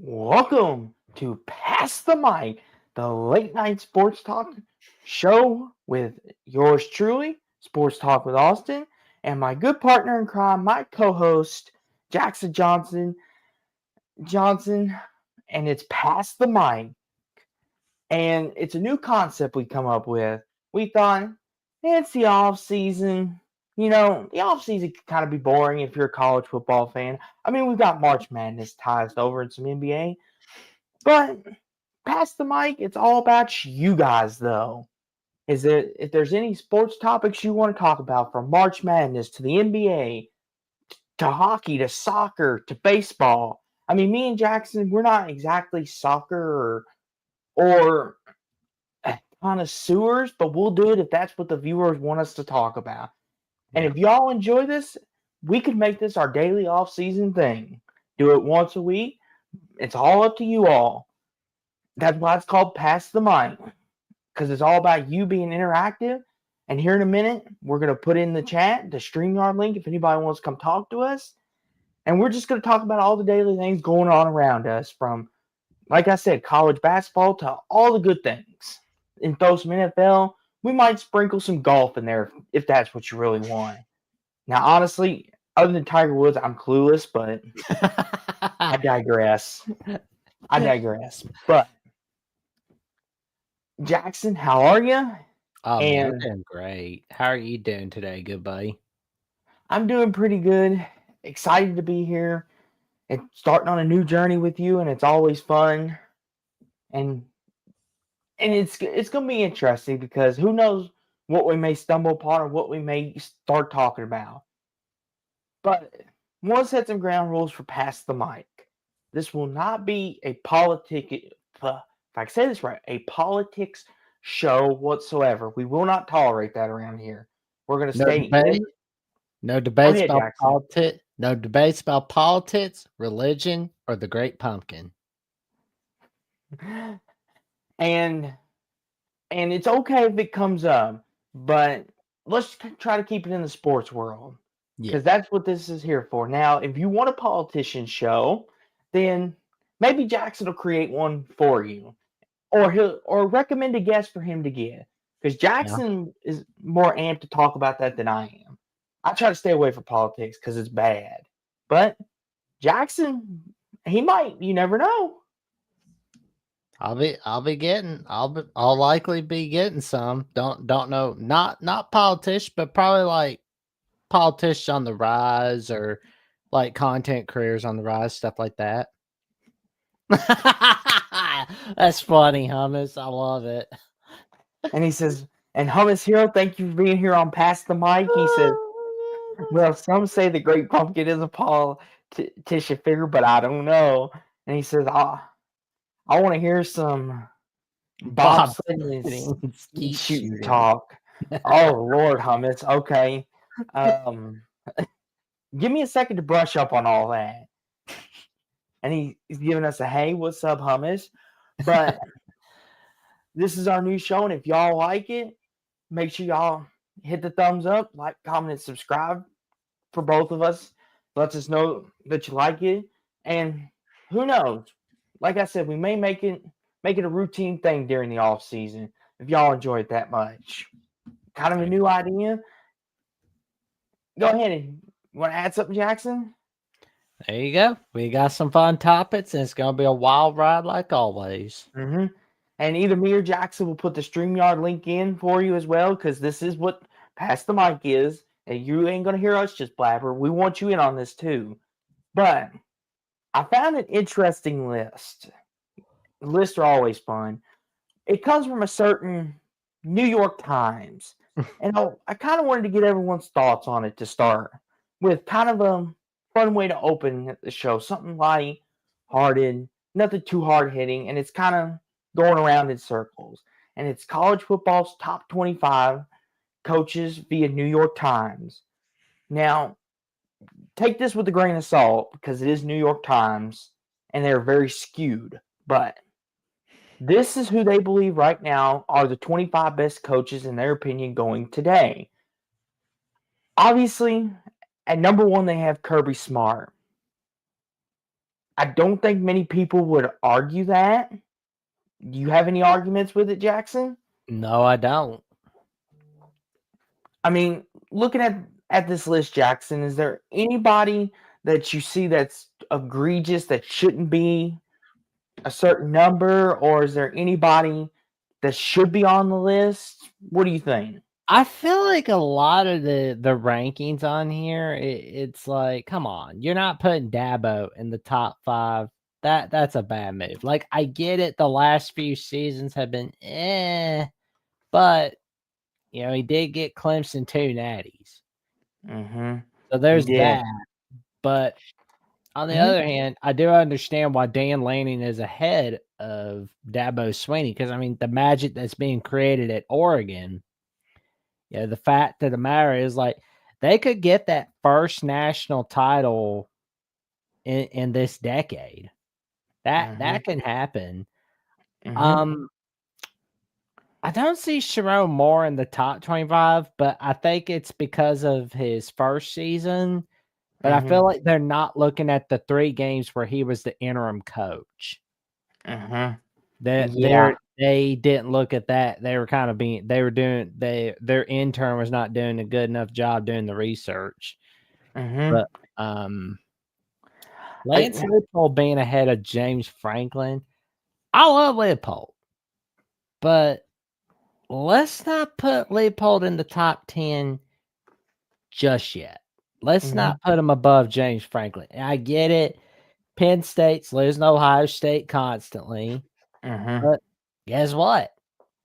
Welcome to Pass the Mic, the late night sports talk show with yours truly, Sports Talk with Austin, and my good partner in crime, my co-host Jackson Johnson, and it's Pass the Mic, and it's a new concept we come up with. We thought it's the off season. The off season can kind of be boring if you're a college football fan. I mean, we've got March Madness ties over in some NBA, but pass the mic. It's all about you guys, though. Is it if there's any sports topics you want to talk about, from March Madness to the NBA to hockey to soccer to baseball? I mean, me and Jackson, we're not exactly soccer or connoisseurs, but we'll do it if that's what the viewers want us to talk about. And Yeah. if y'all enjoy this, we could make this our daily off-season thing. Do it once a week. It's all up to you all. That's why it's called Pass the Mic, because it's all about you being interactive. And here in a minute, we're going to put in the chat the StreamYard link if anybody wants to come talk to us. And we're just going to talk about all the daily things going on around us, from, like I said, college basketball to all the good things. And throw some NFL. We might sprinkle some golf in there if that's what you really want. Now, honestly, other than Tiger Woods, I'm clueless, but I digress. But Jackson, how are you? Oh man, I'm And doing great. How are you doing today, good buddy? I'm doing pretty good. Excited to be here and starting on a new journey with you, and it's always fun. And it's gonna be interesting because who knows what we may stumble upon or what we may start talking about. But want to set some ground rules for Pass the Mic. This will not be a if I can say this right, a politics show whatsoever. We will not tolerate that around here. We're gonna No stay debate, in. no Go debates ahead, about Jackson. politics, religion, or the Great Pumpkin. And it's okay if it comes up, but let's try to keep it in the sports world Yeah. because that's what this is here for. Now, if you want a politician show, then maybe Jackson will create one for you, or he'll or recommend a guest for him to get, because Yeah. Jackson is more amped to talk about that than I am. I try to stay away from politics because it's bad, but Jackson, he might. You never know. I'll likely be getting some. Don't know. Not politicians, but probably like politicians on the rise or like content careers on the rise, stuff like that. That's funny, hummus. I love it. And he says, and Hummus Hero, thank you for being here on Pass the Mic. He says, well, some say the Great Pumpkin is a politician figure, but I don't know. And he says, I want to hear some Bob bobsledding skeet shooting shooting. talk. Oh, Lord, Hummus. Okay. Um, Give me a second to brush up on all that. And he's giving us a, hey, what's up, Hummus? But this is our new show, and if y'all like it, make sure y'all hit the thumbs up, like, comment, and subscribe for both of us. Lets us know that you like it. And who knows? Like I said, we may make it a routine thing during the off season if y'all enjoy it that much. Kind of a new idea. Go ahead and want to add something, Jackson? There you go. We got some fun topics, and it's gonna be a wild ride like always. Mm-hmm. And either me or Jackson will put the StreamYard link in for you as well, because this is what Pass the Mic is. And you ain't going to hear us just blabber. We want you in on this too. But I found an interesting list. Lists are always fun. It comes from a certain New York Times. And I kind of wanted to get everyone's thoughts on it to start with, kind of a fun way to open the show. Something light hearted, nothing too hard hitting. And it's kind of going around in circles. And it's college football's top 25 coaches via New York Times. Now, take this with a grain of salt because it is New York Times and they're very skewed. But this is who they believe right now are the 25 best coaches, in their opinion, going today. Obviously, at number one, they have Kirby Smart. I don't think many people would argue that. Do you have any arguments with it, Jackson? No, I don't. I mean, looking at this list, Jackson, is there anybody that you see that's egregious that shouldn't be a certain number, or is there anybody that should be on the list? What do you think? I feel like a lot of the rankings on here, it's like, come on, you're not putting Dabo in the top 5. That's a bad move. Like, I get it, the last few seasons have been but he did get Clemson 2 natties. Mm-hmm. So there's Yeah. that. But on the Mm-hmm. other hand, I do understand why Dan Lanning is ahead of Dabo Swinney, because I mean the magic that's being created at Oregon. The fact of the matter is, like, they could get that first national title in this decade. Mm-hmm. That can happen. Mm-hmm. Um, I don't see Sharon Moore in the top 25, but I think it's because of his first season. But I Mm-hmm. feel like they're not looking at the 3 games where he was the interim coach. Mm-hmm. That Yeah. they didn't look at that. They were kind of being they were doing their intern was not doing a good enough job doing the research. Mm-hmm. But Lance Leipold being ahead of James Franklin, I love Leipold, but let's not put Leipold in the top 10 just yet. Let's Mm-hmm. not put him above James Franklin. I get it. Penn State's losing Ohio State constantly, Mm-hmm. but guess what?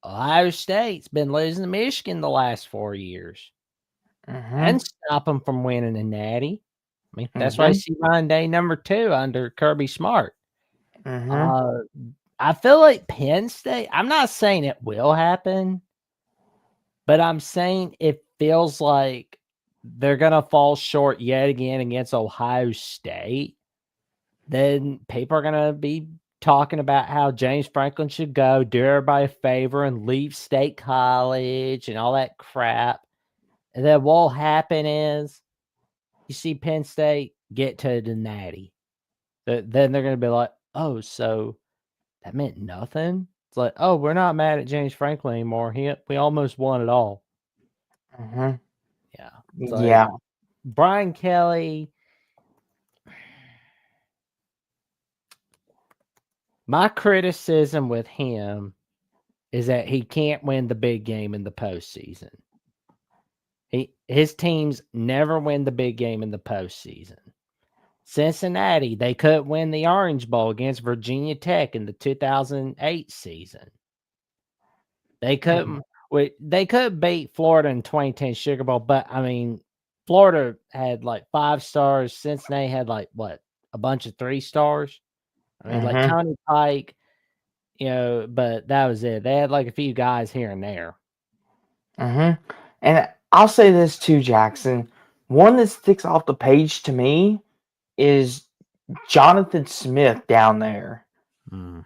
Ohio State's been losing to Michigan the last 4 years Mm-hmm. and stop them from winning a natty. I mean, that's why I Mm-hmm. see Ryan Day number 2 under Kirby Smart. Mm-hmm. Uh, I feel like Penn State, I'm not saying it will happen, but I'm saying it feels like they're going to fall short yet again against Ohio State. Then people are going to be talking about how James Franklin should go, do everybody a favor, and leave State College and all that crap. And then what'll happen is you see Penn State get to the natty. Then they're going to be like, oh, so that meant nothing? It's like, oh, we're not mad at James Franklin anymore. We almost won it all. Mm-hmm. Yeah. It's like Yeah. Brian Kelly. My criticism with him is that he can't win the big game in the postseason. His teams never win the big game in the postseason. Cincinnati, they couldn't win the Orange Bowl against Virginia Tech in the 2008 season. They couldn't. They could beat Florida in 2010 Sugar Bowl, but I mean, Florida had like 5 stars. Cincinnati had like what, a bunch of 3 stars. I mean, like Mm-hmm. Tony Pike, but that was it. They had like a few guys here and there. Mm-hmm. And I'll say this too, Jackson. One that sticks off the page to me is Jonathan Smith down there. Mm.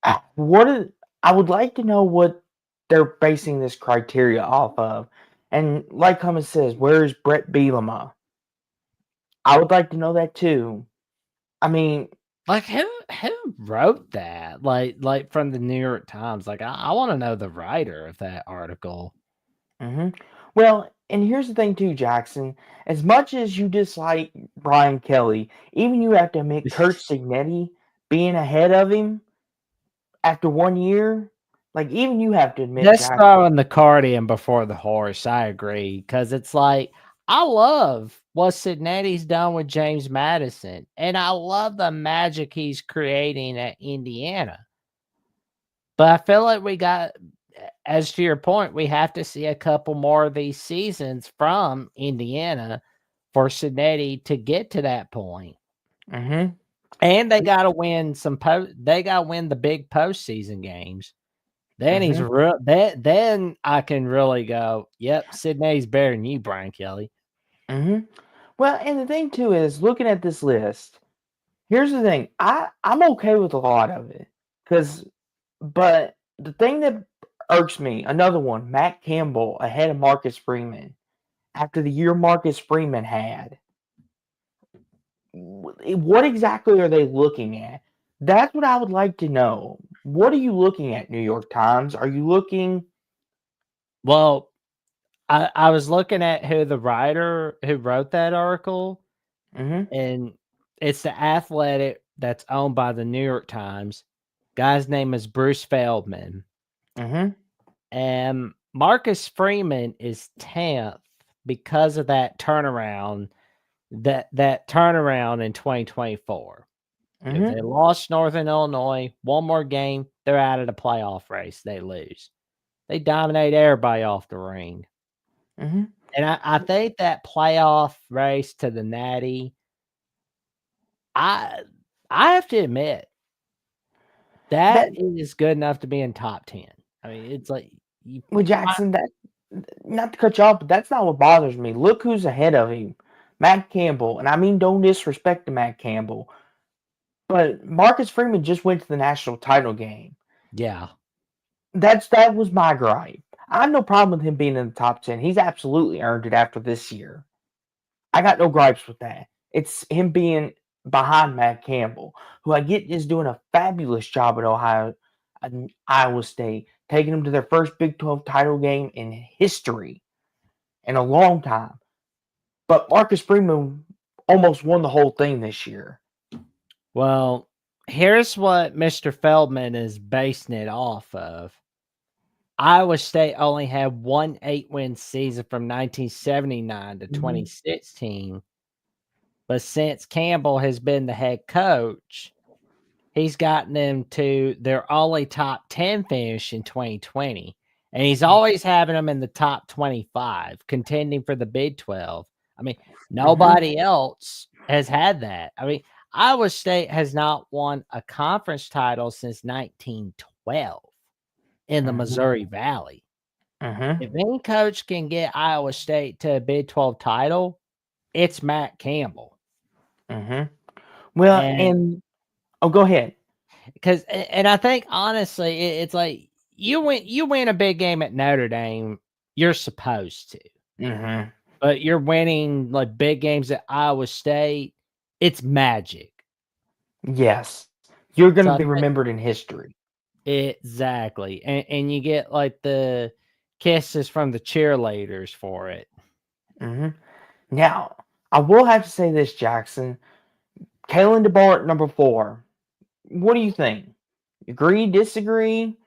I would like to know what they're basing this criteria off of. And like Cummins says, where's Brett Bielema? I would like to know that too. I mean, Like who wrote that? Like from the New York Times. Like I want to know the writer of that article. mhm. Well, and here's the thing too, Jackson. As much as you dislike Brian Kelly, even you have to admit Kurt Signetti being ahead of him after 1 year, like even you have to admit, That's Jackson. throwing the cart in before the horse. I agree, because it's like I love what Cincinnati's done with James Madison, and I love the magic he's creating at Indiana. But I feel like we got, as to your point, we have to see a couple more of these seasons from Indiana for Cincinnati to get to that point. Mm-hmm. And they got to win They got to win the big postseason games. Then he's Mm-hmm. real. Then I can really go, yep, Sydney's better than you, Brian Kelly. Mm-hmm. Well, and the thing too is looking at this list. Here's the thing. I'm okay with a lot of it, but the thing that irks me, another one, Matt Campbell ahead of Marcus Freeman after the year Marcus Freeman had. What exactly are they looking at? That's what I would like to know. What are you looking at, New York Times? Are you looking? Well, I was looking at who the writer who wrote that article, Mm-hmm. and it's the Athletic that's owned by the New York Times. Guy's name is Bruce Feldman. Mm-hmm. And Marcus Freeman is 10th because of that turnaround, that turnaround in 2024. If Mm-hmm. they lost Northern Illinois, one more game, they're out of the playoff race. They lose. They dominate everybody off the ring. Mm-hmm. And I think that playoff race to the Natty, I I have to admit, That that is good enough to be in top 10. I mean, it's like you with Jackson, that not to cut you off, but that's not what bothers me. Look who's ahead of him, Matt Campbell, and I mean don't disrespect to Matt Campbell, but Marcus Freeman just went to the national title game. yeah. That was my gripe. I have no problem with him being in the top 10. He's absolutely earned it after this year. I got no gripes with that. It's him being behind Matt Campbell, who I get is doing a fabulous job at Iowa State, taking them to their first Big 12 title game in history in a long time. But Marcus Freeman almost won the whole thing this year. Well, here's what Mr. Feldman is basing it off of. Iowa State only had one 8-win season from 1979 to Mm-hmm. 2016. But since Campbell has been the head coach, he's gotten them to their only top 10 finish in 2020. And he's always having them in the top 25, contending for the Big 12. I mean, nobody else has had that. I mean, Iowa State has not won a conference title since 1912 in the Missouri Valley. Mm-hmm. If any coach can get Iowa State to a Big 12 title, it's Matt Campbell. Mm-hmm. Well, and oh, go ahead. Because, and I think honestly, it's like you win a big game at Notre Dame, you're supposed to, Mm-hmm. but you're winning like big games at Iowa State. It's magic. Yes, you're going So to I be think remembered in history. exactly, and you get like the kisses from the cheerleaders for it. Mm-hmm. Now, I will have to say this, Jackson. Kalen DeBoer at number 4. What do you think? Agree, disagree?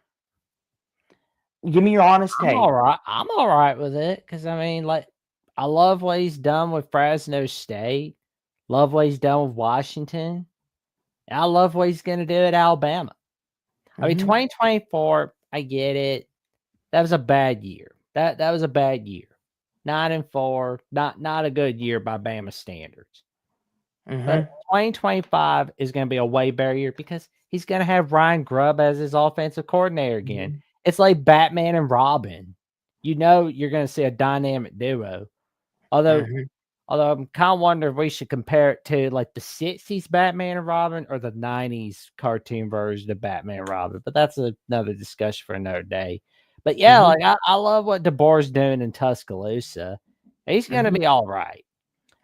Give me your honest I'm take. all right. I'm all right with it because I mean, like, I love what he's done with Fresno State. Love what he's done with Washington. And I love what he's going to do at Alabama. I mean, Mm-hmm. 2024, I get it. That was a bad year. That was a bad year. 9-4, not a good year by Bama standards. But Mm-hmm. 2025 is going to be a way better year because he's going to have Ryan Grubb as his offensive coordinator again. It's like Batman and Robin. You know you're going to see a dynamic duo. Although Mm-hmm. Although I'm kind of wondering if we should compare it to like the 60s Batman and Robin or the 90s cartoon version of Batman and Robin. But that's another discussion for another day. But yeah, Mm-hmm. like I love what DeBoer's doing in Tuscaloosa. He's going to Mm-hmm. be all right.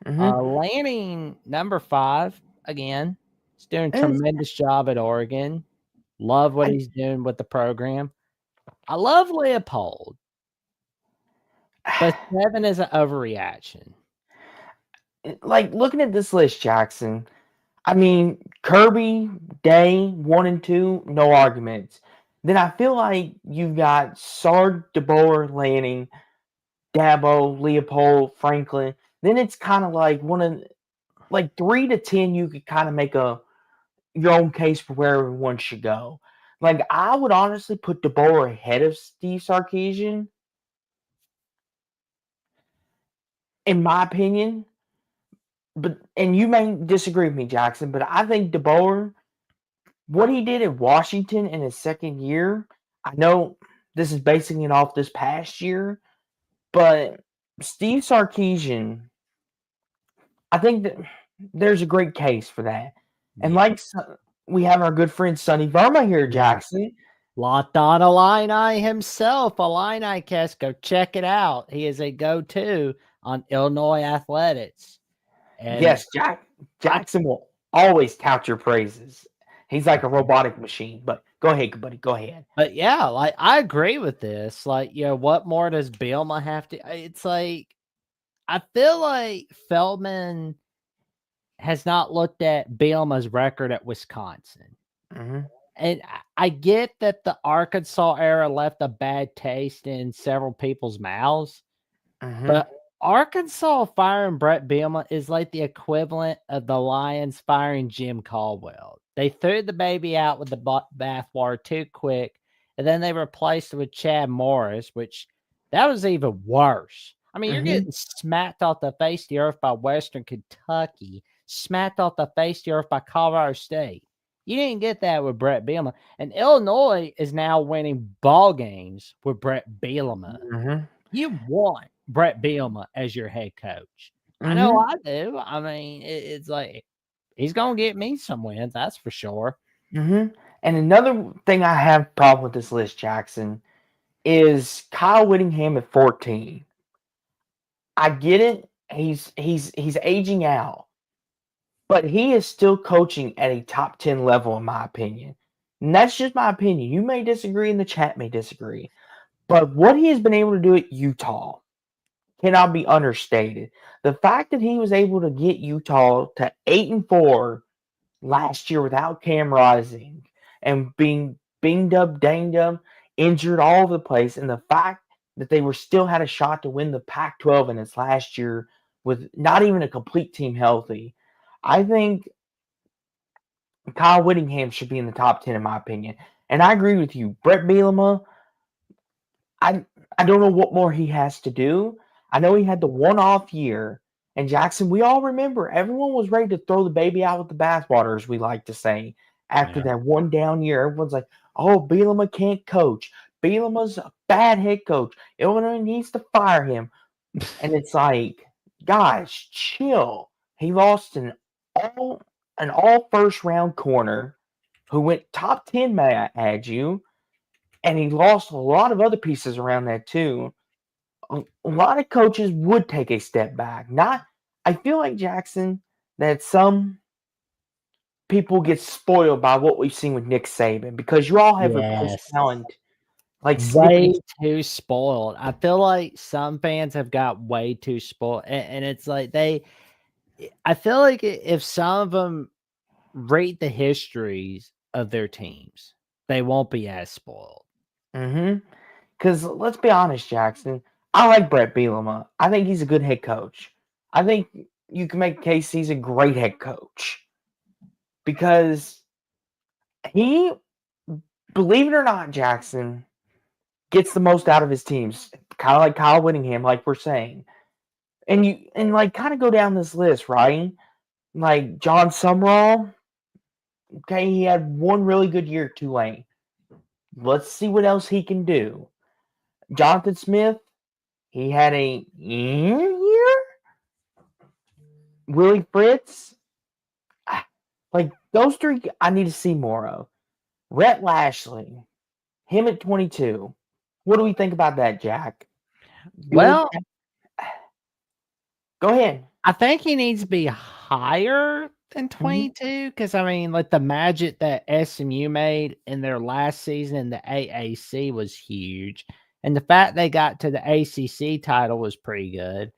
Mm-hmm. Lanning, number 5, again, he's doing a It's- tremendous job at Oregon. Love what I, he's doing with the program. I love Leopold, but 7 is an overreaction. like looking at this list, Jackson. I mean, Kirby, Day, 1 and 2, no arguments. Then I feel like you've got Sard, DeBoer, Lanning, Dabo, Leopold, Franklin. Then it's kind of like like 3 to 10. You could kind of make your own case for where everyone should go. Like I would honestly put DeBoer ahead of Steve Sarkisian, in my opinion. But and you may disagree with me, Jackson, but I think DeBoer, what he did at Washington in his second year, I know this is basing it off this past year, but Steve Sarkisian, I think that there's a great case for that. And Yeah. we have our good friend Sonny Verma here, Yeah. Jackson. Locked on Illini himself, Illini cast. Go check it out. He is a go-to on Illinois athletics. And Yes, Jack. Jackson will always tout your praises. He's like a robotic machine. But go ahead, buddy. Go ahead. But yeah, like I agree with this. Like, what more does Bielma have to? It's like I feel like Feldman has not looked at Bielma's record at Wisconsin. Mm-hmm. And I get that the Arkansas era left a bad taste in several people's mouths, Mm-hmm. but Arkansas firing Brett Bielema is like the equivalent of the Lions firing Jim Caldwell. They threw the baby out with the bathwater too quick, and then they replaced it with Chad Morris, which that was even worse. I mean, you're Mm-hmm. getting smacked off the face of the earth by Western Kentucky, smacked off the face of the earth by Colorado State. You didn't get that with Brett Bielema. And Illinois is now winning ball games with Brett Bielema. Mm-hmm. You want Brett Bielema as your head coach. I know Mm-hmm. I do. I mean, it's like he's going to get me some wins, that's for sure. Mm-hmm. And another thing I have problem with this list, Jackson, is Kyle Whittingham at 14. I get it. He's aging out, but he is still coaching at a top 10 level, in my opinion. And that's just my opinion. You may disagree, and the chat may disagree. But what he has been able to do at Utah cannot be understated. The fact that he was able to get Utah to 8-4 last year without Cam Rising and being binged up, danged up, injured all over the place, and the fact that they were still had a shot to win the Pac-12 in its last year with not even a complete team healthy. I think Kyle Whittingham should be in the top 10 in my opinion. And I agree with you. Brett Bielema, I don't know what more he has to do. I know he had the one-off year. And Jackson, we all remember everyone was ready to throw the baby out with the bathwater, as we like to say, after that one down year. Everyone's like, oh, Bielema can't coach. Bielema's a bad head coach. Illinois needs to fire him. And it's like, guys, chill. He lost an all first round corner who went top 10, may I add you. And he lost a lot of other pieces around that too. A lot of coaches would take a step back. I feel like Jackson that some people get spoiled by what we've seen with Nick Saban because you all have replaced Yes. talent like Way snippety. too spoiled. I feel like some fans have got way too spoiled. And it's like I feel like if some of them read the histories of their teams, they won't be as spoiled. Because let's be honest, Jackson, I like Brett Bielema. I think he's a good head coach. I think you can make a case he's a great head coach because he, believe it or not, Jackson, gets the most out of his teams. Kind of like Kyle Whittingham, like we're saying. And like kind of go down this list, right? Like John Sumrall, okay, he had one really good year at Tulane. Let's see what else he can do. Jonathan Smith, he had a year. Willie Fritz, like those three, I need to see more of. Rhett Lashley, him at 22. What do we think about that, Jack? Well, go ahead. I think he needs to be higher than 22 because I mean, like the magic that SMU made in their last season in the AAC was huge, and the fact they got to the ACC title was pretty good.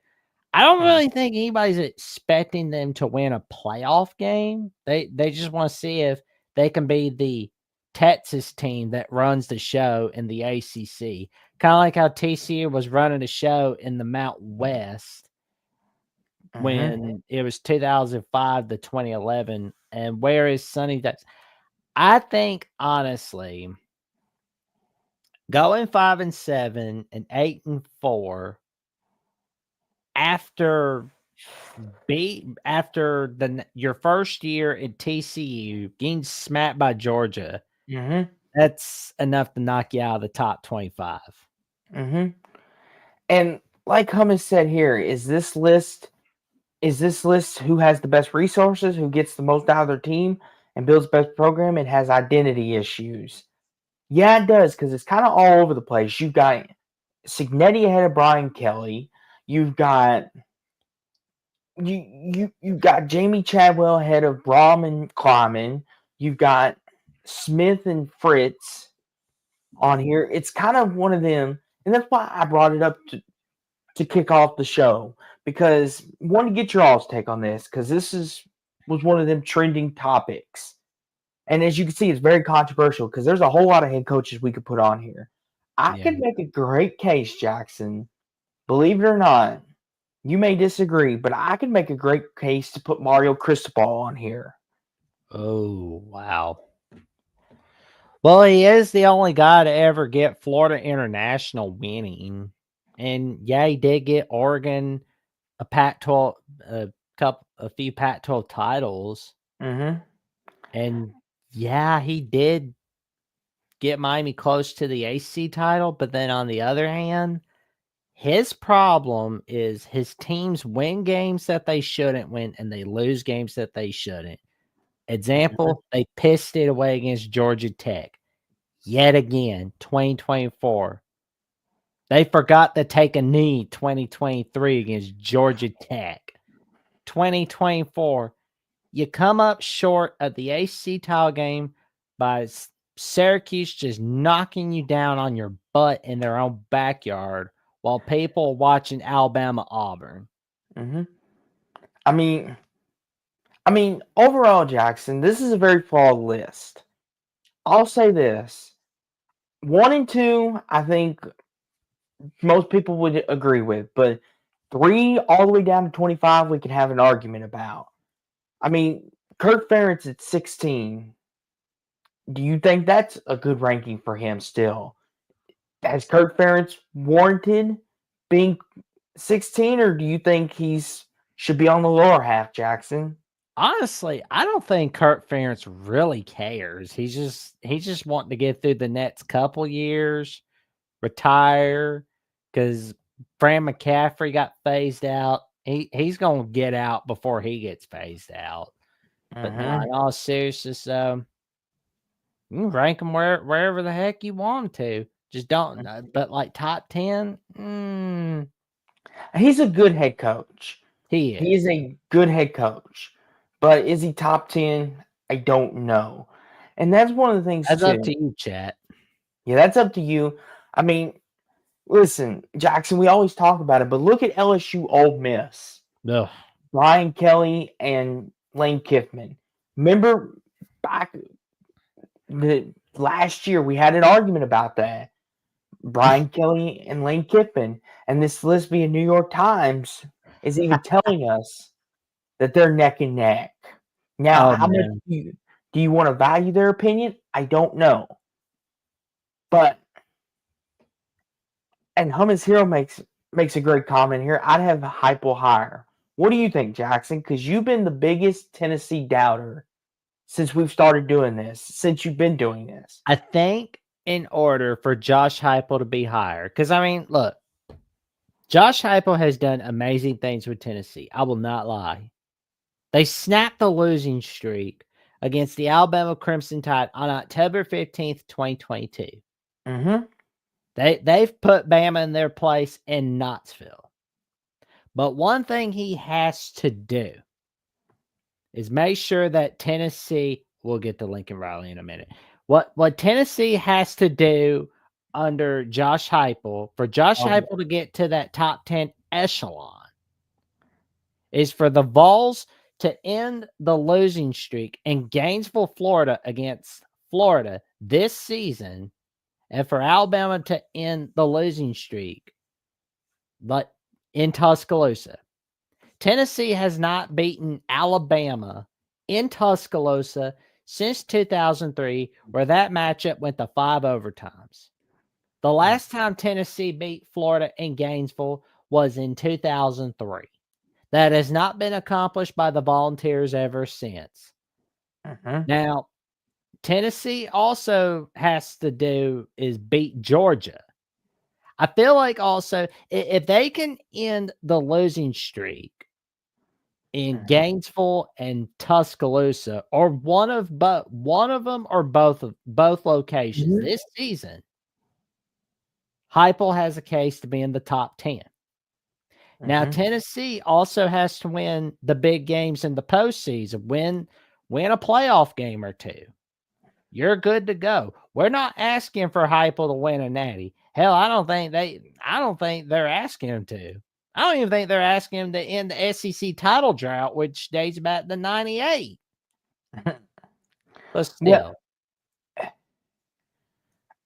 I don't really think anybody's expecting them to win a playoff game. They just want to see if they can be the Texas team that runs the show in the ACC, kind of like how TCU was running the show in the Mount West when it was 2005 to 2011. And where is Sonny? I think honestly, going 5-7 and 8-4 after your first year at TCU getting smacked by Georgia, that's enough to knock you out of the top 25. And like Hummus said here, is this list who has the best resources, who gets the most out of their team and builds the best program? It has identity issues. Yeah, it does, because it's kind of all over the place. You've got Signetti ahead of Brian Kelly. You've got you got Jamie Chadwell ahead of Brom and Kleiman. You've got Smith and Fritz on here. It's kind of one of them, and that's why I brought it up to kick off the show, because I want to get your all's take on this, because this was one of them trending topics. And as you can see, it's very controversial because there's a whole lot of head coaches we could put on here. I Yeah. could make a great case, Jackson. Believe it or not, you may disagree, but I could make a great case to put Mario Cristobal on here. Oh, wow. Well, he is the only guy to ever get Florida International winning. And yeah, he did get Oregon a Pac-12, a few Pac-12 titles. Mm-hmm. And yeah, he did get Miami close to the AC title. But then on the other hand, his problem is his teams win games that they shouldn't win and they lose games that they shouldn't. Example, they pissed it away against Georgia Tech. Yet again, 2024. They forgot to take a knee 2023 against Georgia Tech. 2024, you come up short of the AC title game by Syracuse just knocking you down on your butt in their own backyard while people watching Alabama Auburn. Mm-hmm. I mean, overall, Jackson, this is a very flawed list. I'll say this: 1 and 2, I think most people would agree with, but 3 all the way down to 25, we can have an argument about. I mean, Kirk Ferentz at 16. Do you think that's a good ranking for him still? Has Kirk Ferentz warranted being 16, or do you think he's should be on the lower half, Jackson? Honestly, I don't think Kurt Ferentz really cares. He's just wanting to get through the next couple years, retire, because Fran McCaffrey got phased out. He's gonna get out before he gets phased out. But no, Mm-hmm. in all seriousness, you can rank him wherever the heck you want to. Just don't. But like top 10, He's a good head coach. he He is is. a good head coach, but is he top 10? I don't know. And that's one of the things That's up to too. you, chat. Yeah, that's up to you. I mean, listen, Jackson, we always talk about it, but look at LSU Ole Miss. Ugh. Brian Kelly and Lane Kiffin. Remember back last year we had an argument about that. Brian Kelly and Lane Kiffin, and this lesbian New York Times is even telling us that they're neck and neck. Now, Oh how much man. do you want to value their opinion? I don't know. But and Hummus Hero makes a great comment here. I'd have Heupel higher. What do you think, Jackson? Because you've been the biggest Tennessee doubter since we've started doing this, since you've been doing this. I think in order for Josh Heupel to be higher, because I mean, look, Josh Heupel has done amazing things with Tennessee. I will not lie. They snapped the losing streak against the Alabama Crimson Tide on October 15th, 2022. Mm-hmm. They've put Bama in their place in Knoxville. But one thing he has to do is make sure that Tennessee, we'll get to Lincoln Riley in a minute. What Tennessee has to do under Josh Heupel, for Josh Heupel to get to that top 10 echelon, is for the Vols to end the losing streak in Gainesville, Florida against Florida this season, and for Alabama to end the losing streak but in Tuscaloosa. Tennessee has not beaten Alabama in Tuscaloosa since 2003, where that matchup went to 5 overtimes. The last time Tennessee beat Florida in Gainesville was in 2003. That has not been accomplished by the Volunteers ever since. Mm-hmm. Now, Tennessee also has to do is beat Georgia. I feel like also if they can end the losing streak in Gainesville and Tuscaloosa, or one of them or both locations this season, Heupel has a case to be in the top 10. Now Mm-hmm. Tennessee also has to win the big games in the postseason. Win a playoff game or two. You're good to go. We're not asking for Heupel to win a natty. Hell, I don't think they're asking him to. I don't even think they're asking him to end the SEC title drought, which dates back to '98. But Yeah, still,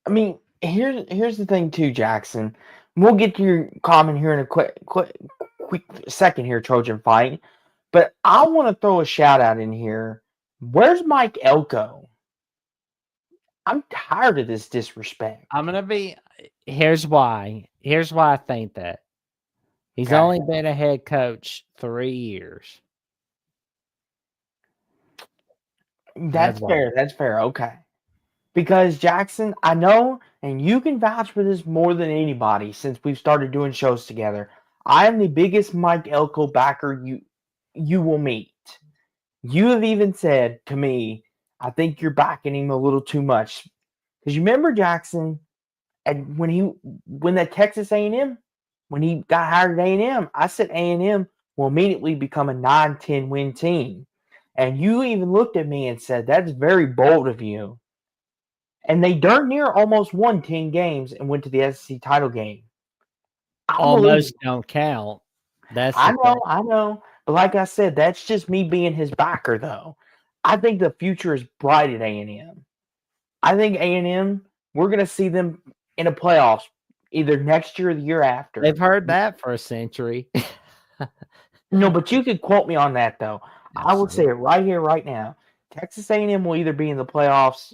I mean, here's the thing too, Jackson. We'll get to your comment here in a quick second here, Trojan Fight. But I want to throw a shout out in here. Where's Mike Elko? I'm tired of this disrespect. I'm gonna be. Here's why. Here's why I think that he's Okay. only been a head coach 3 years. That's That's why. fair. That's fair. Okay. Because Jackson, I know, and you can vouch for this more than anybody since we've started doing shows together. I am the biggest Mike Elko backer you will meet. You have even said to me, I think you're backing him a little too much. Because you remember Jackson, and when that Texas A&M, when he got hired at A&M, I said A&M will immediately become a 9-10 win team. And you even looked at me and said, that's very bold of you. And they darn near almost won 10 games and went to the SEC title game. I believe. Almost don't count. That's the thing. I know. But like I said, that's just me being his backer, though. I think the future is bright at A&M. I think A&M, we're going to see them in the playoffs either next year or the year after. They've heard that for a century. No, but you could quote me on that, though. I will say it right here, right now. Texas A&M will either be in the playoffs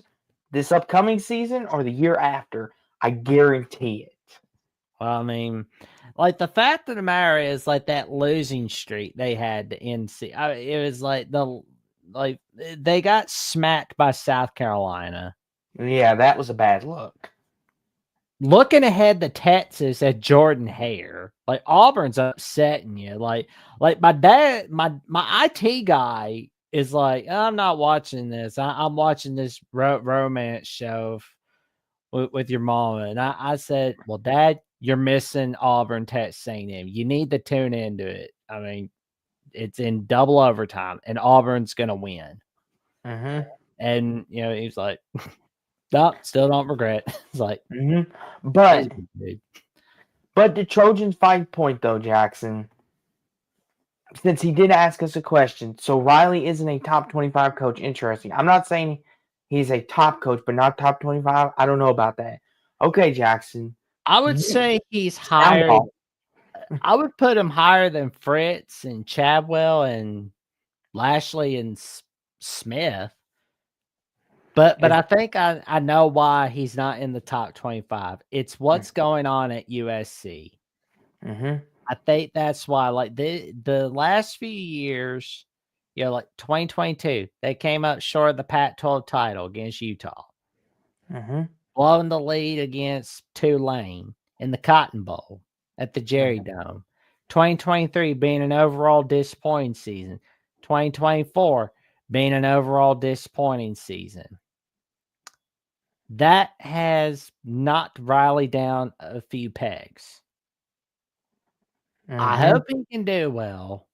this upcoming season or the year after. I guarantee it. Well, I mean, like the fact of the matter is, like that losing streak they had to NC. It was like they got smacked by South Carolina. Yeah, that was a bad look. Looking ahead to Texas at Jordan Hare, like Auburn's upsetting you. Like my dad, my IT guy is like, I'm not watching this. I'm watching this romance show with your mama. And I said, well, Dad, you're missing Auburn, Texas A&M. You need to tune into it. I mean, it's in double overtime, and Auburn's gonna win. Mm-hmm. And he's like, no, still don't regret. It's like, Mm-hmm. dude. But the Trojans fight point though, Jackson, since he did ask us a question, so Riley isn't a top 25 coach. Interesting. I'm not saying he's a top coach, but not top 25. I don't know about that. Okay, Jackson. I would say he's Sound higher. off. I would put him higher than Fritz and Chadwell and Lashley and Smith. But I think I know why he's not in the top 25. It's what's going on at USC. Mm-hmm. I think that's why, like the last few years, like 2022, they came up short of the Pac-12 title against Utah, Mm-hmm. blowing the lead against Tulane in the Cotton Bowl at the Jerry Dome. 2023 being an overall disappointing season. 2024 being an overall disappointing season. That has knocked Riley down a few pegs. Mm-hmm. I hope he can do well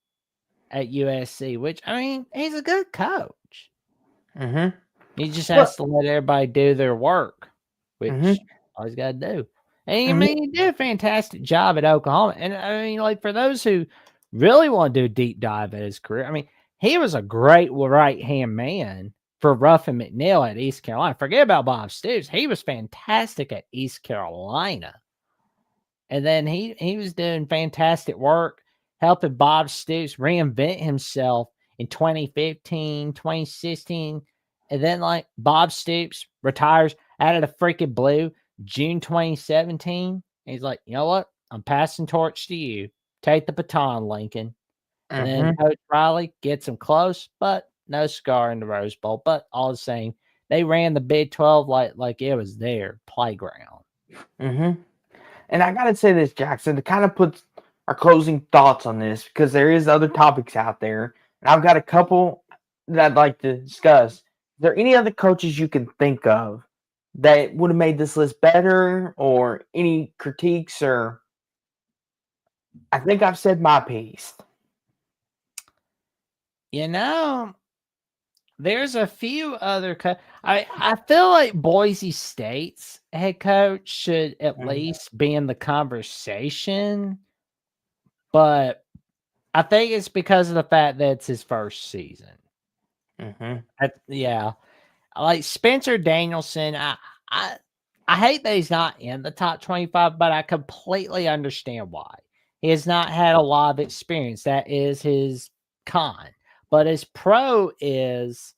at USC, which, I mean, he's a good coach. Mm-hmm. He just has to let everybody do their work, which all he's got to do. And I mean, he did a fantastic job at Oklahoma. And I mean, like, for those who really want to do a deep dive at his career, I mean, he was a great right-hand man for Ruffin McNeil at East Carolina. Forget about Bob Stoops. He was fantastic at East Carolina. And then he was doing fantastic work helping Bob Stoops reinvent himself in 2015, 2016. And then, like, Bob Stoops retires out of the freaking blue June 2017. He's like, you know what? I'm passing torch to you. Take the baton, Lincoln. And then Coach Riley gets him close, but no scar in the Rose Bowl. But all the same, they ran the Big 12 like it was their playground. Mm-hmm. And I gotta say this, Jackson, to kind of put our closing thoughts on this, because there is other topics out there, and I've got a couple that I'd like to discuss. Is there any other coaches you can think of that would have made this list better, or any critiques, or I think I've said my piece. You know, there's a few other I feel like Boise State's head coach should at least be in the conversation, but I think it's because of the fact that it's his first season. Mm-hmm. Yeah, like Spencer Danielson. I I hate that he's not in the top 25, but I completely understand why. He has not had a lot of experience. That is his con, but his pro is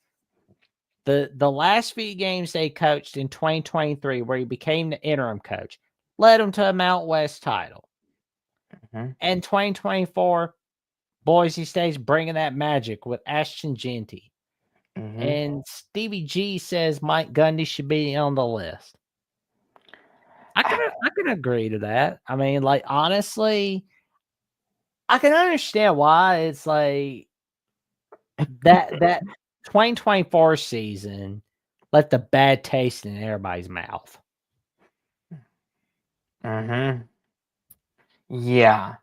the last few games they coached in 2023, where he became the interim coach, led him to a Mount West title. Mm-hmm. And 2024, Boise State's bringing that magic with Ashton Genty. Mm-hmm. And Stevie G says Mike Gundy should be on the list. I can agree to that. I mean, like, honestly, I can understand why it's like that 2024 season left a bad taste in everybody's mouth. Mm-hmm. Yeah.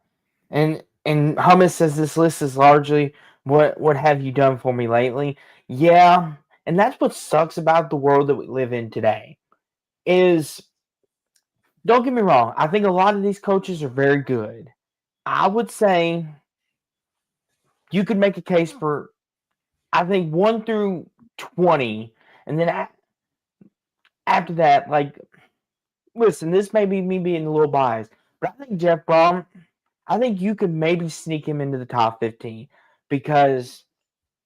And Hummus says this list is largely what have you done for me lately? Yeah, and that's what sucks about the world that we live in today. Is don't get me wrong, I think a lot of these coaches are very good. I would say you could make a case for I think 1 through 20, and then after that, like listen, this may be me being a little biased, but I think Jeff Brom, I think you could maybe sneak him into the top 15 because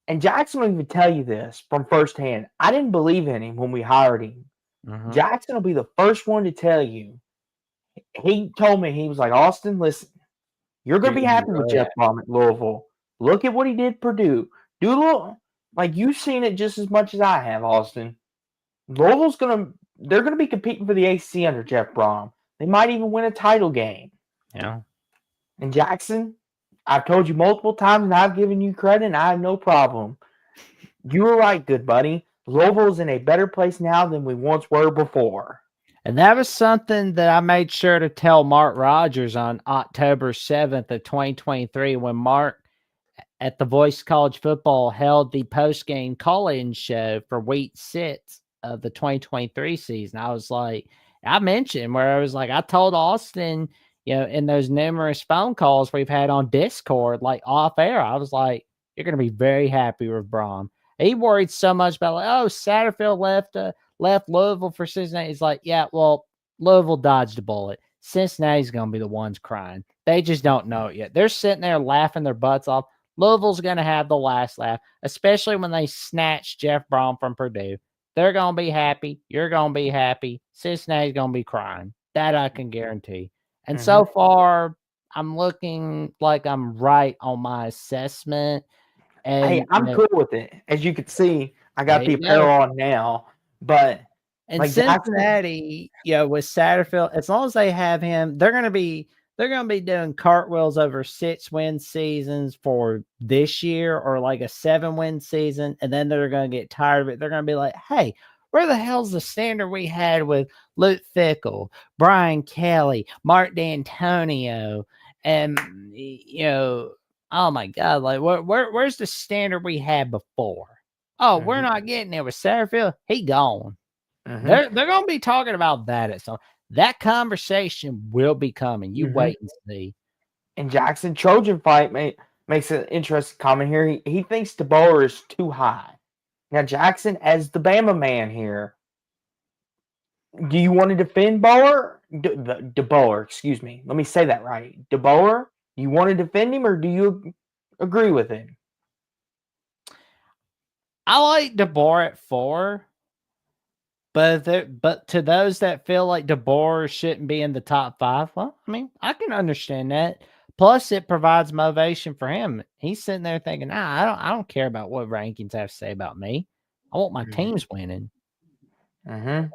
and Jackson will even tell you this from firsthand. I didn't believe in him when we hired him. Mhm. Jackson will be the first one to tell you. He told me, he was like, Austin, listen, you're going You're to be gonna be happy with really Jeff happy. Brom at Louisville. Look at what he did Purdue. Do a little, like you've seen it just as much as I have, Austin. Louisville's they're going to be competing for the AC under Jeff Brom. They might even win a title game. Yeah. And Jackson, I've told you multiple times and I've given you credit and I have no problem. You were right, good buddy. Louisville's in a better place now than we once were before. And that was something that I made sure to tell Mark Rogers on October 7th of 2023 when Mark at the Voice College Football held the post-game call-in show for week 6 of the 2023 season. I was like, I mentioned where I was like, I told Austin, in those numerous phone calls we've had on Discord, like off air, I was like, you're going to be very happy with Brom. He worried so much about like, oh, Satterfield left Louisville for Cincinnati. He's like, yeah, well, Louisville dodged a bullet. Cincinnati's going to be the ones crying. They just don't know it yet. They're sitting there laughing their butts off. Louisville's going to have the last laugh, especially when they snatch Jeff Brom from Purdue. They're going to be happy. You're going to be happy. Cincinnati's going to be crying. That I can guarantee. And Mm-hmm. so far, I'm looking like I'm right on my assessment. Hey, And, I'm cool with it. As you can see, I got there the you go. apparel on now. But And like Jackson, Cincinnati, with Satterfield, as long as they have him, they're gonna be doing cartwheels over 6-win seasons for this year or like a 7-win season, and then they're gonna get tired of it. They're gonna be like, hey, where the hell's the standard we had with Luke Fickle, Brian Kelly, Mark D'Antonio, and oh my god, like where's the standard we had before? Oh, we're mm-hmm. not getting it with Satterfield. He gone. Mm-hmm. They're gonna be talking about that at some. That conversation will be coming. You Mm-hmm. wait and see. And Jackson Trojan fight makes an interesting comment here. He thinks DeBoer is too high. Now, Jackson, as the Bama man here, do you want to defend Boer? DeBoer, excuse me. Let me say that right. DeBoer, you want to defend him or do you agree with him? I like DeBoer at 4, but to those that feel like DeBoer shouldn't be in the top 5, well, I mean, I can understand that. Plus, it provides motivation for him. He's sitting there thinking, nah, I don't care about what rankings have to say about me. I want my teams winning. Mm-hmm.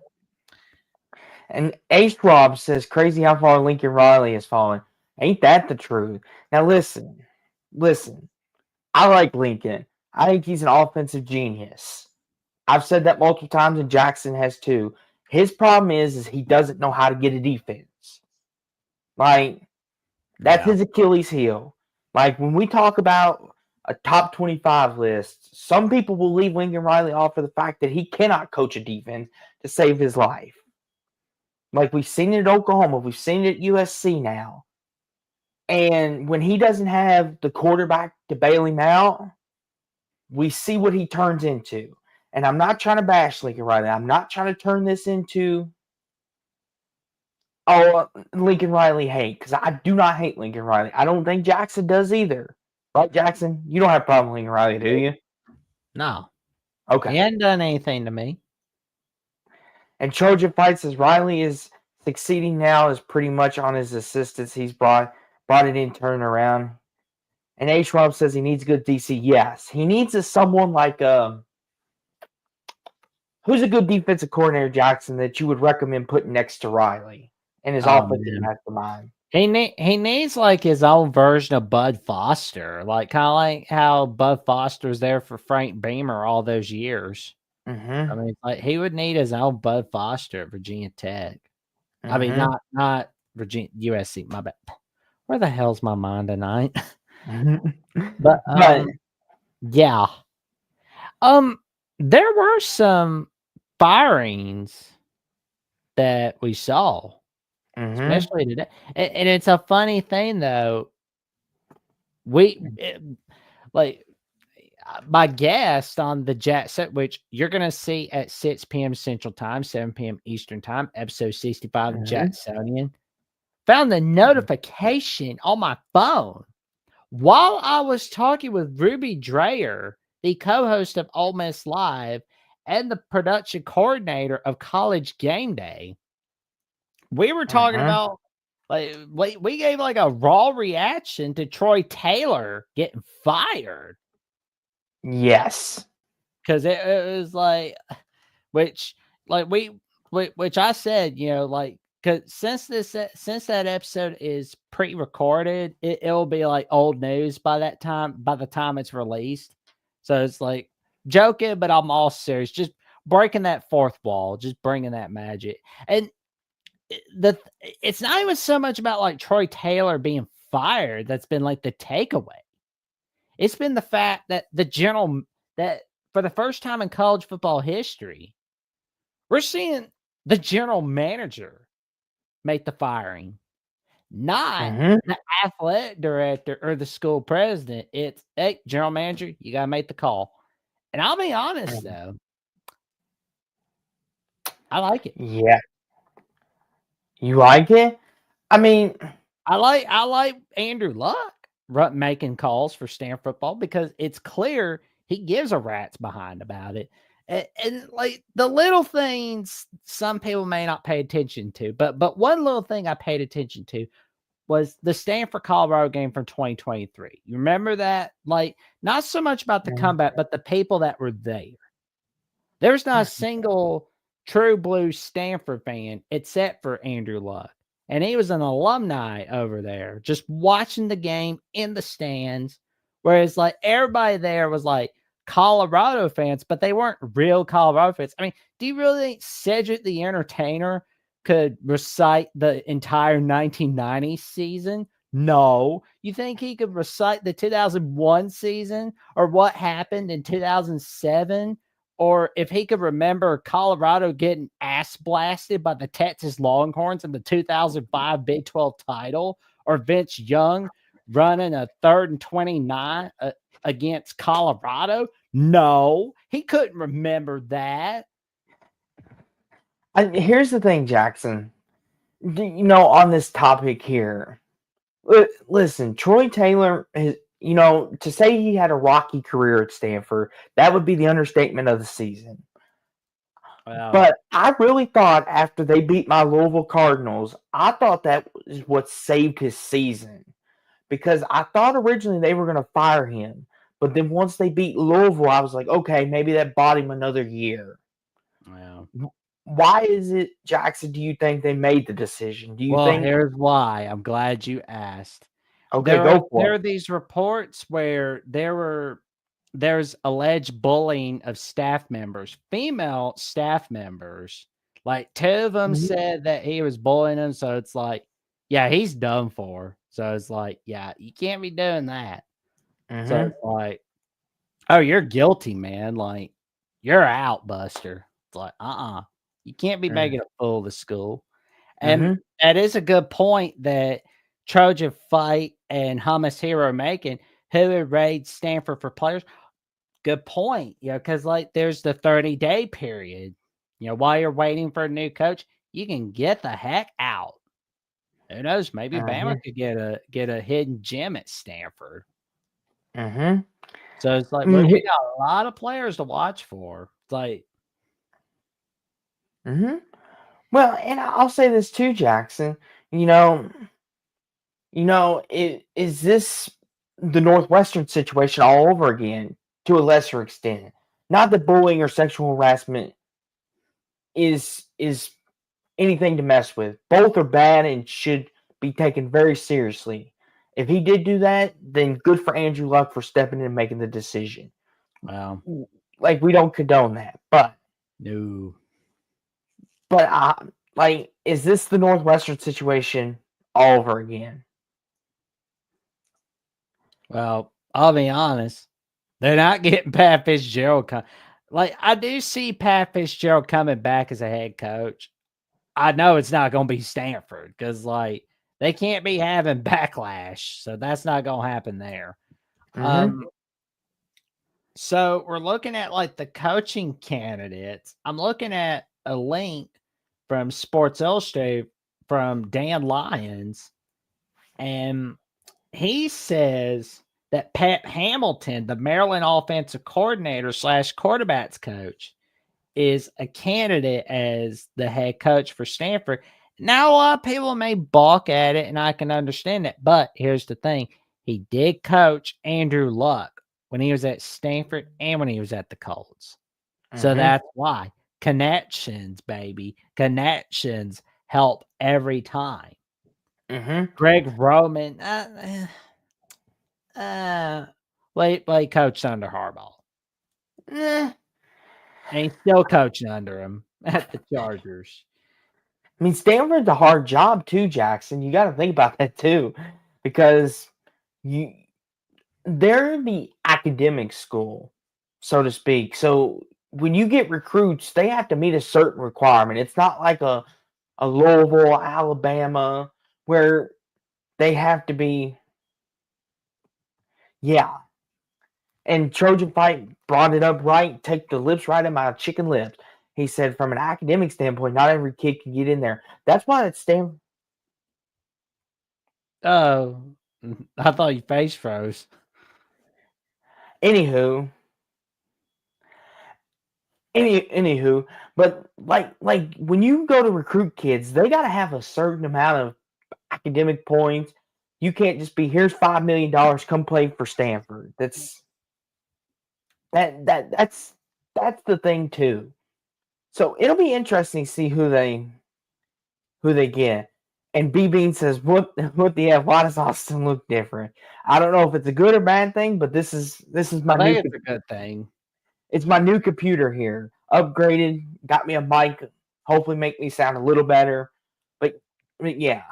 And Ace Rob says, crazy how far Lincoln Riley has fallen. Ain't that the truth? Now listen. I like Lincoln. I think he's an offensive genius. I've said that multiple times, and Jackson has too. His problem is he doesn't know how to get a defense. Like That's Yeah. his Achilles heel. Like when we talk about a top 25 list, some people will leave Lincoln Riley off for the fact that he cannot coach a defense to save his life. Like we've seen it at Oklahoma, we've seen it at USC now. And when he doesn't have the quarterback to bail him out, we see what he turns into. And I'm not trying to bash Lincoln Riley. I'm not trying to turn this into Lincoln Riley hate, because I do not hate Lincoln Riley. I don't think Jackson does either. Right, Jackson? You don't have a problem with Lincoln Riley, do you? No. Okay. He hadn't done anything to me. And Trojan Fight says Riley is succeeding now, is pretty much on his assistants. He's brought it in, turn around. And H. Rob says he needs good DC. Yes, he needs someone like who's a good defensive coordinator, Jackson, that you would recommend putting next to Riley in his offensive mastermind. He needs like his own version of Bud Foster, like kind of like how Bud Foster's there for Frank Beamer all those years. Mm-hmm. I mean, like he would need his own Bud Foster at Virginia Tech. Mm-hmm. I mean, not Virginia USC. My bad. Where the hell's my mind tonight? But yeah. There were some firings that we saw, especially today, and it's a funny thing though. Like my guest on the Jet Set, which you're gonna see at 6 p.m. Central Time, 7 p.m. Eastern Time, episode 65 of Jacksonian, found the notification on my phone while I was talking with Ruby Dreyer, the co-host of Ole Miss Live and the production coordinator of College Game Day. We were talking about like we gave like a raw reaction to Troy Taylor getting fired. Yes, because it was like, which I said, you know, like because since that episode is pre-recorded, it'll be like old news by the time it's released. So it's like joking, but I'm all serious, just breaking that fourth wall, just bringing that magic. And it's not even so much about like Troy Taylor being fired that's been like the takeaway. It's been the fact that that for the first time in college football history, we're seeing the general manager make the firing, not the athletic director or the school president. It's, hey, general manager, you got to make the call. And I'll be honest, though, I like it. Yeah. You like it? I mean, I like Andrew Luck making calls for Stanford football because it's clear he gives a rat's behind about it. And like the little things some people may not pay attention to, but one little thing I paid attention to was the Stanford Colorado game from 2023. You remember that? Like, not so much about the comeback, but the people that were there. There's not a single true blue Stanford fan except for Andrew Luck. And he was an alumni over there, just watching the game in the stands. Whereas, like, everybody there was like Colorado fans, but they weren't real Colorado fans. I mean, do you really think Cedric the Entertainer could recite the entire 1990 season? No. You think he could recite the 2001 season or what happened in 2007? Or if he could remember Colorado getting ass blasted by the Texas Longhorns in the 2005 Big 12 title, or Vince Young running a 3rd and 29 against Colorado? No, he couldn't remember that. Here's the thing, Jackson. On this topic here, listen, Troy Taylor is, to say he had a rocky career at Stanford, that would be the understatement of the season. Wow. But I really thought after they beat my Louisville Cardinals, I thought that was what saved his season. Because I thought originally they were going to fire him. But then once they beat Louisville, I was like, okay, maybe that bought him another year. Wow. Why is it, Jackson, do you think they made the decision? Do you think? Here's why. I'm glad you asked. Okay, go for it. There are these reports where there's alleged bullying of staff members, female staff members. Like 2 of them said that he was bullying them. So it's like, yeah, he's done for. So it's like, yeah, you can't be doing that. So Mm-hmm. it's like, oh, you're guilty, man. Like, you're out, Buster. It's like, you can't be making a fool of the school. And Mm-hmm. that is a good point that Trojan Fight and Hummus Hero are making. Who would raid Stanford for players? Good point. Because like there's the 30-day period. While you're waiting for a new coach, you can get the heck out. Who knows? Maybe Mm-hmm. Bama could get a hidden gem at Stanford. Mm-hmm. So it's like we Mm-hmm. got a lot of players to watch for. It's like, Mm-hmm. Well, and I'll say this too, Jackson. You know, is this the Northwestern situation all over again to a lesser extent? Not that bullying or sexual harassment is anything to mess with. Both are bad and should be taken very seriously. If he did do that, then good for Andrew Luck for stepping in and making the decision. well, Like we don't condone that, no. but like, is this the Northwestern situation all over again? Well, I'll be honest. They're not getting Pat Fitzgerald. Like, I do see Pat Fitzgerald coming back as a head coach. I know it's not going to be Stanford because, like, they can't be having backlash. So that's not going to happen there. Mm-hmm. So we're looking at, like, the coaching candidates. I'm looking at a link from Sports Illustrated from Dan Lyons. And he says that Pat Hamilton, the Maryland offensive coordinator / quarterbacks coach, is a candidate as the head coach for Stanford. Now, a lot of people may balk at it, and I can understand it. But here's the thing. He did coach Andrew Luck when he was at Stanford and when he was at the Colts. So Mm-hmm. that's why. Connections, baby. Connections help every time. Mm-hmm. Greg Roman, late coach under Harbaugh. Eh. And he's still coaching under him at the Chargers. I mean, Stanford's a hard job too, Jackson. You got to think about that too, because you they're the academic school, so to speak. So when you get recruits, they have to meet a certain requirement. It's not like a Louisville, Alabama, where they have to be, yeah. And Trojan Fight brought it up right, take the lips right in my chicken lips. He said, from an academic standpoint, not every kid can get in there. That's why it's Stanford. Oh, I thought your face froze. Anywho, anywho, but like when you go to recruit kids, they got to have a certain amount of academic points. You can't just be, here's $5 million, come play for Stanford. That's the thing too. So it'll be interesting to see who they get. And B Bean says, what the F? Why does Austin look different? I don't know if it's a good or bad thing, but this is I my think it's a good thing. it's my new computer here. Upgraded, got me a mic, hopefully make me sound a little better. But yeah.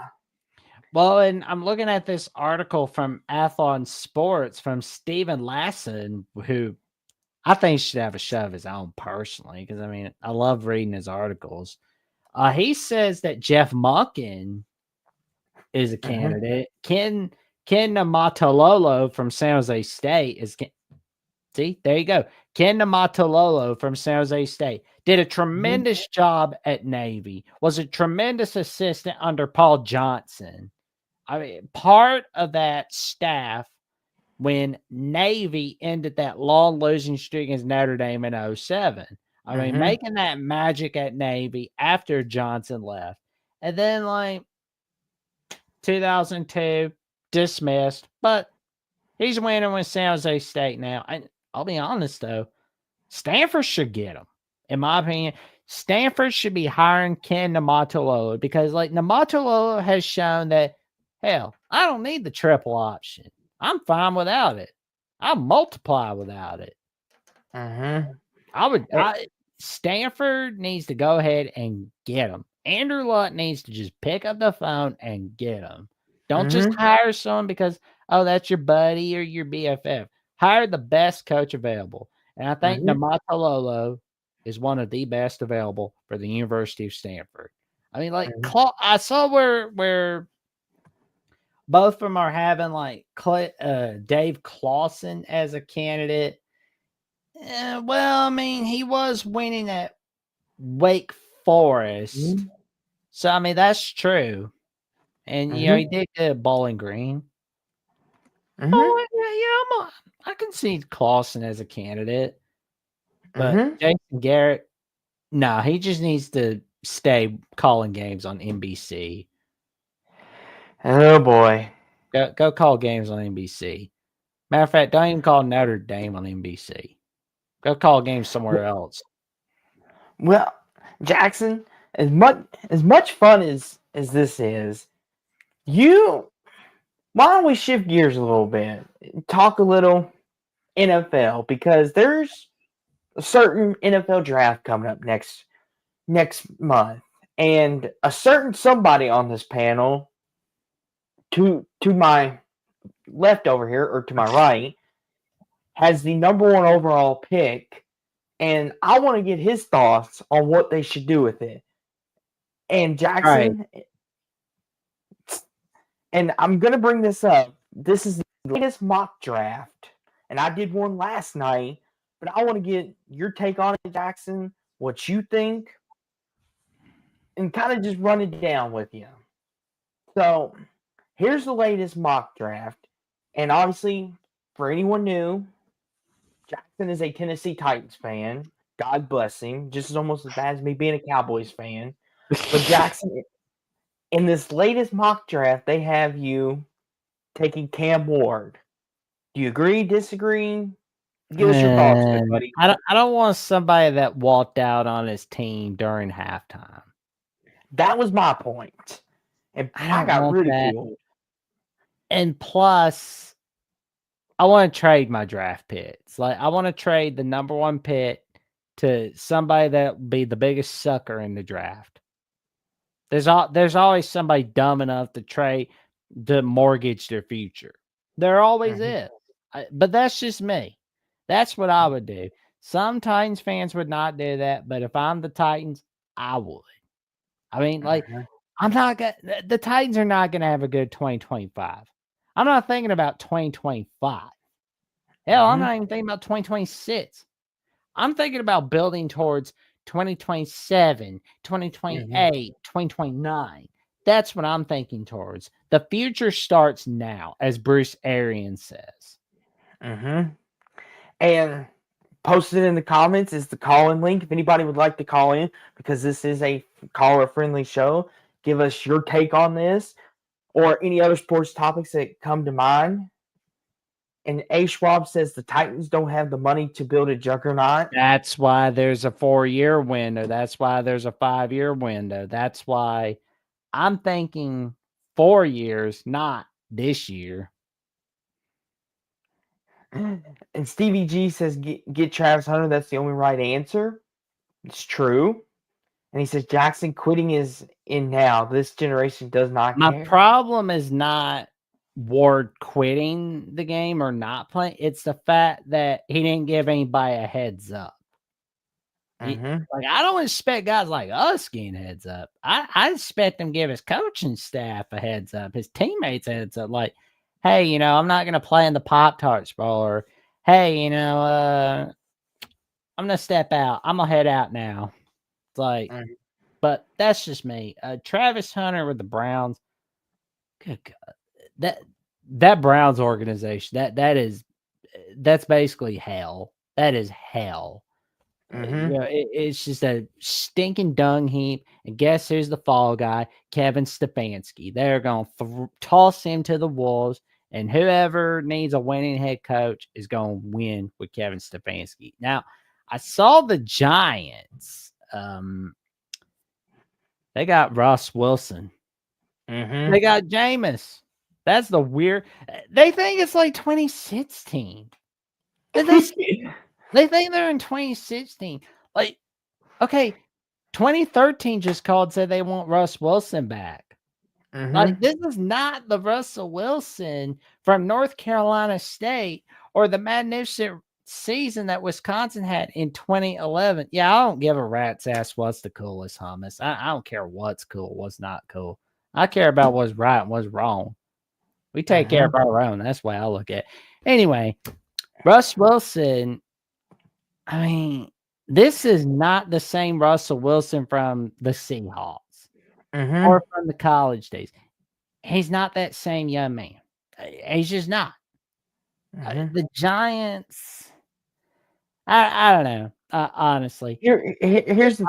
Well, and I'm looking at this article from Athlon Sports from Steven Lasson, who I think should have a show of his own personally, because I mean, I love reading his articles. He says that Jeff Monken is a Mm-hmm. candidate. Ken Namatololo from San Jose State is. See, there you go. Ken Namatololo from San Jose State did a Mm-hmm. tremendous job at Navy. Was a tremendous assistant under Paul Johnson. I mean, part of that staff when Navy ended that long losing streak against Notre Dame in 07. I mean, Mm-hmm. making that magic at Navy after Johnson left. And then, like, 2002, dismissed. But he's winning with San Jose State now. And I'll be honest, though, Stanford should get him. In my opinion, Stanford should be hiring Ken Namatololo because, like, Namatololo has shown that, hell, I don't need the triple option. I'm fine without it. I'll multiply without it. Mm-hmm. Stanford needs to go ahead and get him. Andrew Luck needs to just pick up the phone and get him. Don't just hire someone because, oh, that's your buddy or your BFF. Hire the best coach available. And I think Namatololo is one of the best available for the University of Stanford. I mean, like, I saw where both of them are having, like, Dave Clawson as a candidate. Well, I mean, he was winning at Wake Forest. So, I mean, that's true. And, you know, he did good at Bowling Green. Oh, yeah, I can see Clawson as a candidate. But Jason Garrett, no, he just needs to stay calling games on NBC. Oh, boy. Go call games on NBC. Matter of fact, don't even call Notre Dame on NBC. Go call games somewhere else. Well, Jackson, as much fun as this is, why don't we shift gears a little bit, talk a little NFL, because there's a certain NFL draft coming up next month, and a certain somebody on this panel to my left over here, or to my right, has the number 1 overall pick, and I want to get his thoughts on what they should do with it. And Jackson, and I'm going to bring this up. This is the latest mock draft, and I did one last night, but I want to get your take on it, Jackson, what you think, and kind of just run it down with you. So, here's the latest mock draft, and obviously, for anyone new, Jackson is a Tennessee Titans fan. God bless him. Just as almost as bad as me being a Cowboys fan. But Jackson, in this latest mock draft, they have you taking Cam Ward. Do you agree, disagree? Give us your thoughts, good buddy. I don't want somebody that walked out on his team during halftime. That was my point. And I got ridiculed. And plus, I want to trade my draft picks. Like, I want to trade the number 1 pick to somebody that will be the biggest sucker in the draft. There's always somebody dumb enough to mortgage their future. There always is. But that's just me. That's what I would do. Some Titans fans would not do that, but if I'm the Titans, I would. I mean, like, the Titans are not going to have a good 2025. I'm not thinking about 2025. Hell, I'm not even thinking about 2026. I'm thinking about building towards 2027, 2028, 2029. That's what I'm thinking towards. The future starts now, as Bruce Arians says. And posted in the comments is the call-in link. If anybody would like to call in, because this is a caller-friendly show, give us your take on this or any other sports topics that come to mind. And A. Schwab says the Titans don't have the money to build a juggernaut. That's why there's a 4-year window. That's why there's a 5-year window. That's why I'm thinking 4 years, not this year. And Stevie G says get Travis Hunter. That's the only right answer. It's true. And he says Jackson quitting is in now. This generation does not care. My problem is not Ward quitting the game or not playing. It's the fact that he didn't give anybody a heads up. Like, I don't expect guys like us getting heads up. I expect him to give his coaching staff a heads up, his teammates a heads up. Like, hey, you know, I'm not going to play in the Pop-Tarts Bowl, or hey, you know, I'm going to step out. I'm going to head out now. It's like, but that's just me. Travis Hunter with the Browns. Good God. That Browns organization, that's basically hell. That is hell. You know, it's just a stinking dung heap. And guess who's the fall guy? Kevin Stefanski. They're going to toss him to the wolves, and whoever needs a winning head coach is going to win with Kevin Stefanski. Now, I saw the Giants. They got Russ Wilson. They got Jameis. That's the weird. They think it's like 2016. They think they're in 2016. Like, okay, 2013 just called, said they want Russ Wilson back. Like, Mm-hmm. this is not the Russell Wilson from North Carolina State or the magnificent season that Wisconsin had in 2011. Yeah, I don't give a rat's ass what's the coolest hummus. I don't care what's cool, what's not cool. I care about what's right and what's wrong. We take care of Mm-hmm. our own. That's the way I look at it. Anyway, Russ Wilson, I mean, this is not the same Russell Wilson from the Seahawks Mm-hmm. or from the college days. He's not that same young man. He's just not. Mm-hmm. The Giants, I don't know. Honestly, Here's the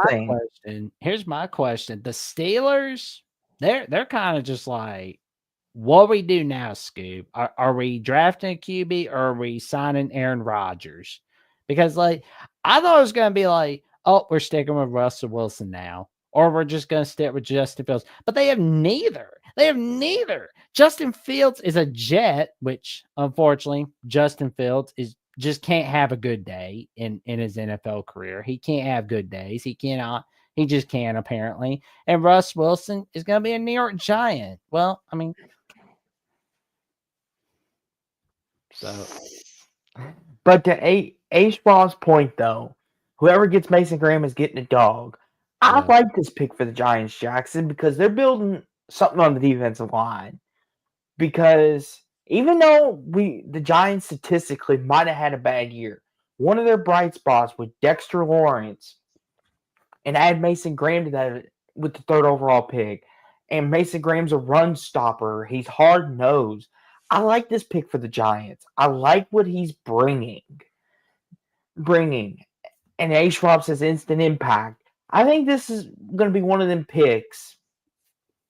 thing. Here's my question. The Steelers, they're kind of just like, what we do now, Scoop? Are we drafting a QB or are we signing Aaron Rodgers? Because like I thought it was gonna be like, oh, we're sticking with Russell Wilson now, or we're just gonna stick with Justin Fields. But they have neither. They have neither. Justin Fields is a Jet, which unfortunately Justin Fields is just can't have a good day in his NFL career. He can't have good days. He cannot. He just can't apparently. And Russ Wilson is going to be a New York Giant. Well, I mean, so But to A Spraw's point though, whoever gets Mason Graham is getting a dog. I yeah. like this pick for the Giants, Jackson, because they're building something on the defensive line. Because even though the Giants statistically might have had a bad year, one of their bright spots with Dexter Lawrence and add Mason Graham to that with the third overall pick. And Mason Graham's a run stopper. He's hard nosed. I like this pick for the Giants. I like what he's bringing. And A. Schwab says instant impact. I think this is going to be one of them picks.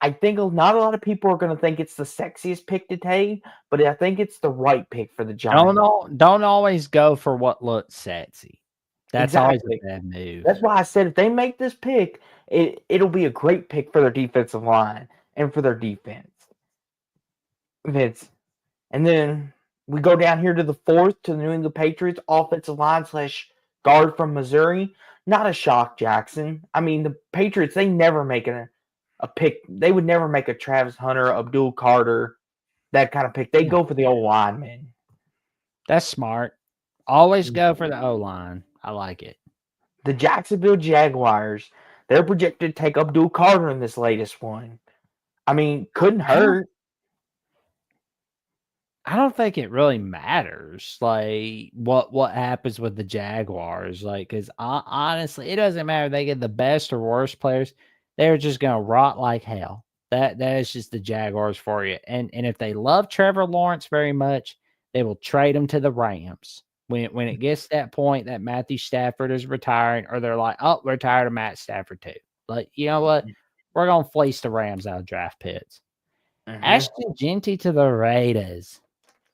I think not a lot of people are going to think it's the sexiest pick to take, but I think it's the right pick for the Giants. Don't always go for what looks sexy. That's always Exactly. a bad move. That's why I said if they make this pick, it'll be a great pick for their defensive line and for their defense. Vince. And then we go down here to the fourth to the New England Patriots offensive line / guard from Missouri. Not a shock, Jackson. I mean, the Patriots, they never make a pick. They would never make a Travis Hunter, Abdul Carter, that kind of pick. They go for the old lineman. That's smart. Always go for the O line. I like it. The Jacksonville Jaguars, they're projected to take Abdul Carter in this latest one. I mean, couldn't hurt. I don't think it really matters, like what happens with the Jaguars, like because honestly, it doesn't matter if they get the best or worst players; they're just gonna rot like hell. That is just the Jaguars for you. And if they love Trevor Lawrence very much, they will trade him to the Rams when it gets to that point that Matthew Stafford is retiring, or they're like, oh, we're tired of Matt Stafford too. Like, you know what? We're gonna fleece the Rams out of draft picks. Ashton Genty to the Raiders.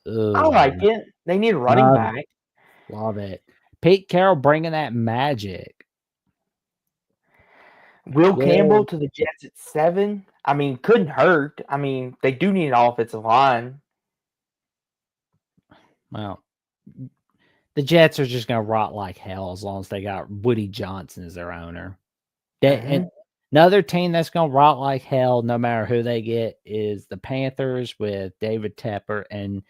Ooh, I like it. They need a running back. Love it. Pete Carroll bringing that magic. Will Campbell to the Jets at 7. I mean, couldn't hurt. I mean, they do need an offensive line. Well, the Jets are just going to rot like hell as long as they got Woody Johnson as their owner. And another team that's going to rot like hell, no matter who they get, is the Panthers with David Tepper. And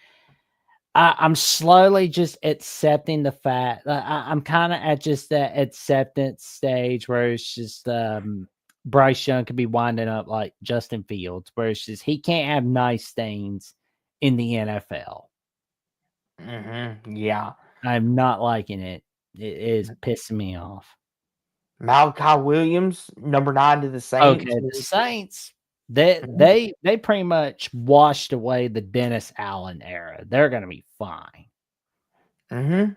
I'm slowly just accepting the fact that I'm kind of at just that acceptance stage where it's just Bryce Young could be winding up like Justin Fields, where it's just he can't have nice things in the NFL. Yeah. I'm not liking it. It is pissing me off. Malachi Williams, number 9 to the Saints. Okay, the Saints, they pretty much washed away the Dennis Allen era. They're going to be fine. And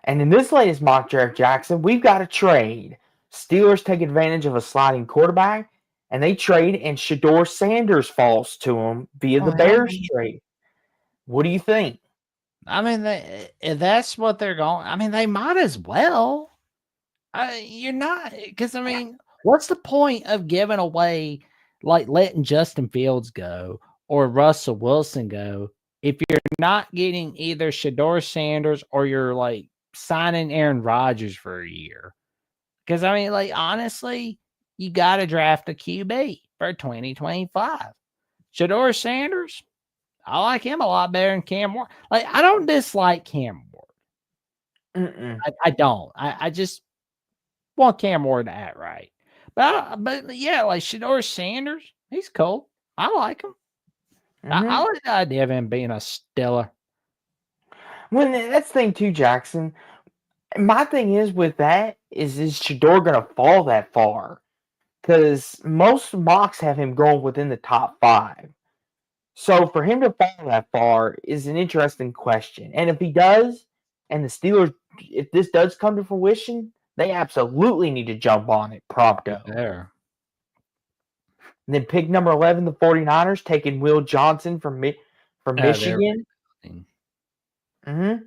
in this latest mock draft, Jackson, we've got a trade. Steelers take advantage of a sliding quarterback, and they trade, and Shedeur Sanders falls to them via the Bears trade. What do you think? I mean, if that's what they're going, I mean, they might as well. You're not, because I mean, what's the point of giving away, like letting Justin Fields go or Russell Wilson go if you're not getting either Shedeur Sanders or you're like signing Aaron Rodgers for a year? Because I mean, like honestly, you got to draft a QB. for 2025. Shador Sanders, I like him a lot better than Cam Ward. Like, I don't dislike Cam Ward. I don't. I just want Cam Ward to act right. But yeah, like Shador Sanders, he's cool. I like him. I like the idea of him being a Steeler. Well, that's the thing too, Jackson. My thing is with that is Shador going to fall that far? Because most mocks have him going within the top 5. So for him to fall that far is an interesting question. And if he does, and the Steelers, if this does come to fruition, they absolutely need to jump on it pronto. There. And then pick number 11, the 49ers, taking Will Johnson from Michigan. I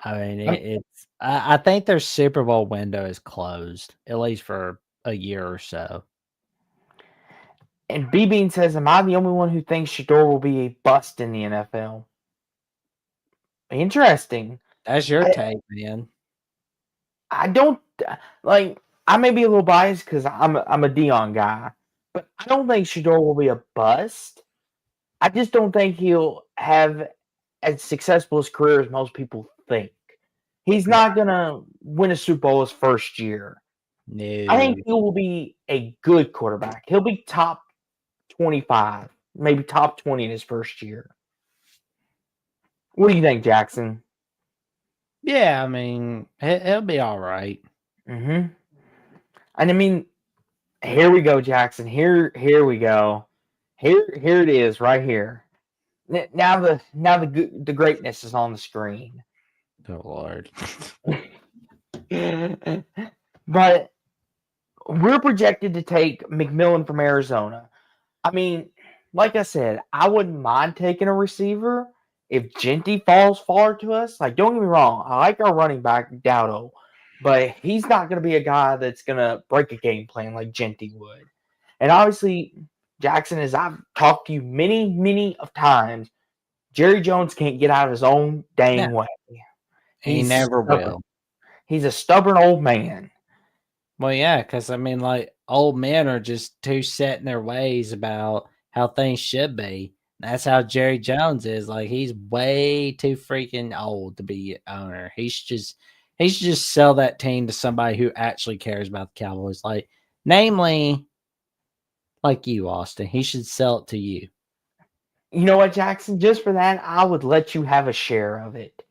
mean, I think their Super Bowl window is closed, at least for a year or so. And B Bean says, am I the only one who thinks Shador will be a bust in the NFL? Interesting. That's your take, man. I don't like. I may be a little biased because I'm a Dion guy, but I don't think Shador will be a bust. I just don't think he'll have as successful a career as most people think. He's not gonna win a Super Bowl his first year. No. I think he will be a good quarterback. He'll be top 25, maybe top 20 in his first year. What do you think, Jackson? Yeah, I mean, he'll be all right. And I mean, here we go, Jackson. Here we go. Here it is, right here. Now the greatness is on the screen. Oh Lord. But we're projected to take McMillan from Arizona. I mean, like I said, I wouldn't mind taking a receiver if Genty falls far to us. Like, don't get me wrong, I like our running back Dowdo, but he's not going to be a guy that's going to break a game plan like Genty would. And obviously, Jackson, as I've talked to you many of times, Jerry Jones can't get out of his own dang way. He never stubborn. will. He's a stubborn old man. Well, yeah, because I mean, like, old men are just too set in their ways about how things should be. That's how Jerry Jones is. Like, he's way too freaking old to be owner. He should just sell that team to somebody who actually cares about the Cowboys. Like, namely, like you, Austin. He should sell it to you. You know what, Jackson? Just for that, I would let you have a share of it.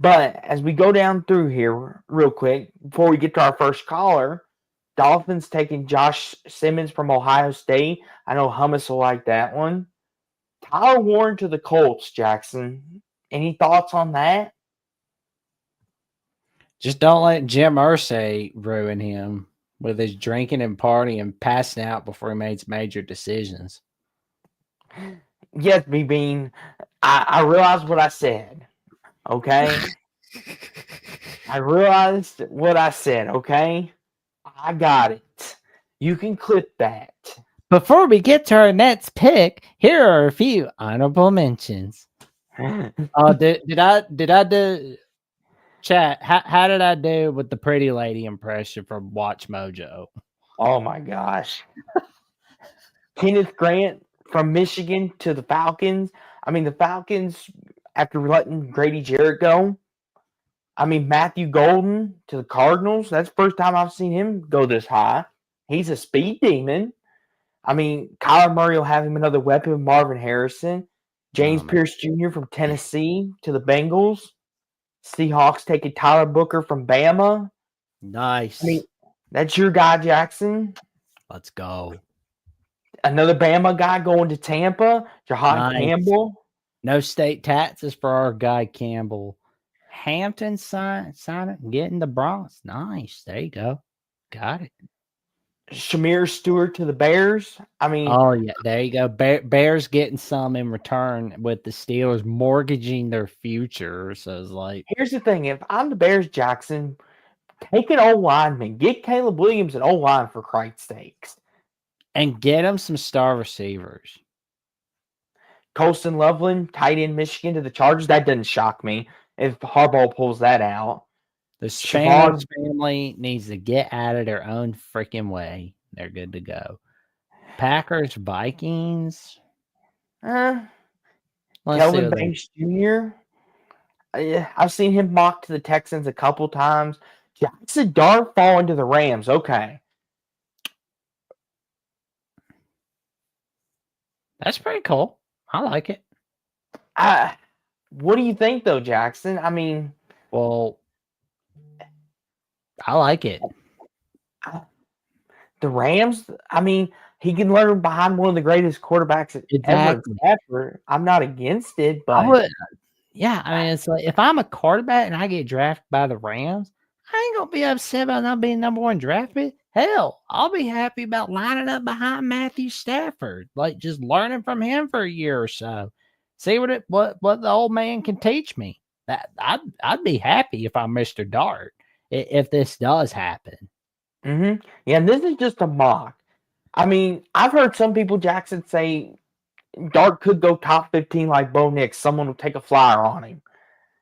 But as we go down through here real quick, before we get to our first caller, Dolphins taking Josh Simmons from Ohio State. I know Hummus will like that one. Tyler Warren to the Colts, Jackson. Any thoughts on that? Just don't let Jim Irsay ruin him with his drinking and partying and passing out before he makes major decisions. Yes, B-Bean. I realized what I said. Okay? I realized what I said, okay? I got it. You can clip that. Before we get to our next pick, here are a few honorable mentions. Did I do chat? How did I do with the pretty lady impression from Watch Mojo? Oh my gosh. Kenneth Grant from Michigan to the Falcons. I mean, the Falcons, after letting Grady Jarrett go, I mean, Matthew Golden to the Cardinals. That's the first time I've seen him go this high. He's a speed demon. I mean, Kyler Murray will have him another weapon with Marvin Harrison. James Pierce Jr. from Tennessee to the Bengals. Seahawks taking Tyler Booker from Bama. Nice. I mean, that's your guy, Jackson. Let's go. Another Bama guy going to Tampa. Jahan Campbell. No state taxes for our guy Campbell. Hampton sign it, getting the Bronx. Nice. There you go. Got it. Shamir Stewart to the Bears. I mean, oh yeah, there you go. Bears getting some in return with the Steelers mortgaging their future. So it's like, here's the thing: if I'm the Bears, Jackson, take an O lineman, get Caleb Williams an O line for Christ's sakes, and get them some star receivers. Colston Loveland, tight end Michigan to the Chargers. That doesn't shock me if Harbaugh pulls that out. The Spanos family needs to get out of their own freaking way. They're good to go. Packers, Vikings. Let's See Kelvin what they. Banks Jr. I've seen him mocked to the Texans a couple times. Jackson Dart falling to the Rams. Okay. That's pretty cool. I like it. What do you think, though, Jackson? I mean, Well, I like it. The Rams, I mean, he can learn behind one of the greatest quarterbacks ever. Exactly. Ever. I'm not against it, I but would. Yeah, I mean, it's like if I'm a quarterback and I get drafted by the Rams, I ain't gonna be upset about not being number one draft pick. Hell, I'll be happy about lining up behind Matthew Stafford, like just learning from him for a year or so. See what the old man can teach me. That I'd be happy if I'm Mr. Dart if this does happen. yeah, and this is just a mock. I mean, I've heard some people, Jackson, say Dart could go top 15 like Bo Nix. Someone will take a flyer on him.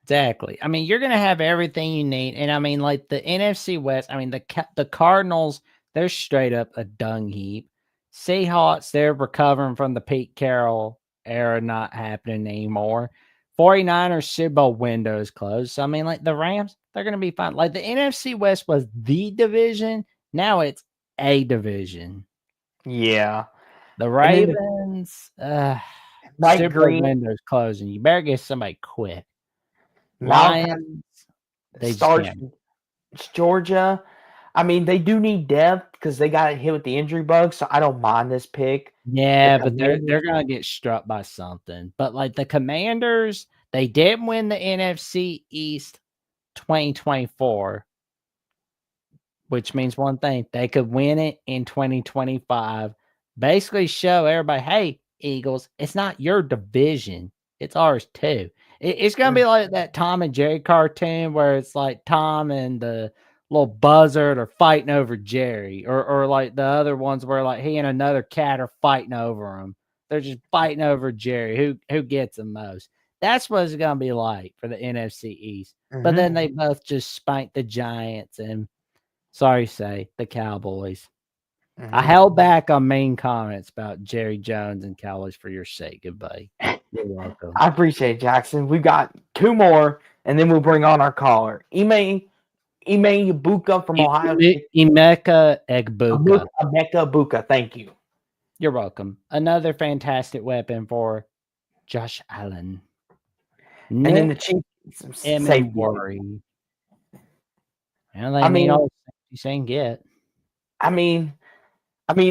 Exactly. I mean, you're gonna have everything you need, and I mean, like the NFC West. I mean, the Cardinals, they're straight up a dung heap. Seahawks, they're recovering from the Pete Carroll era not happening anymore. 49ers Super Bowl window is closed. So I mean, like the Rams, they're gonna be fine. Like the NFC West was the division. Now it's a division. Yeah. The And then Ravens, Mike Super Bowl Green, window's closing. You better get somebody quick. Malachi Lions, they just starts can't. Georgia. I mean, they do need depth because they got hit with the injury bug, so I don't mind this pick. Yeah, The but they're Commanders, gonna get struck by something. But like the Commanders, they didn't win the NFC East 2024, which means one thing: they could win it in 2025. Basically, show everybody, hey, Eagles, it's not your division; it's ours too. It's gonna be like that Tom and Jerry cartoon where it's like Tom and the little buzzard are fighting over Jerry, or like the other ones where like he and another cat are fighting over him. They're just fighting over Jerry. Who gets the most? That's what it's gonna be like for the NFC East. But then they both just spanked the Giants and sorry to say the Cowboys. I held back on mean comments about Jerry Jones and Cowboys for your sake, buddy. You're welcome. I appreciate it, Jackson. We've got two more, and then we'll bring on our caller. Ime Ibuka from Ohio State. Emeka Egbuka. Emeka Ibuka, thank you. You're welcome. Another fantastic weapon for Josh Allen. And then the Chiefs safe word. Worry. And they need all the you saying get. I mean,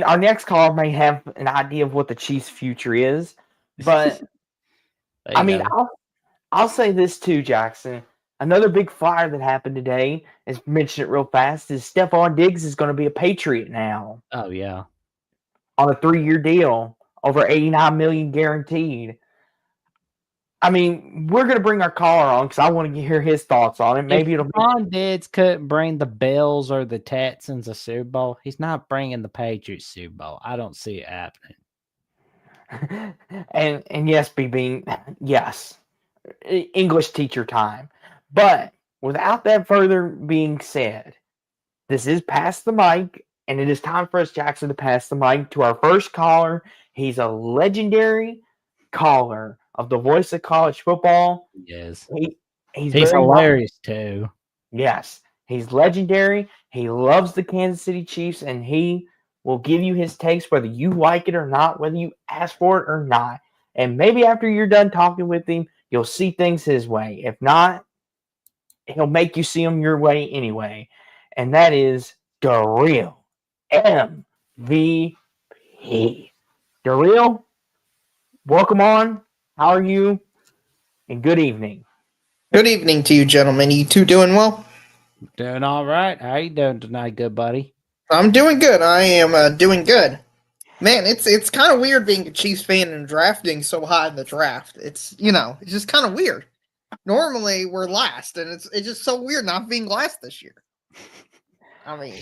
our next caller may have an idea of what the Chiefs' future is, but I mean, I'll say this too, Jackson. Another big flyer that happened today, as mentioned it real fast, is Stephon Diggs is going to be a Patriot now. Oh yeah, on a 3-year deal, over $89 million guaranteed. I mean, we're going to bring our caller on because I want to hear his thoughts on it. Maybe it'll be Stephon Diggs couldn't bring the Bills or the Texans a Super Bowl. He's not bringing the Patriots Super Bowl. I don't see it happening. and yes, yes, English teacher time. But without that further being said, this is Pass the Mic, and it is time for us, Jackson, to pass the mic to our first caller. He's a legendary caller of the voice of college football. Yes. He's very hilarious too. Yes, he's legendary. He loves the Kansas City Chiefs, and he will give you his takes whether you like it or not, whether you ask for it or not. And maybe after you're done talking with him, you'll see things his way. If not, he'll make you see them your way anyway. And that is Darrell MVP. Darrell, welcome on. How are you? And good evening. Good evening to you, gentlemen. You two doing well? Doing all right. How you doing tonight, good buddy? I'm doing good. I am doing good. Man, it's kind of weird being a Chiefs fan and drafting so high in the draft. It's just kind of weird. Normally we're last, and it's just so weird not being last this year. I mean,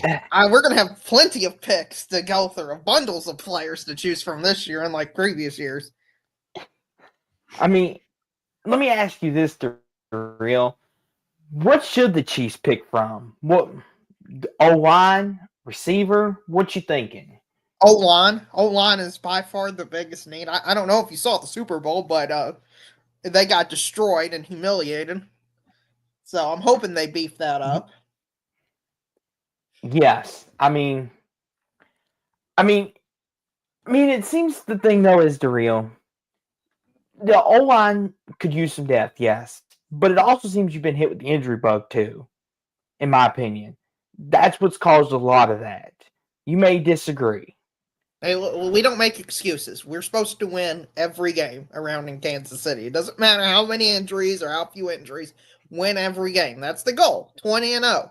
we're gonna have plenty of picks to go through, bundles of players to choose from this year, unlike previous years. I mean, let me ask you this, Darrell. What should the Chiefs pick from? What O-line, receiver? What you thinking? O-line is by far the biggest need. I don't know if you saw the Super Bowl, but they got destroyed and humiliated. So I'm hoping they beef that up. Yes, it seems the thing though is Daryl. The O line could use some depth, yes, but it also seems you've been hit with the injury bug too. In my opinion, that's what's caused a lot of that. You may disagree. Hey, we don't make excuses. We're supposed to win every game around in Kansas City. It doesn't matter how many injuries or how few injuries. Win every game. That's the goal. 20-0.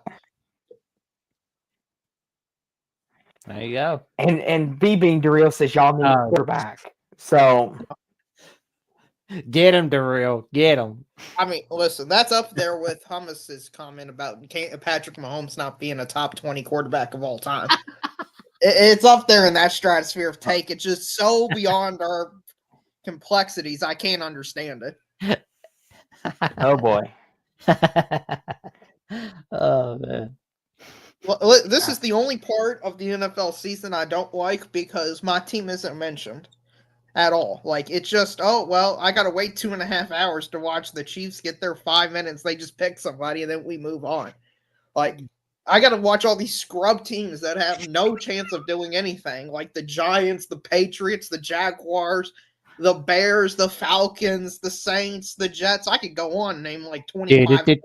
There you go. And B being Daryl says y'all need a quarterback. So get him, Daryl. Get him. I mean, listen, that's up there with Hummus's comment about Patrick Mahomes not being a top 20 quarterback of all time. It's up there in that stratosphere of take. It's just so beyond our complexities. I can't understand it. oh boy. Oh man. Well, this is the only part of the NFL season I don't like because my team isn't mentioned at all. Like, it's just, oh, well, I got to wait 2.5 hours to watch the Chiefs get their 5 minutes. They just pick somebody and then we move on. Like, I got to watch all these scrub teams that have no chance of doing anything, like the Giants, the Patriots, the Jaguars, the Bears, the Falcons, the Saints, the Jets. I could go on and name like 25. Here's the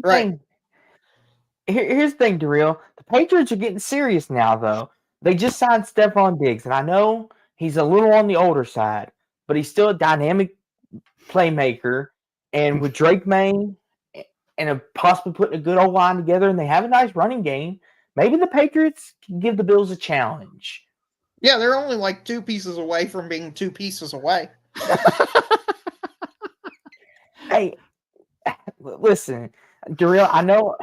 thing. Here's the thing, Daryl. The Patriots are getting serious now, though. They just signed Stephon Diggs, and I know he's a little on the older side, but he's still a dynamic playmaker. And with Drake May and possibly putting a good old line together, and they have a nice running game, maybe the Patriots can give the Bills a challenge. Yeah, they're only like 2 pieces away from being 2 pieces away. Hey, listen, Daryl, I know.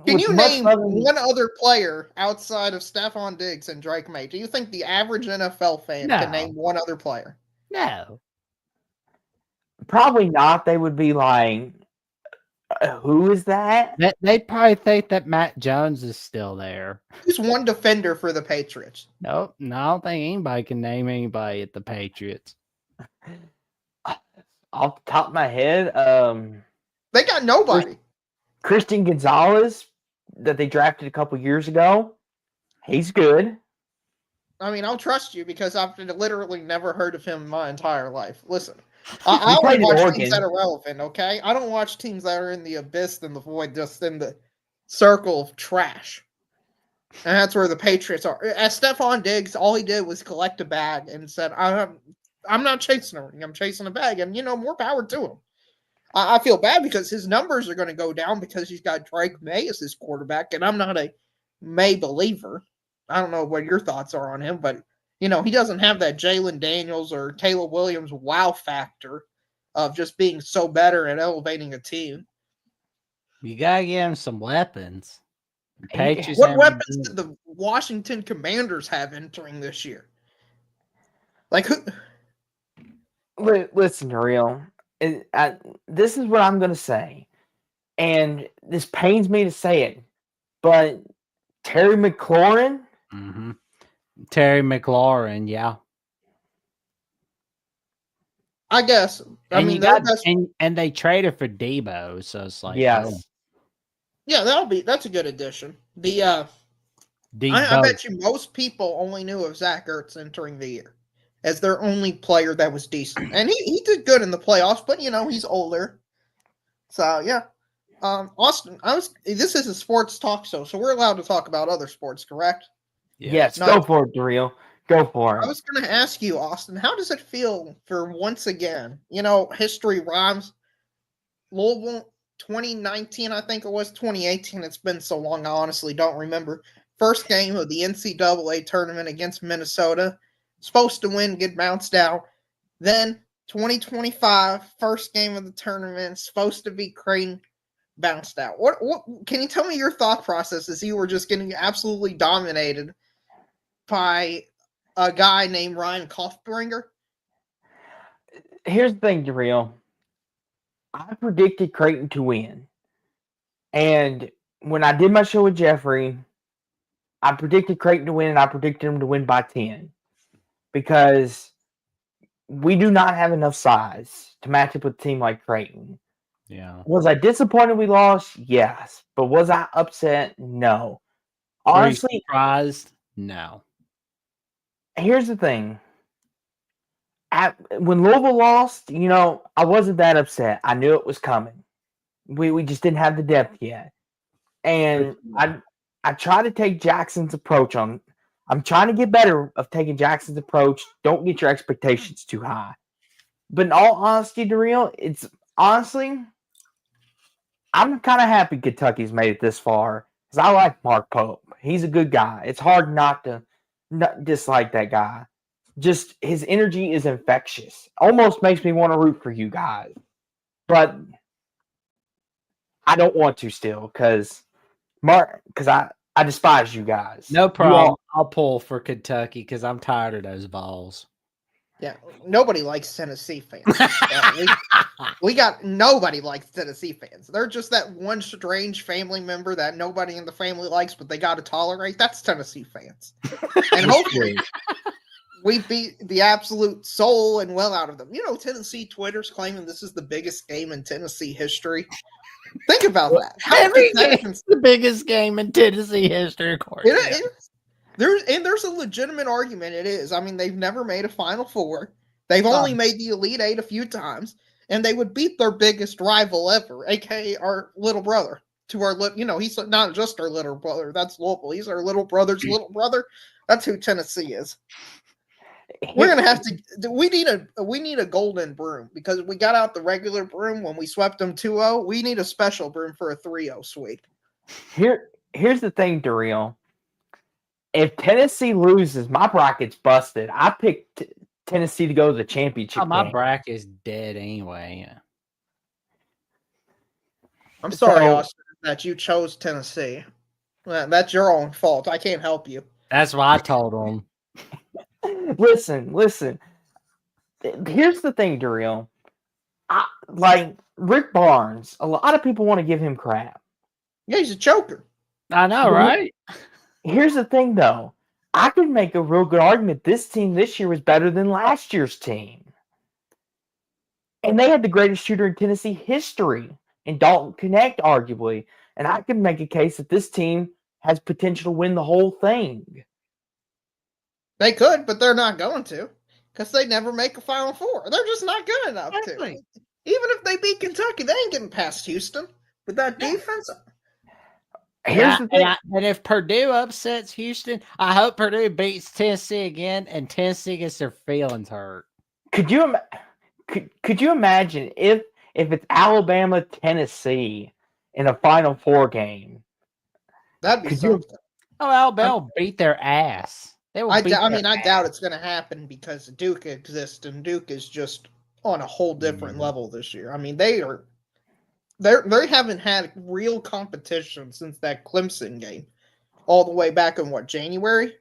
Can you name one other player outside of Stephon Diggs and Drake May? Do you think the average NFL fan can name one other player? No. Probably not. They would be like, who is that? They probably think that Matt Jones is still there. Who's one defender for the Patriots? Nope. No, I don't think anybody can name anybody at the Patriots. Off the top of my head, they got nobody. Christian Gonzalez that they drafted a couple years ago. He's good. I mean, I'll trust you because I've literally never heard of him in my entire life. Listen, I only watch teams that are relevant, okay? I don't watch teams that are in the abyss and the void, just in the circle of trash. And that's where the Patriots are. As Stephon Diggs, all he did was collect a bag and said, I'm not chasing a ring. I'm chasing a bag. And, more power to him. I feel bad because his numbers are going to go down because he's got Drake May as his quarterback, and I'm not a May believer. I don't know what your thoughts are on him, but, he doesn't have that Jalen Daniels or Caleb Williams wow factor of just being so better and elevating a team. You got to give him some weapons. What weapons did the Washington Commanders have entering this year? Like, who? Listen, Daryl. This is what I'm going to say, and this pains me to say it, but Terry McLaurin? Mm-hmm. Terry McLaurin, yeah. I guess. And they traded for Debo, so it's like, yes. Oh. Yeah, that's a good addition. I bet you most people only knew of Zach Ertz entering the year as their only player that was decent. And he did good in the playoffs, but he's older. So yeah. Austin, this is a sports talk show, so we're allowed to talk about other sports, correct? Yes, go for it, Daryl. Go for it. I was gonna ask you, Austin, how does it feel for once again, history rhymes. Louisville 2019, I think it was 2018. It's been so long, I honestly don't remember. First game of the NCAA tournament against Minnesota. Supposed to win, get bounced out. Then 2025, first game of the tournament, supposed to be Creighton, bounced out. What can you tell me your thought process as you were just getting absolutely dominated by a guy named Ryan Koffbringer? Here's the thing, Daryl. I predicted Creighton to win. And when I did my show with Jeffrey, I predicted Creighton to win, and I predicted them to win by 10 because we do not have enough size to match up with a team like Creighton. Yeah. Was I disappointed we lost? Yes. But was I upset? No. Were you Honestly, surprised? No. here's the thing. When Louisville lost, I wasn't that upset. I knew it was coming. We just didn't have the depth yet. And I try to take Jackson's approach on. I'm trying to get better of taking Jackson's approach. Don't get your expectations too high. But in all honesty, Daryl, it's honestly, I'm kind of happy Kentucky's made it this far because I like Mark Pope. He's a good guy. It's hard not to dislike that guy. Just his energy is infectious. Almost makes me want to root for you guys. But I don't want to still because I despise you guys. No problem. I'll pull for Kentucky because I'm tired of those balls. Yeah, nobody likes Tennessee fans. we got nobody likes Tennessee fans. They're just that one strange family member that nobody in the family likes, but they got to tolerate. That's Tennessee fans. And hopefully we beat the absolute soul and well out of them. Tennessee Twitter's claiming this is the biggest game in Tennessee history. Think about that. Every game's the biggest game in Tennessee history, of course. There's a legitimate argument it is. I mean, they've never made a Final Four. They've only made the Elite Eight a few times, and they would beat their biggest rival ever, aka our little brother. He's not just our little brother. That's Louisville. He's our little brother's little brother. That's who Tennessee is. We're gonna have to. We need a golden broom because we got out the regular broom when we swept them 2-0. We need a special broom for a 3-0 sweep. Here's the thing, Daryl. If Tennessee loses, my bracket's busted. I picked Tennessee to go to the championship game. My bracket's dead anyway. I'm sorry, Austin, that you chose Tennessee. That's your own fault. I can't help you. That's what I told them. Listen. Here's the thing, Daryl. Like Rick Barnes, a lot of people want to give him crap. Yeah, he's a choker. I know, right? Here's the thing, though. I could make a real good argument this team this year was better than last year's team. And they had the greatest shooter in Tennessee history in Dalton Connect, arguably. And I could make a case that this team has potential to win the whole thing. They could, but they're not going to because they never make a Final Four. They're just not good enough to. Even if they beat Kentucky, they ain't getting past Houston with that defense. Here's the thing. And if Purdue upsets Houston, I hope Purdue beats Tennessee again and Tennessee gets their feelings hurt. Could you imagine if it's Alabama, Tennessee in a Final Four game? That'd be something. Alabama beat their ass. I doubt it's going to happen because Duke exists and Duke is just on a whole different level this year. I mean, they haven't had real competition since that Clemson game, all the way back in January.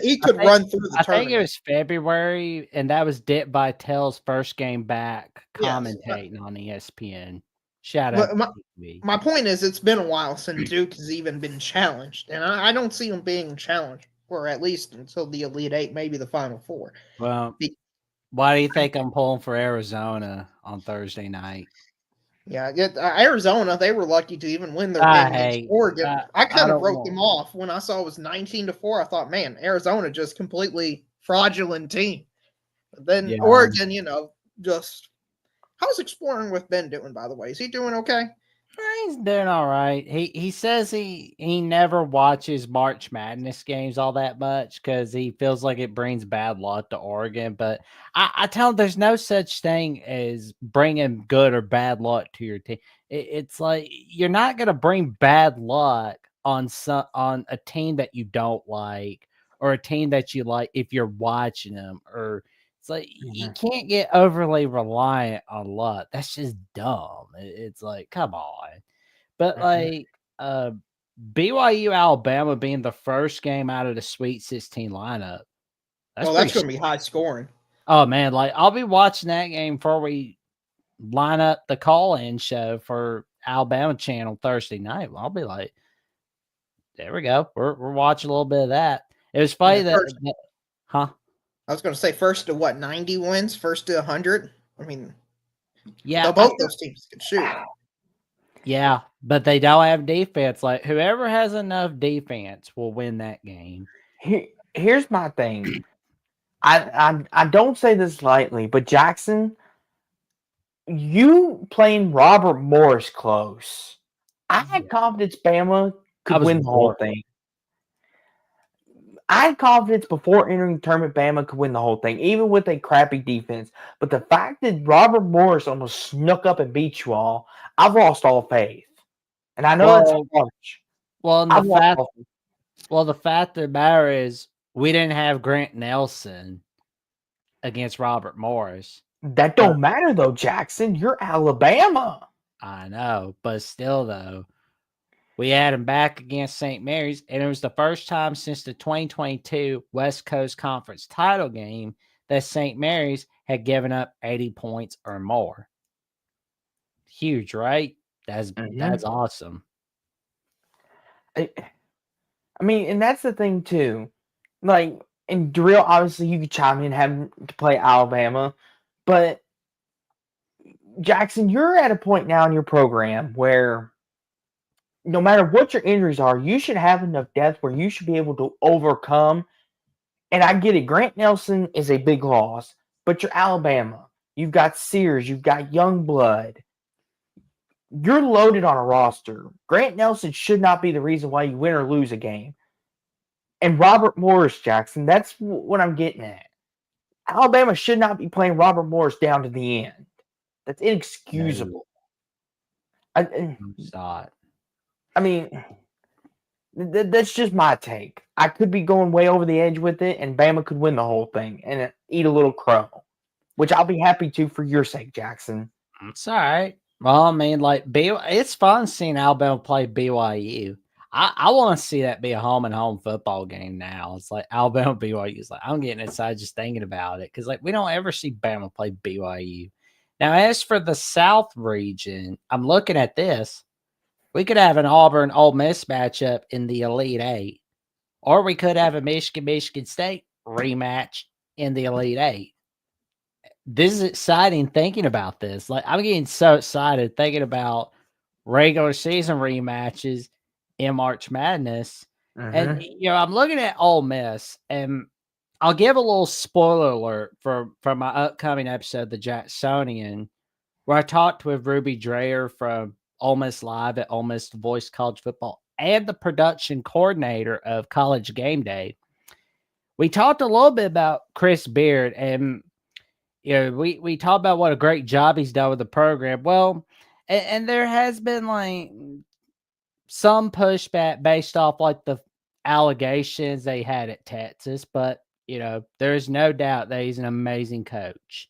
He could run through the tournament. I think it was February, and that was Dick Vitale's first game back commentating on ESPN. Shout out. My point is, it's been a while since Duke has even been challenged, and I don't see them being challenged for at least until the Elite Eight, maybe the Final Four. Well, why do you think I'm pulling for Arizona on Thursday night? Yeah, Arizona, they were lucky to even win their game against Oregon. I kind of wrote them off when I saw it was 19-4. I thought, man, Arizona just completely fraudulent team. But then Oregon, just how's Exploring with Ben doing, by the way? Is he doing okay? He's doing all right. He says he never watches March Madness games all that much because he feels like it brings bad luck to Oregon. But I tell him there's no such thing as bringing good or bad luck to your team. It's like you're not going to bring bad luck on a team that you don't like or a team that you like if you're watching them. Or it's like you can't get overly reliant on luck. That's just dumb. It's like, come on. But like BYU Alabama being the first game out of the Sweet 16 lineup. That's going to be high scoring. Oh man, like I'll be watching that game before we line up the call-in show for Alabama channel Thursday night. I'll be like, There we go. We're watching a little bit of that. It was funny Yeah, huh? I was going to say first to 90 wins, first to 100. I mean, Yeah, both those teams can shoot. Yeah, but they don't have defense. Like whoever has enough defense will win that game. Here's my thing. I don't say this lightly, but Jackson, you playing Robert Morris close. I had confidence Bama could win the whole thing. I had confidence before entering the tournament Bama could win the whole thing, even with a crappy defense. But the fact that Robert Morris almost snuck up and beat you all, I've lost all faith. And I know that's harsh. Well, the fact of the matter is we didn't have Grant Nelson against Robert Morris. That don't matter though, Jackson. You're Alabama. I know, but still though, we had him back against St. Mary's, and it was the first time since the 2022 West Coast Conference title game that St. Mary's had given up 80 points or more. Huge, right? That's awesome. I mean, and that's the thing too. Like in drill, obviously you could chime in having to play Alabama, but Jackson, you're at a point now in your program where no matter what your injuries are, you should have enough depth where you should be able to overcome. And I get it. Grant Nelson is a big loss, but you're Alabama. You've got Sears. You've got Youngblood. You're loaded on a roster. Grant Nelson should not be the reason why you win or lose a game. And Robert Morris, Jackson, that's what I'm getting at. Alabama should not be playing Robert Morris down to the end. That's inexcusable. I mean, that's just my take. I could be going way over the edge with it, and Bama could win the whole thing and eat a little crow, which I'll be happy to for your sake, Jackson. It's all right. Well, I mean, like, it's fun seeing Alabama play BYU. I want to see that be a home football game now. It's like Alabama BYU. It's like I'm getting excited just thinking about it because, like, we don't ever see Bama play BYU. Now, as for the South region, I'm looking at this. We could have an Auburn-Ole Miss matchup in the Elite Eight, or we could have a Michigan State rematch in the Elite Eight. This is exciting thinking about this. Like, I'm getting so excited thinking about regular season rematches in March Madness. And, I'm looking at Ole Miss, and I'll give a little spoiler alert for my upcoming episode, The Jacksonian, where I talked with Ruby Dreyer from Ole Miss Live at Ole Miss Voice College Football and the production coordinator of College Game Day. We talked a little bit about Chris Beard, and we talked about what a great job he's done with the program. Well, and there has been like some pushback based off like the allegations they had at Texas, but there's no doubt that he's an amazing coach.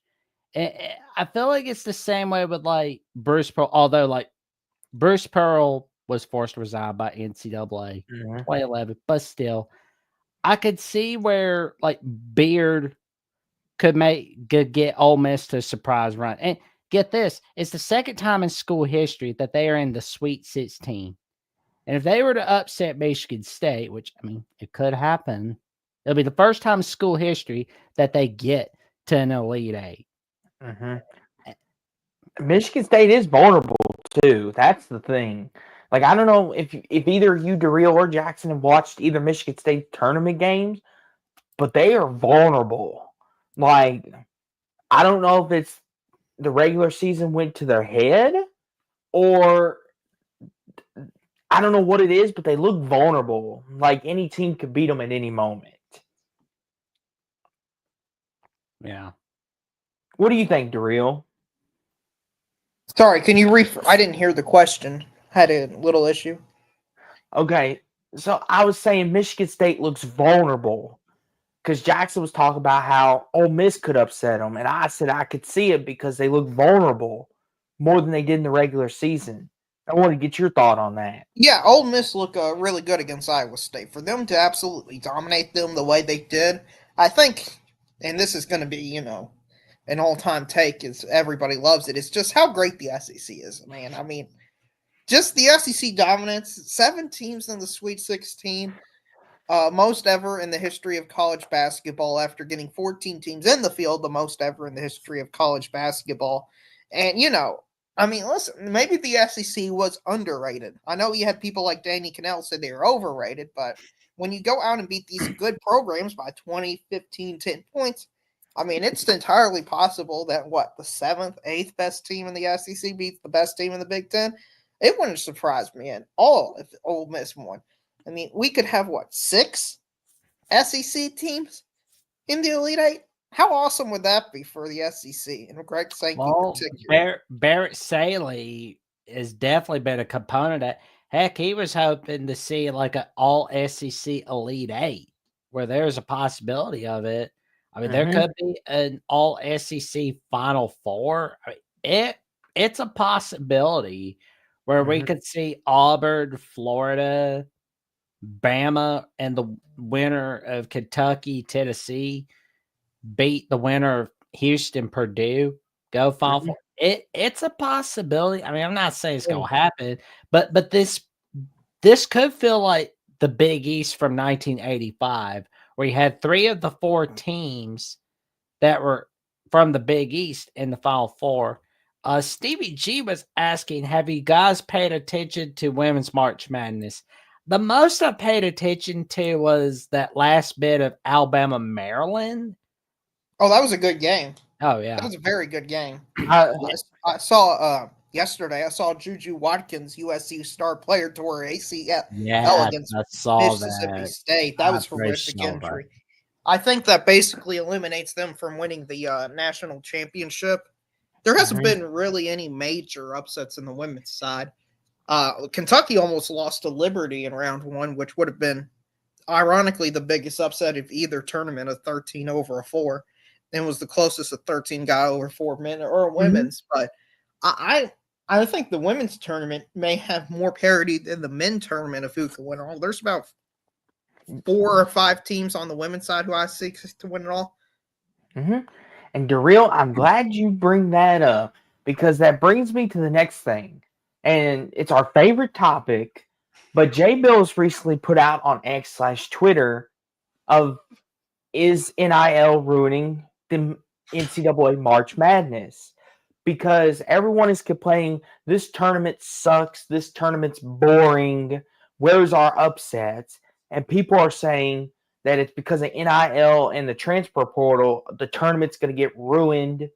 And I feel like it's the same way with like Bruce Pearl, although like Bruce Pearl was forced to resign by NCAA 2011, but still, I could see where like Beard could get Ole Miss to a surprise run. And get this, it's the second time in school history that they are in the Sweet 16. And if they were to upset Michigan State, which, I mean, it could happen, it'll be the first time in school history that they get to an Elite Eight. Michigan State is vulnerable, too. That's the thing. Like, I don't know if either you, Darrell, or Jackson have watched either Michigan State tournament games, but they are vulnerable. Like, I don't know if it's the regular season went to their head or I don't know what it is, but they look vulnerable. Like any team could beat them at any moment. Yeah. What do you think, Darrell? Sorry, can you I didn't hear the question. Had a little issue. Okay, so I was saying Michigan State looks vulnerable because Jackson was talking about how Ole Miss could upset them, and I said I could see it because they look vulnerable more than they did in the regular season. I want to get your thought on that. Yeah, Ole Miss look really good against Iowa State. For them to absolutely dominate them the way they did, I think, and this is going to be, an all-time take, is everybody loves it. It's just how great the SEC is, man. I mean, just the SEC dominance. 7 teams in the Sweet 16. Most ever in the history of college basketball after getting 14 teams in the field, the most ever in the history of college basketball. And, I mean, listen, maybe the SEC was underrated. I know you had people like Danny Cannell say they were overrated, but when you go out and beat these good programs by 20, 15, 10 points, I mean, it's entirely possible that the 7th, 8th best team in the SEC beats the best team in the Big Ten? It wouldn't surprise me at all if Ole Miss won. I mean, we could have 6 SEC teams in the Elite Eight? How awesome would that be for the SEC and Greg Sankey in particular? Barrett Saley has definitely been a component of. Heck, he was hoping to see like an all SEC Elite Eight, where there's a possibility of it. I mean, there could be an all SEC Final Four. I mean, it's a possibility where we could see Auburn, Florida, Bama, and the winner of Kentucky, Tennessee beat the winner of Houston, Purdue, go Final Four. It's a possibility. I mean, I'm not saying it's gonna happen, but this could feel like the Big East from 1985, where you had 3 of the 4 teams that were from the Big East in the Final Four. Stevie G was asking, have you guys paid attention to Women's March Madness? The most I paid attention to was that last bit of Alabama, Maryland. Oh, that was a good game. Oh, yeah. That was a very good game. I saw yesterday, I saw Juju Watkins, USC star player, tore ACL against Mississippi State. That was horrific injury. I think that basically eliminates them from winning the national championship. There hasn't been really any major upsets in the women's side. Kentucky almost lost to Liberty in round 1, which would have been, ironically, the biggest upset of either tournament, a 13 over a 4. And was the closest a 13 got over 4 men or women's. But I think the women's tournament may have more parity than the men tournament of who can win all. There's about 4 or 5 teams on the women's side who I see to win it all. And Darrell, I'm glad you bring that up, because that brings me to the next thing. And it's our favorite topic, but Jay Bills recently put out on X/Twitter of, is NIL ruining the NCAA March Madness? Because everyone is complaining, this tournament sucks, this tournament's boring, where's our upsets? And people are saying that it's because of NIL and the transfer portal, the tournament's going to get ruined.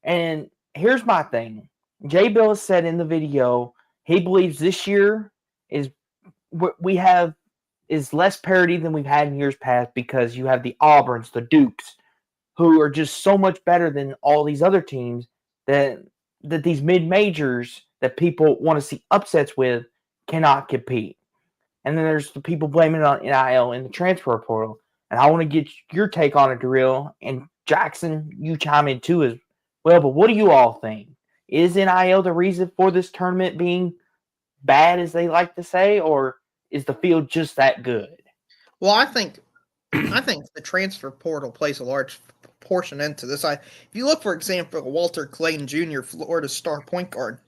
And here's my thing. Jay Billis said in the video he believes this year is less parity than we've had in years past, because you have the Auburns, the Dukes, who are just so much better than all these other teams that these mid-majors that people want to see upsets with cannot compete. And then there's the people blaming it on NIL and the transfer portal. And I want to get your take on it, Darrell, and Jackson, you chime in too as well. But what do you all think? Is NIL the reason for this tournament being bad, as they like to say, or is the field just that good? Well, I think the transfer portal plays a large portion into this. If you look, for example, Walter Clayton Jr., Florida's star point guard,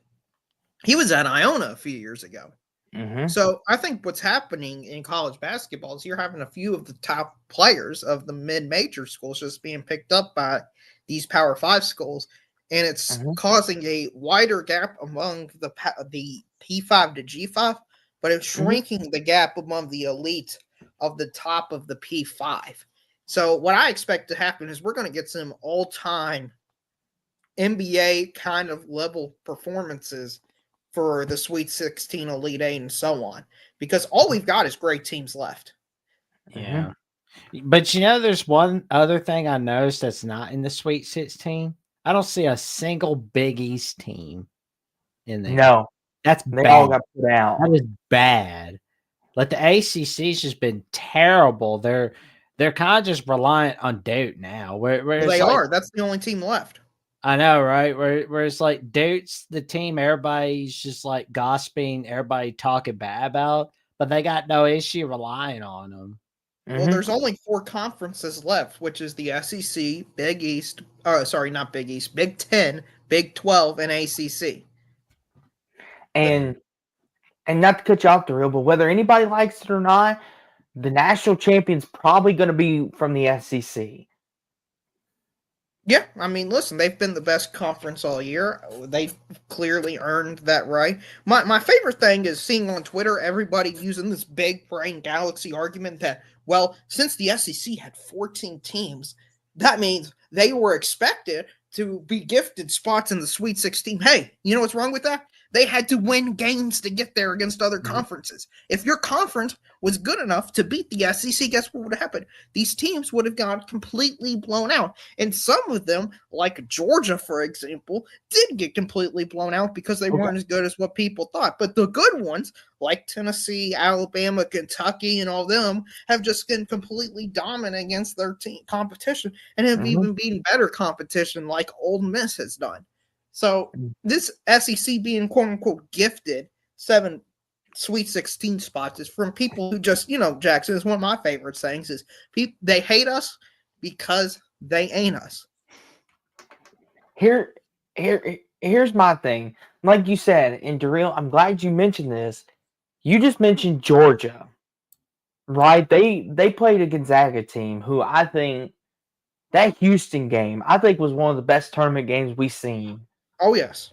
he was at Iona a few years ago. So I think what's happening in college basketball is you're having a few of the top players of the mid-major schools just being picked up by these Power 5 schools, and it's causing a wider gap among the P5 to G5, but it's shrinking the gap among the elite of the top of the P5. So what I expect to happen is we're going to get some all-time NBA kind of level performances for the Sweet 16, Elite 8, and so on, because all we've got is great teams left. Yeah. But there's one other thing I noticed that's not in the Sweet 16. I don't see a single Big East team in there. No. That's they bad. all got put out. That is bad. Like, the ACC's just been terrible. They're kind of just reliant on Duke now. Where they are. That's the only team left. I know, right? Where it's like Duke's the team everybody's just like gossiping, everybody talking bad about, but they got no issue relying on them. Well, there's only 4 conferences left, which is the SEC, Big East, not Big East, Big 10, Big 12, and ACC. And And not to cut you off the real, but whether anybody likes it or not, the national champion's probably going to be from the SEC. Yeah, I mean, listen, they've been the best conference all year. They clearly earned that right. My favorite thing is seeing on Twitter everybody using this big brain galaxy argument that, well, since the SEC had 14 teams, that means they were expected to be gifted spots in the Sweet 16. Hey, you know what's wrong with that? They had to win games to get there against other conferences. If your conference was good enough to beat the SEC, guess what would have happened? These teams would have got completely blown out. And some of them, like Georgia, for example, did get completely blown out because they weren't as good as what people thought. But the good ones, like Tennessee, Alabama, Kentucky, and all them, have just been completely dominant against their team competition and have even beaten better competition like Ole Miss has done. So this SEC being quote-unquote gifted 7 Sweet 16 spots is from people who just, Jackson, is one of my favorite sayings is they hate us because they ain't us. Here's my thing. Like you said, and Darrell, I'm glad you mentioned this. You just mentioned Georgia, right? They played a Gonzaga team who I think that Houston game, I think was one of the best tournament games we've seen. Oh, yes.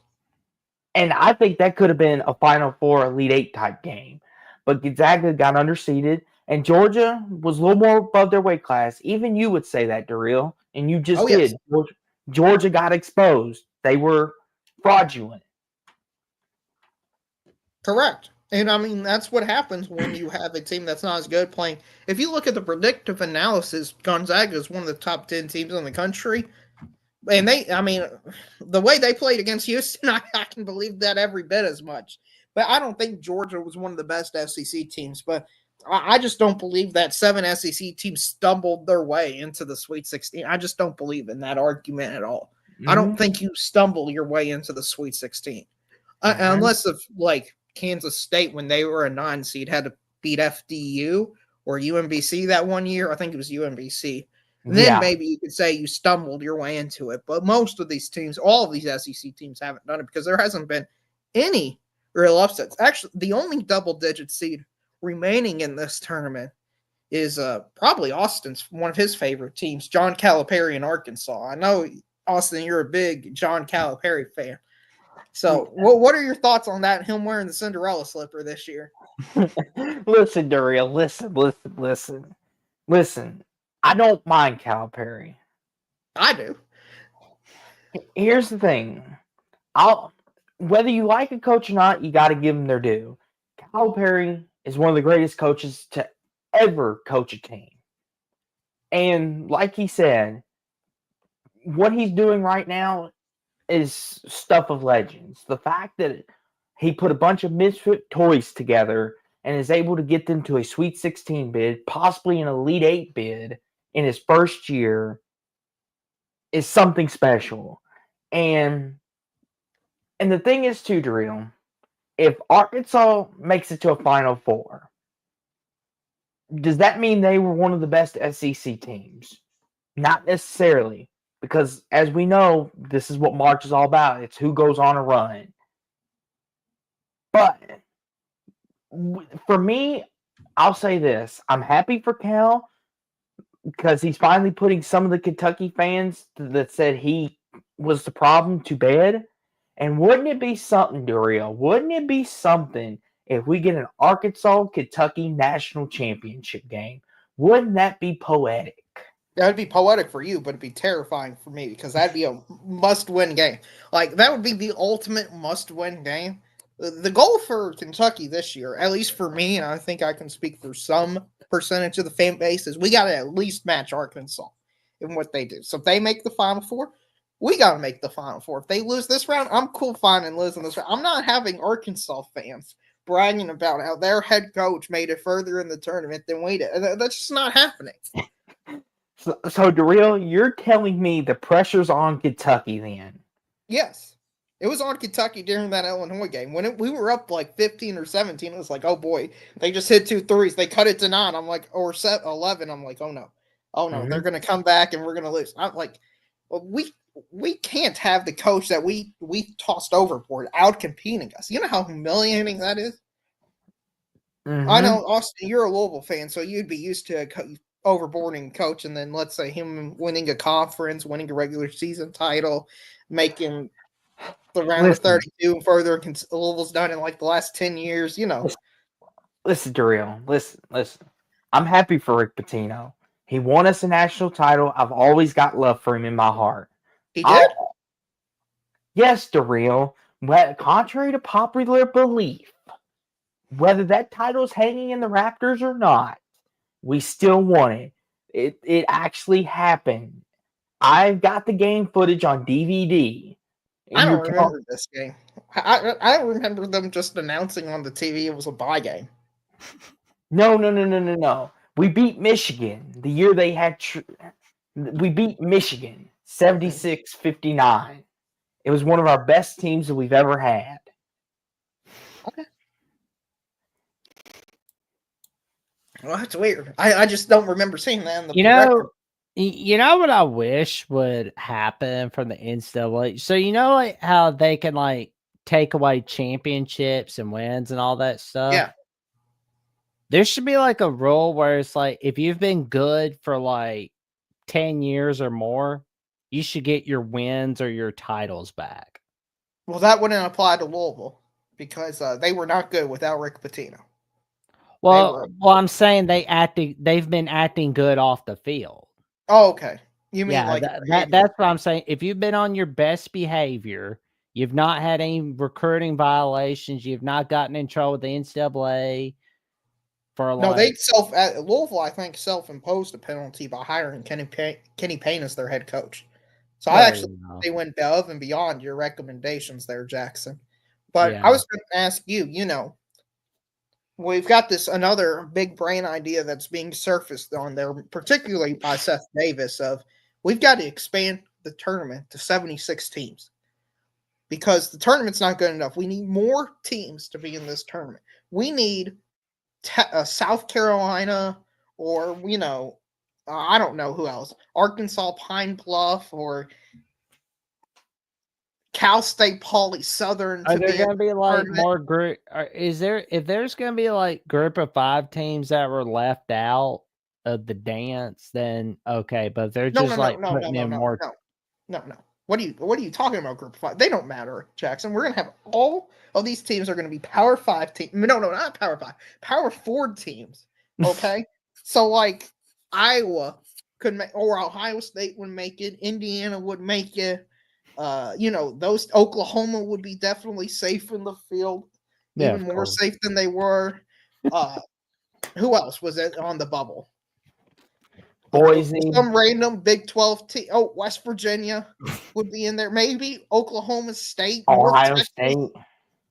And I think that could have been a Final Four, Elite Eight type game. But Gonzaga got underseeded, and Georgia was a little more above their weight class. Even you would say that, Darrell, and you just did. Yes. Georgia got exposed. They were fraudulent. Correct. And I mean, that's what happens when you have a team that's not as good playing. If you look at the predictive analysis, Gonzaga is one of the top 10 teams in the country. And the way they played against Houston, I can believe that every bit as much. But I don't think Georgia was one of the best SEC teams. But I just don't believe that 7 SEC teams stumbled their way into the Sweet 16. I just don't believe in that argument at all. I don't think you stumble your way into the Sweet 16. Unless if, like, Kansas State, when they were a 9 seed, had to beat FDU or UMBC that one year. I think it was UMBC. And then maybe you could say you stumbled your way into it. But most of these teams, all of these SEC teams haven't done it because there hasn't been any real upsets. Actually, the only double-digit seed remaining in this tournament is probably Austin's, one of his favorite teams, John Calipari in Arkansas. I know, Austin, you're a big John Calipari fan. So, what are your thoughts on that? Him wearing the Cinderella slipper this year? Listen, Darrell. Listen. I don't mind Calipari. I do. Here's the thing. Whether you like a coach or not, you got to give them their due. Calipari is one of the greatest coaches to ever coach a team. And like he said, what he's doing right now is stuff of legends. The fact that he put a bunch of misfit toys together and is able to get them to a Sweet 16 bid, possibly an Elite 8 bid in his first year is something special. And the thing is too, Darrell, if Arkansas makes it to a Final Four, does that mean they were one of the best SEC teams? Not necessarily. Because as we know, this is what March is all about. It's who goes on a run. But for me, I'll say this. I'm happy for Cal because he's finally putting some of the Kentucky fans that said he was the problem to bed. And wouldn't it be something, Darrell? Wouldn't it be something if we get an Arkansas-Kentucky national championship game? Wouldn't that be poetic? That would be poetic for you, but it'd be terrifying for me because that'd be a must-win game. Like, that would be the ultimate must-win game. The goal for Kentucky this year, at least for me, and I think I can speak for some percentage of the fan base, is we got to at least match Arkansas in what they do. So if they make the Final Four, we got to make the Final Four. If they lose this round, I'm cool finding losing this round. I'm not having Arkansas fans bragging about how their head coach made it further in the tournament than we did. That's just not happening. So, Darrell, you're telling me the pressure's on Kentucky then? Yes. It was on Kentucky during that Illinois game. When we were up like 15 or 17, it was like, oh boy, they just hit 2 threes. They cut it to 9. I'm like, or 11. I'm like, oh no. They're going to come back and we're going to lose. I'm like, well, we can't have the coach that we tossed overboard out competing us. You know how humiliating that is? I know, Austin, you're a Louisville fan, so you'd be used to overboarding coach, and then let's say him winning a conference, winning a regular season title, making the round of 32 and further. Louisville's done in like the last 10 years, you know. Listen, Daryl. Listen. I'm happy for Rick Pitino. He won us a national title. I've always got love for him in my heart. He did? Yes, Daryl. Well, contrary to popular belief, whether that title's hanging in the Raptors or not, we still won it. It actually happened. I've got the game footage on DVD. I don't remember this game. I remember them just announcing on the TV it was a bye game. No. We beat Michigan the year they had. We beat Michigan 76-59. It was one of our best teams that we've ever had. Okay. Well, that's weird. I just don't remember seeing that in the record. You know what I wish would happen from the NCAA? So you know like how they can like take away championships and wins and all that stuff? Yeah. There should be like a rule where it's like if you've been good for like 10 years or more, you should get your wins or your titles back. Well, that wouldn't apply to Louisville because they were not good without Rick Pitino. Well, I'm saying they've been acting good off the field. Oh, okay. You mean like that's what I'm saying. If you've been on your best behavior, you've not had any recruiting violations, you've not gotten in trouble with the NCAA for no, they Louisville, I think, self-imposed a penalty by hiring Kenny Payne as their head coach. So I actually they went above and beyond your recommendations there, Jackson. But I was going to ask you, you know, we've got another big brain idea that's being surfaced on there, particularly by Seth Davis, of we've got to expand the tournament to 76 teams because the tournament's not good enough. We need more teams to be in this tournament. We need South Carolina or, you know, I don't know who else, Arkansas Pine Bluff or Cal State Poly Southern. Are there going to be like more group? If there's going to be like group of 5 teams that were left out of the dance, then okay. But they're just putting in more. No. What are you talking about? Group of 5? They don't matter, Jackson. We're going to have all of these teams are going to be Power 5 teams. No, not Power 5. Power 4 teams. Okay, so like Iowa could make, or Ohio State would make it. Indiana would make it. You know, those Oklahoma would be definitely safe in the field, even more safe than they were. Who else was it on the bubble? Boise. Some random Big 12 team. Oh, West Virginia would be in there. Maybe Oklahoma State. Ohio State.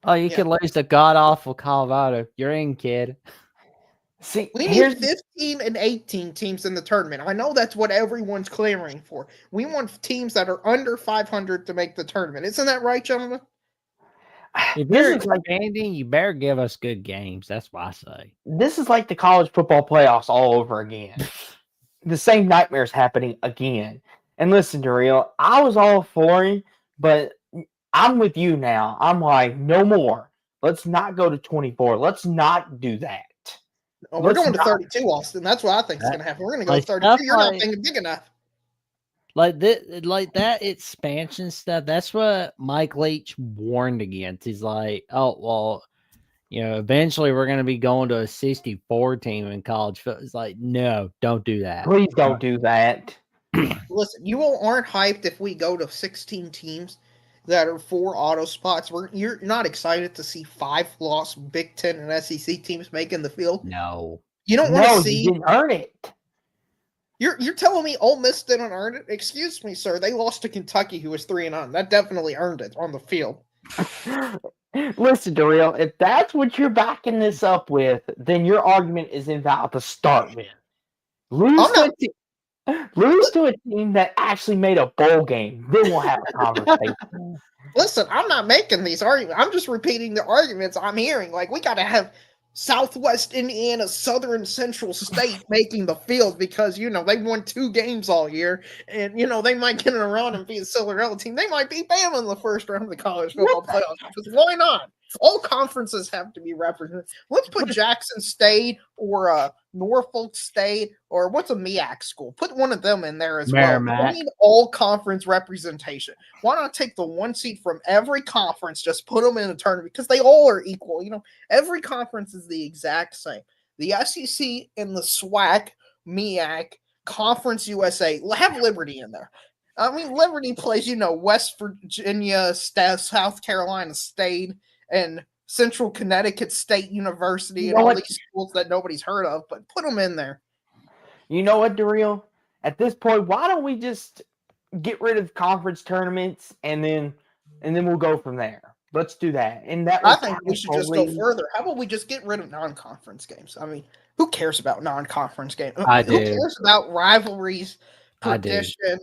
Oh, you could lose to god-awful Colorado. You're in, kid. See, we need 15 and 18 teams in the tournament. I know that's what everyone's clamoring for. We want teams that are under 500 to make the tournament. Isn't that right, gentlemen? If you're expanding, you better give us good games. That's what I say. This is like the college football playoffs all over again. The same nightmare's happening again. And listen, Daryl, I was all for him, but I'm with you now. I'm like, no more. Let's not go to 24. Let's not do that. Oh, we're going to 32, Austin. That's what I think is going to happen. We're going to go 32. You're not thinking big enough. Like that expansion stuff. That's what Mike Leach warned against. He's like, oh, well, you know, eventually we're going to be going to a 64 team in college football. It's like, no, don't do that. Please don't do that. Listen, you all aren't hyped if we go to 16 teams that are 4 auto spots. You're not excited to see 5-loss Big Ten and SEC teams making the field. No, you don't want to see. You didn't earn it. You're telling me Ole Miss didn't earn it? Excuse me, sir. They lost to Kentucky, who was 3-0. That definitely earned it on the field. Listen, Daryl, if that's what you're backing this up with, then your argument is invalid to start with. Lose to a team that actually made a bowl game. Then we'll have a conversation. Listen, I'm not making these arguments. I'm just repeating the arguments I'm hearing. Like, we got to have Southwest Indiana, Southern Central State making the field because, you know, they won 2 games all year. And, you know, they might get in a run and be a Cinderella team. They might beat Bama in the first round of the college football playoffs. Because why not? All conferences have to be represented. Let's put Jackson State or Norfolk State or what's a MEAC school? Put one of them in there as well. Merrimack. We need all conference representation. Why not take the one seed from every conference, just put them in a tournament because they all are equal. Every conference is the exact same. The SEC and the SWAC, MEAC, Conference USA, have Liberty in there. I mean, Liberty plays, West Virginia, South Carolina State, and Central Connecticut State University, and all these schools that nobody's heard of, but put them in there. You know what, Daryl? At this point, why don't we just get rid of conference tournaments and then we'll go from there? Let's do that. And that I think we should just go further. How about we just get rid of non-conference games? I mean, who cares about non-conference games? Who cares about rivalries, tradition,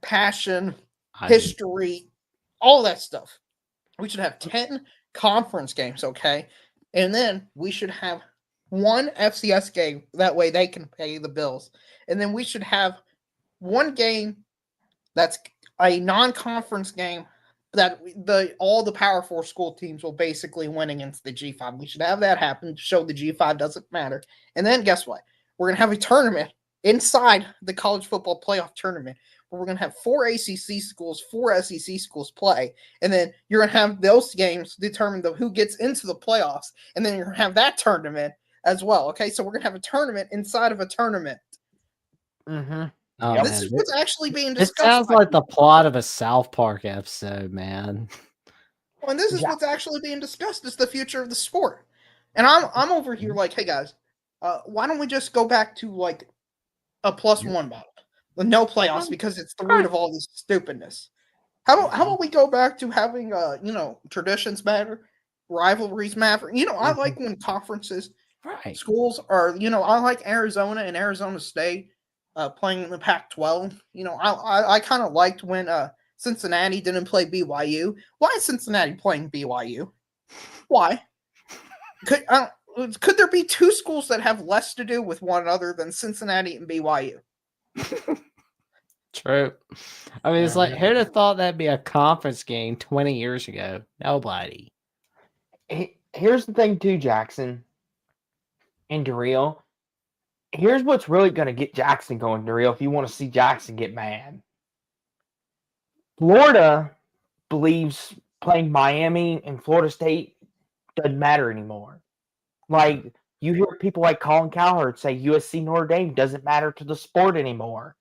passion, history, all that stuff? We should have 10 conference games, okay? And then we should have one FCS game. That way they can pay the bills. And then we should have one game that's a non-conference game that all the Power 4 school teams will basically win against the G5. We should have that happen to show the G5 doesn't matter. And then guess what? We're going to have a tournament inside the college football playoff tournament where we're going to have 4 ACC schools, 4 SEC schools play. And then you're going to have those games determine who gets into the playoffs. And then you're going to have that tournament as well. Okay, so we're going to have a tournament inside of a tournament. Mm-hmm. Oh, this is what's actually being discussed. It sounds like the plot of a South Park episode, man. Well, and this is what's actually being discussed. Is the future of the sport. And I'm over here like, hey guys, why don't we just go back to like a +1 battle, the no playoffs, because it's the root of all this stupidness. How about we go back to having traditions matter, rivalries matter. I like when conferences, schools are. I like Arizona and Arizona State. Playing in the Pac-12, I kind of liked when Cincinnati didn't play BYU. Why is Cincinnati playing BYU? Why? Could there be 2 schools that have less to do with one another than Cincinnati and BYU? True. I mean, it's like, who'd have thought that'd be a conference game 20 years ago? Nobody. Here's the thing, too, Jackson and Daryl. Here's what's really going to get Jackson going, Daryl, if you want to see Jackson get mad. Florida believes playing Miami and Florida State doesn't matter anymore. Like, you hear people like Colin Cowherd say USC Notre Dame doesn't matter to the sport anymore.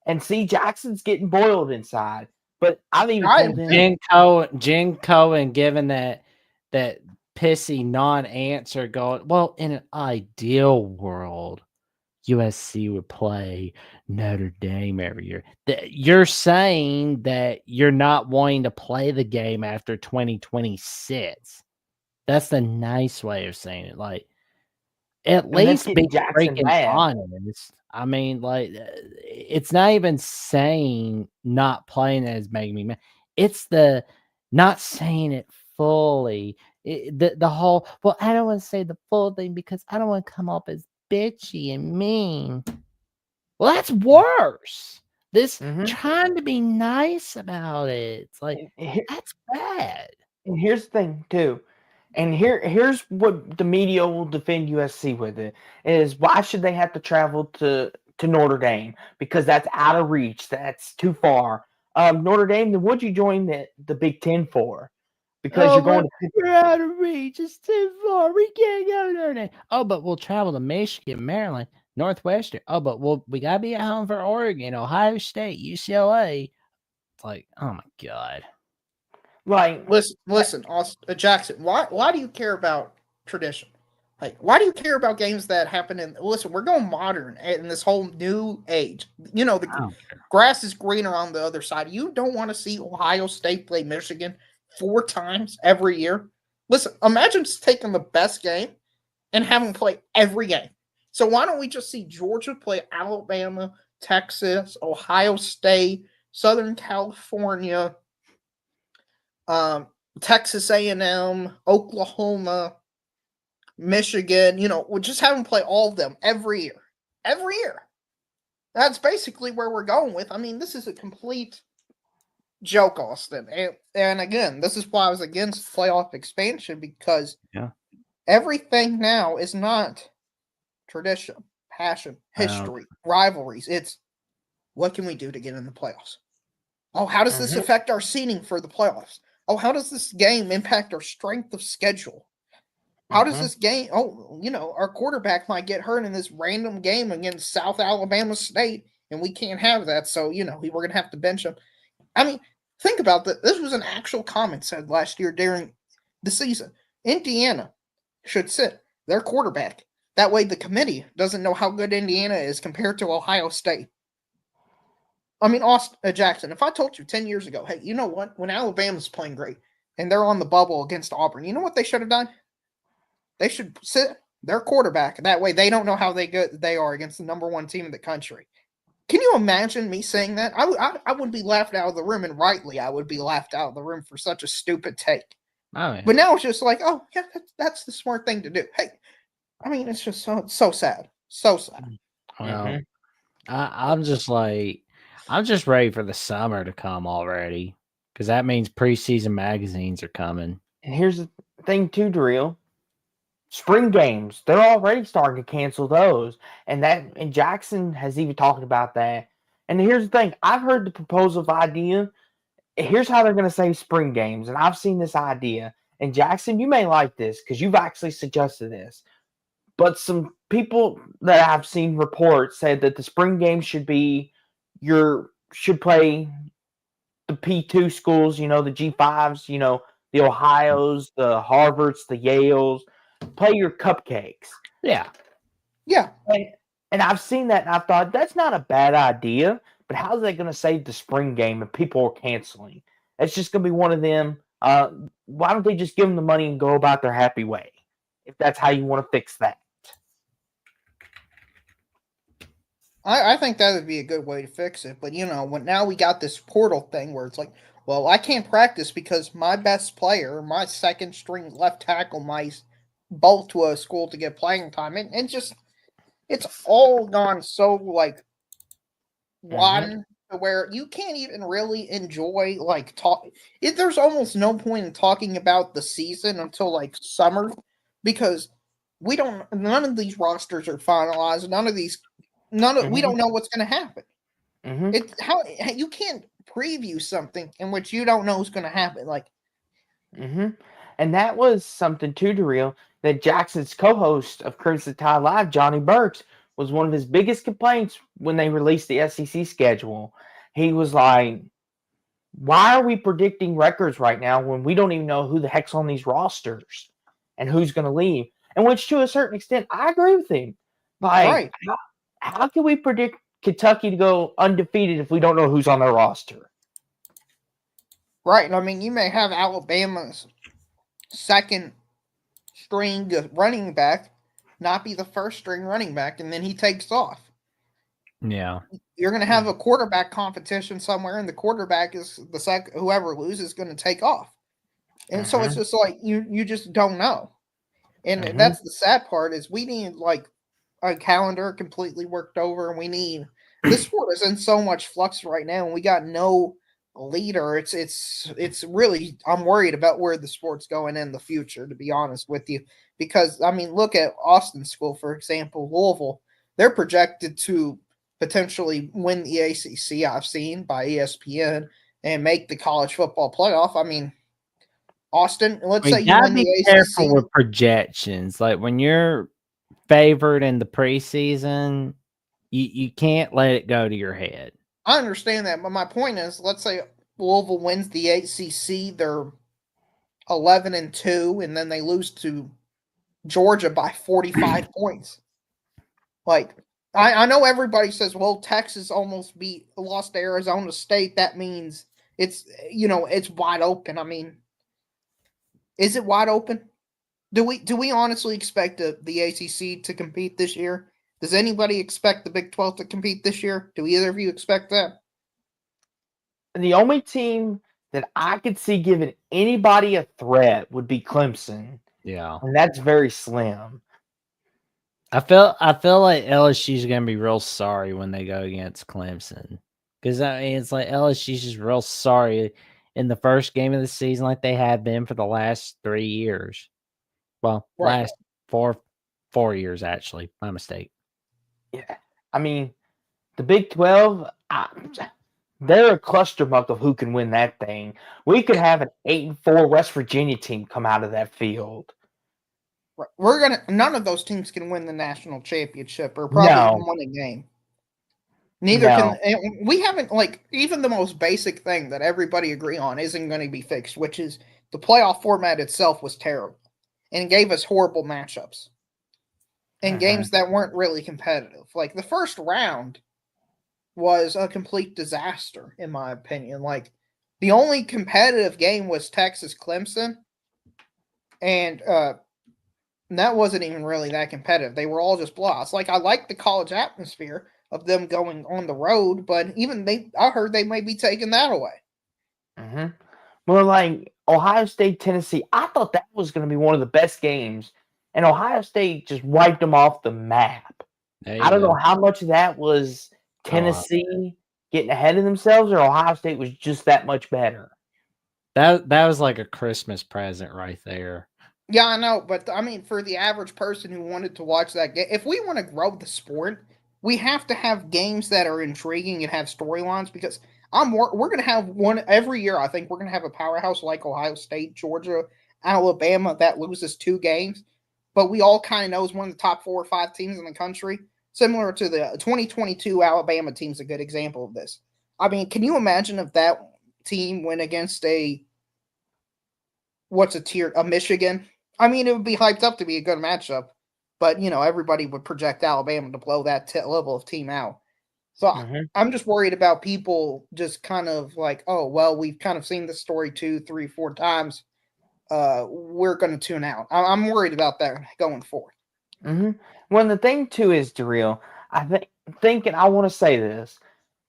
And see, Jackson's getting boiled inside. But I've even told him... Jen Cohen giving that pissy non-answer going, well, in an ideal world, USC would play Notre Dame every year. You're saying that you're not wanting to play the game after 2026. That's the nice way of saying it. Like, at least be freaking honest. I mean, like, it's not even saying not playing that is making me mad. It's the not saying it fully. The whole, well, I don't want to say the full thing because I don't want to come off as bitchy and mean. Well, that's worse. This trying to be nice about it. It's like, that's bad. And here's the thing, too. And here's what the media will defend USC with it, is why should they have to travel to Notre Dame? Because that's out of reach. That's too far. Notre Dame, then what'd you join the Big Ten for? Because you're going to... We're out of reach. It's too far. We can't go to Notre Dame. Oh, but we'll travel to Michigan, Maryland, Northwestern. Oh, but we got to be at home for Oregon, Ohio State, UCLA. It's like, oh, my God. Like, listen, Jackson, why do you care about tradition? Like, why do you care about games that happen in... Listen, we're going modern in this whole new age. The grass is greener on the other side. You don't want to see Ohio State play Michigan 4 times every year. Listen, imagine just taking the best game and having them play every game. So why don't we just see Georgia play Alabama, Texas, Ohio State, Southern California, Texas A&M, Oklahoma, Michigan? We'll just have them play all of them every year. Every year. That's basically where we're going with. I mean, this is a complete joke, Austin. And again, this is why I was against playoff expansion, because everything now is not tradition, passion, history, rivalries. It's what can we do to get in the playoffs? Oh, how does this affect our seeding for the playoffs? Oh, how does this game impact our strength of schedule? How does this game? Oh, our quarterback might get hurt in this random game against South Alabama State, and we can't have that. So, we're going to have to bench him. I mean, think about that. This was an actual comment said last year during the season. Indiana should sit their quarterback. That way the committee doesn't know how good Indiana is compared to Ohio State. I mean, Jackson, if I told you 10 years ago, hey, you know what? When Alabama's playing great and they're on the bubble against Auburn, you know what they should have done? They should sit their quarterback. That way they don't know how good they are against the number one team in the country. Can you imagine me saying that? I would be laughed out of the room, and rightly I would be laughed out of the room for such a stupid take. Oh, yeah. But now it's just like, oh, yeah, that's the smart thing to do. Hey, I mean, it's just so sad. So sad. Well, I'm just ready for the summer to come already, because that means preseason magazines are coming. And here's the thing too, Darrell. Spring games, they're already starting to cancel those. And Jackson has even talked about that. And here's the thing. I've heard the proposal of idea. Here's how they're going to save spring games. And I've seen this idea. And Jackson, you may like this because you've actually suggested this. But some people that I've seen reports said that the spring games should play the P2 schools, the G5s, the Ohios, the Harvards, the Yales. Play your cupcakes. Yeah. And I've seen that, and I've thought, that's not a bad idea, but how's that going to save the spring game if people are canceling? It's just going to be one of them. Why don't they just give them the money and go about their happy way, if that's how you want to fix that? I think that would be a good way to fix it. But, now we got this portal thing where it's like, well, I can't practice because my best player, my second string left tackle, my bolt to a school to get playing time, and just it's all gone so one to where you can't even really enjoy talk. There's almost no point in talking about the season until summer, because none of these rosters are finalized. We don't know what's going to happen. It's how you can't preview something in which you don't know what's going to happen. And that was something too, Darrell, that Jackson's co-host of Crimson Tide Live, Johnny Burks, was one of his biggest complaints when they released the SEC schedule. He was like, why are we predicting records right now when we don't even know who the heck's on these rosters and who's going to leave? And which, to a certain extent, I agree with him. Right. How can we predict Kentucky to go undefeated if we don't know who's on their roster? Right. I mean, you may have Alabama's second string running back not be the first string running back, and then he takes off. Yeah. You're going to have a quarterback competition somewhere, and the quarterback is the second. Whoever loses is going to take off. And so it's just like you just don't know. And that's the sad part, is we need a calendar completely worked over, and we need this sport is in so much flux right now, and we got no leader. It's really, I'm worried about where the sport's going in the future, to be honest with you, because I mean, look at Austin School, for example, Louisville. They're projected to potentially win the ACC, I've seen by ESPN, and make the college football playoff. I mean, Austin, let's say you win the ACC. Careful with projections. Like when you're favored in the preseason, you can't let it go to your head. I understand that, but my point is, let's say Louisville wins the ACC, they're 11-2, and then they lose to Georgia by 45 points. I know everybody says, well, Texas almost lost to Arizona State. That means it's wide open. I mean, is it wide open? Do we honestly expect the ACC to compete this year? Does anybody expect the Big 12 to compete this year? Do either of you expect that? The only team that I could see giving anybody a threat would be Clemson. Yeah. And that's very slim. I feel like LSU's going to be real sorry when they go against Clemson. Because I mean, it's like LSU's just real sorry in the first game of the season, like they have been for the last 3 years. Well, Right. last 4 years actually. My mistake. Yeah, I mean, the Big 12, they're a clusterfuck of who can win that thing. We could have an 8-4 West Virginia team come out of that field. Right. None of those teams can win the national championship or probably even win a game. Neither can we haven't even the most basic thing that everybody agree on isn't going to be fixed, which is the playoff format itself was terrible and gave us horrible matchups and games that weren't really competitive. Like the first round was a complete disaster, in my opinion. Like the only competitive game was Texas Clemson, and that wasn't even really that competitive. They were all just blowouts. Like I like the college atmosphere of them going on the road, but even I heard they may be taking that away. Mm-hmm. Well, like Ohio State, Tennessee, I thought that was going to be one of the best games, and Ohio State just wiped them off the map. I don't know how much of that was Tennessee getting ahead of themselves, or Ohio State was just that much better. That was like a Christmas present right there. Yeah, I know, but I mean, for the average person who wanted to watch that game, if we want to grow the sport, we have to have games that are intriguing and have storylines. Because we're going to have one every year. I think we're going to have a powerhouse like Ohio State, Georgia, Alabama that loses 2 games, but we all kind of know is one of the top 4 or 5 teams in the country. Similar to the 2022 Alabama team's a good example of this. I mean, can you imagine if that team went against a Michigan? I mean, it would be hyped up to be a good matchup, but everybody would project Alabama to blow that level of team out. So I'm just worried about people just kind of like, oh well, we've kind of seen this story 2, 3, 4 times. We're going to tune out. I'm worried about that going forward. Well, the thing too is, Darrell, I think, and I want to say this: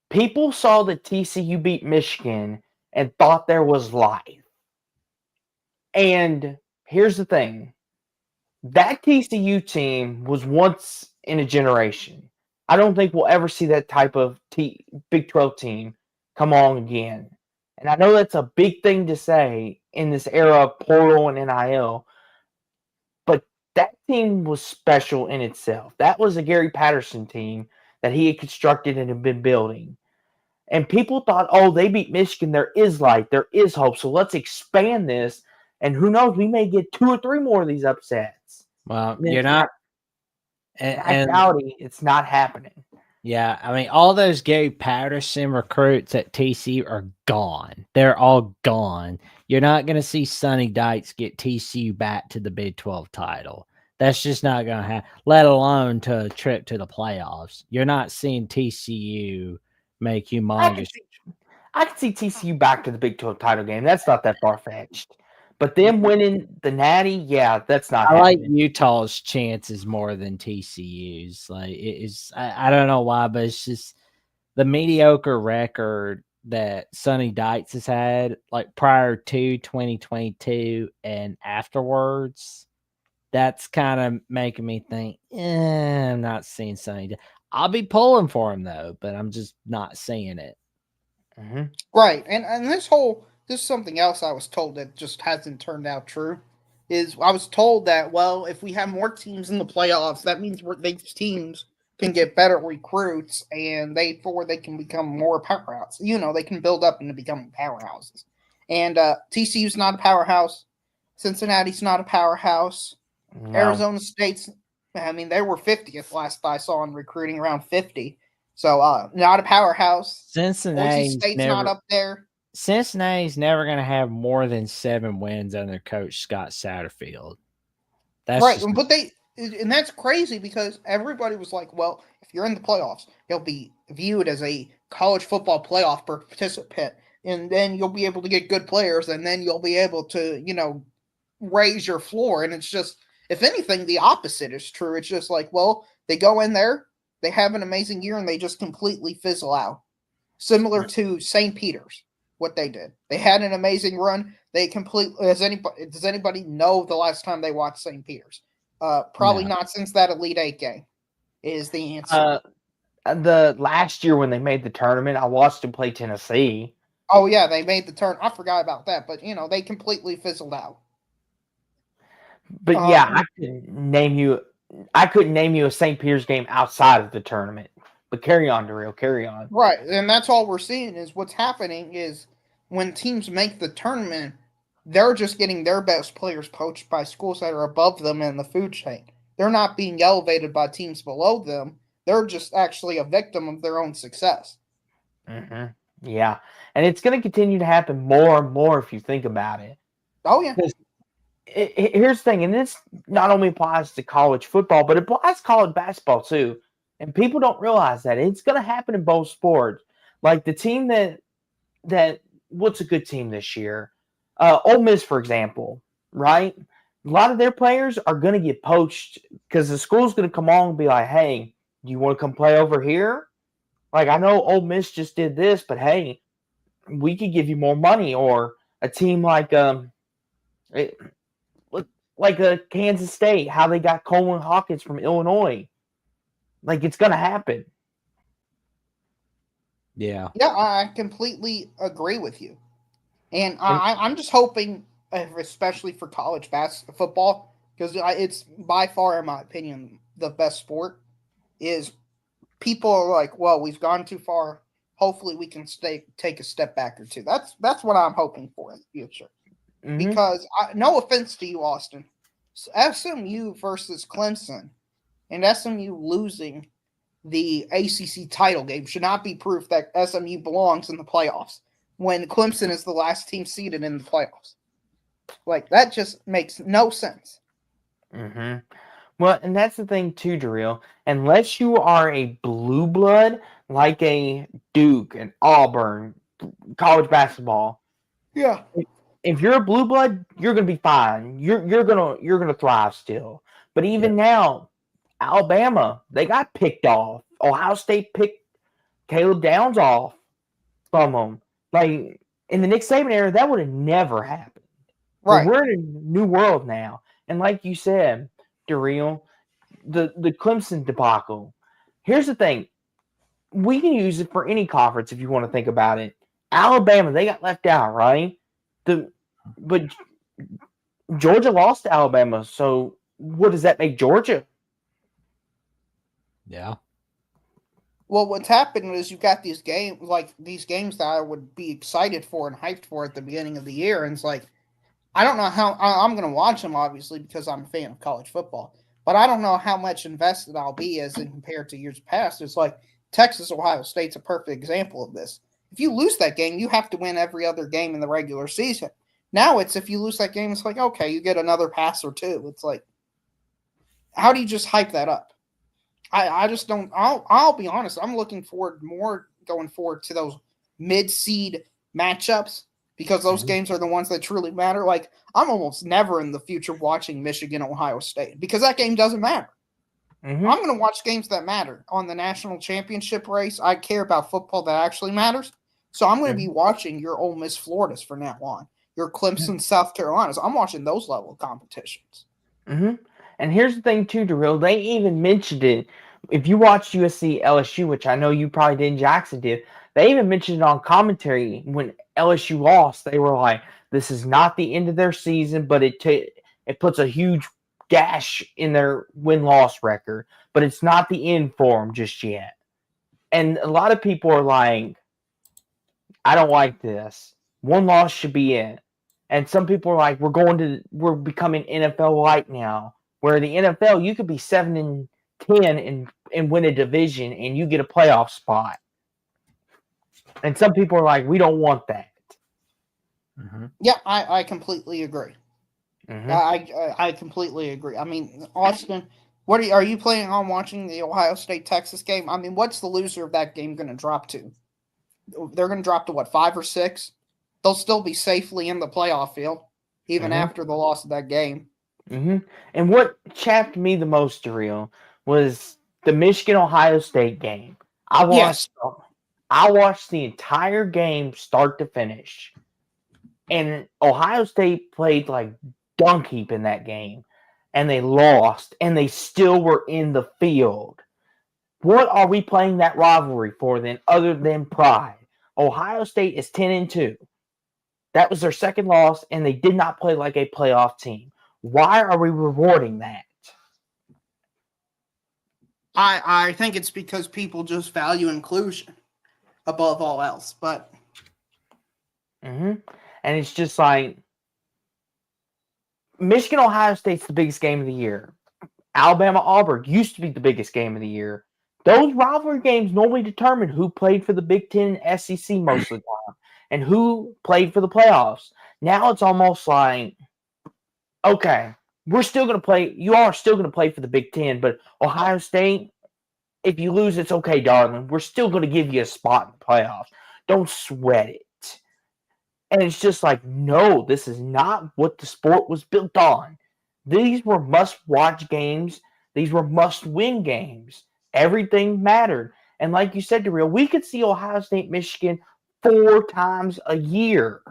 people saw that TCU beat Michigan and thought there was life. And here's the thing. That TCU team was once in a generation. I don't think we'll ever see that type of Big 12 team come on again. And I know that's a big thing to say in this era of portal and NIL, but that team was special in itself. That was a Gary Patterson team that he had constructed and had been building. And people thought, oh, they beat Michigan. There is light. There is hope. So let's expand this. And who knows, we may get 2 or 3 more of these upsets. Well, you're not. In actuality, it's not happening. Yeah, I mean, all those Gary Patterson recruits at TCU are gone. They're all gone. You're not going to see Sonny Dykes get TCU back to the Big 12 title. That's just not going to happen, let alone to a trip to the playoffs. You're not seeing TCU make humongous. I can see TCU back to the Big 12 title game. That's not that far-fetched. But them winning the Natty, yeah, that's not happening. I like Utah's chances more than TCU's. Like it is, I don't know why, but it's just the mediocre record that Sonny Dykes has had, like prior to 2022 and afterwards. That's kind of making me think, I'm not seeing Sonny. I'll be pulling for him though, but I'm just not seeing it. Right, and this is something else I was told that just hasn't turned out true. Is I was told that, well, if we have more teams in the playoffs, that means these teams can get better recruits and they can become more powerhouse. They can build up into becoming powerhouses. And TCU's not a powerhouse. Cincinnati's not a powerhouse. No. Arizona State's, I mean, they were 50th last I saw in recruiting, around 50. So not a powerhouse. Cincinnati's State's not up there. Cincinnati's never going to have more than 7 wins under coach Scott Satterfield. That's right, but and that's crazy because everybody was like, well, if you're in the playoffs, you'll be viewed as a college football playoff participant, and then you'll be able to get good players, and then you'll be able to, raise your floor. And it's just, if anything, the opposite is true. It's just like, well, they go in there, they have an amazing year, and they just completely fizzle out. Similar to St. Peter's, what they did. They had an amazing run. They completely. Does anybody know the last time they watched St. Peter's? Probably not since that Elite Eight game. Is the answer. the last year when they made the tournament, I watched them play Tennessee. Oh yeah, they made the turn. I forgot about that, but they completely fizzled out. But yeah, I couldn't name you a St. Peter's game outside of the tournament. But carry on, Daryl, carry on. Right, and that's all we're seeing is what's happening is when teams make the tournament, they're just getting their best players poached by schools that are above them in the food chain. They're not being elevated by teams below them. They're just actually a victim of their own success. Mm-hmm. Yeah, and it's going to continue to happen more and more if you think about it. Oh yeah. Here's the thing, and this not only applies to college football, but it applies to college basketball too. And people don't realize that it's going to happen in both sports. Like the team that what's a good team this year? Ole Miss, for example, right? A lot of their players are going to get poached because the school's going to come on and be like, "Hey, do you want to come play over here?" Like I know Ole Miss just did this, but hey, we could give you more money. Or a team like Kansas State, how they got Coleman Hawkins from Illinois. Like it's going to happen. Yeah. Yeah, I completely agree with you. And I'm just hoping, especially for college football, because it's by far, in my opinion, the best sport, is people are like, well, we've gone too far. Hopefully we can take a step back or two. That's what I'm hoping for in the future. Mm-hmm. Because, no offense to you, Austin, SMU versus Clemson and SMU losing the ACC title game should not be proof that SMU belongs in the playoffs when Clemson is the last team seeded in the playoffs. Like, that just makes no sense. Mm-hmm. Well, and that's the thing too, Daryl. Unless you are a blue blood, like a Duke and Auburn, college basketball. Yeah. If you're a blue blood, you're gonna be fine. You're gonna thrive still. But even now, Alabama, they got picked off. Ohio State picked Caleb Downs off from them. Like in the Nick Saban era, that would have never happened. Right. But we're in a new world now. And like you said, Daryl, the Clemson debacle. Here's the thing. We can use it for any conference if you want to think about it. Alabama, they got left out, right? But Georgia lost to Alabama, so what does that make Georgia? Yeah. Well, what's happened is you've got these games that I would be excited for and hyped for at the beginning of the year, and it's like, I don't know how I'm going to watch them, obviously, because I'm a fan of college football, but I don't know how much invested I'll be as in compared to years past. It's like Texas, Ohio State's a perfect example of this. If you lose that game, you have to win every other game in the regular season. Now it's if you lose that game, it's like, okay, you get another pass or two. It's like, how do you just hype that up? I just don't. I'll be honest. I'm looking forward more going forward to those mid-seed matchups because those games are the ones that truly matter. Like, I'm almost never in the future watching Michigan, Ohio State because that game doesn't matter. Mm-hmm. I'm going to watch games that matter on the national championship race. I care about football that actually matters. So I'm going to be watching your Ole Miss Floridas from now on, your Clemson, South Carolinas. I'm watching those level of competitions. Mm-hmm. And here's the thing, too, Daryl. They even mentioned it. If you watched USC LSU, which I know you probably did, Jackson did, they even mentioned it on commentary when LSU lost. They were like, this is not the end of their season, but it puts a huge gash in their win-loss record. But it's not the end for them just yet. And a lot of people are like, I don't like this. One loss should be it. And some people are like, we're becoming NFL like now. Where the NFL, you could be 7-10 and win a division and you get a playoff spot. And some people are like, we don't want that. Mm-hmm. Yeah, I completely agree. Mm-hmm. I completely agree. I mean, Austin, are you planning on watching the Ohio State-Texas game? I mean, what's the loser of that game going to drop to? They're going to drop to, what, 5 or 6? They'll still be safely in the playoff field, even after the loss of that game. Mm-hmm. And what chapped me the most, Daryl, was the Michigan-Ohio State game. I watched the entire game start to finish. And Ohio State played like dunk heap in that game. And they lost. And they still were in the field. What are we playing that rivalry for then, other than pride? Ohio State is 10-2. That was their second loss, and they did not play like a playoff team. Why are we rewarding that? I think it's because people just value inclusion above all else. But And it's just like Michigan Ohio State's the biggest game of the year. Alabama Auburn used to be the biggest game of the year. Those rivalry games normally determine who played for the Big Ten and SEC most of the time and who played for the playoffs. Now it's almost like, okay, we're still going to play. You all are still going to play for the Big Ten, but Ohio State, if you lose, it's okay, darling. We're still going to give you a spot in the playoffs. Don't sweat it. And it's just like, no, this is not what the sport was built on. These were must-watch games. These were must-win games. Everything mattered. And like you said, Darrell, we could see Ohio State, Michigan 4 times a year.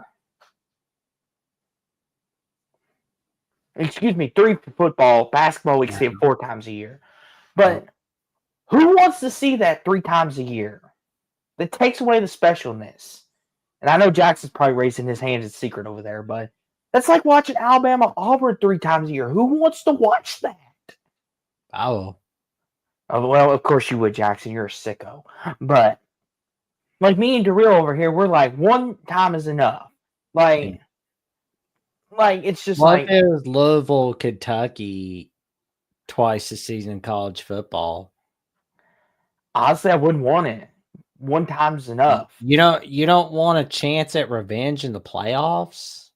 Excuse me, 3 for football. Basketball, we can see it 4 times a year. But who wants to see that 3 times a year? That takes away the specialness. And I know Jackson's probably raising his hands in secret over there, but that's like watching Alabama Auburn 3 times a year. Who wants to watch that? Oh, Well, of course you would, Jackson. You're a sicko. But like me and Darrell over here, we're like, 1 time is enough. Like it's just what like if it was Louisville, Kentucky twice a season in college football? Honestly, I wouldn't want it. 1 time's enough. You don't want a chance at revenge in the playoffs?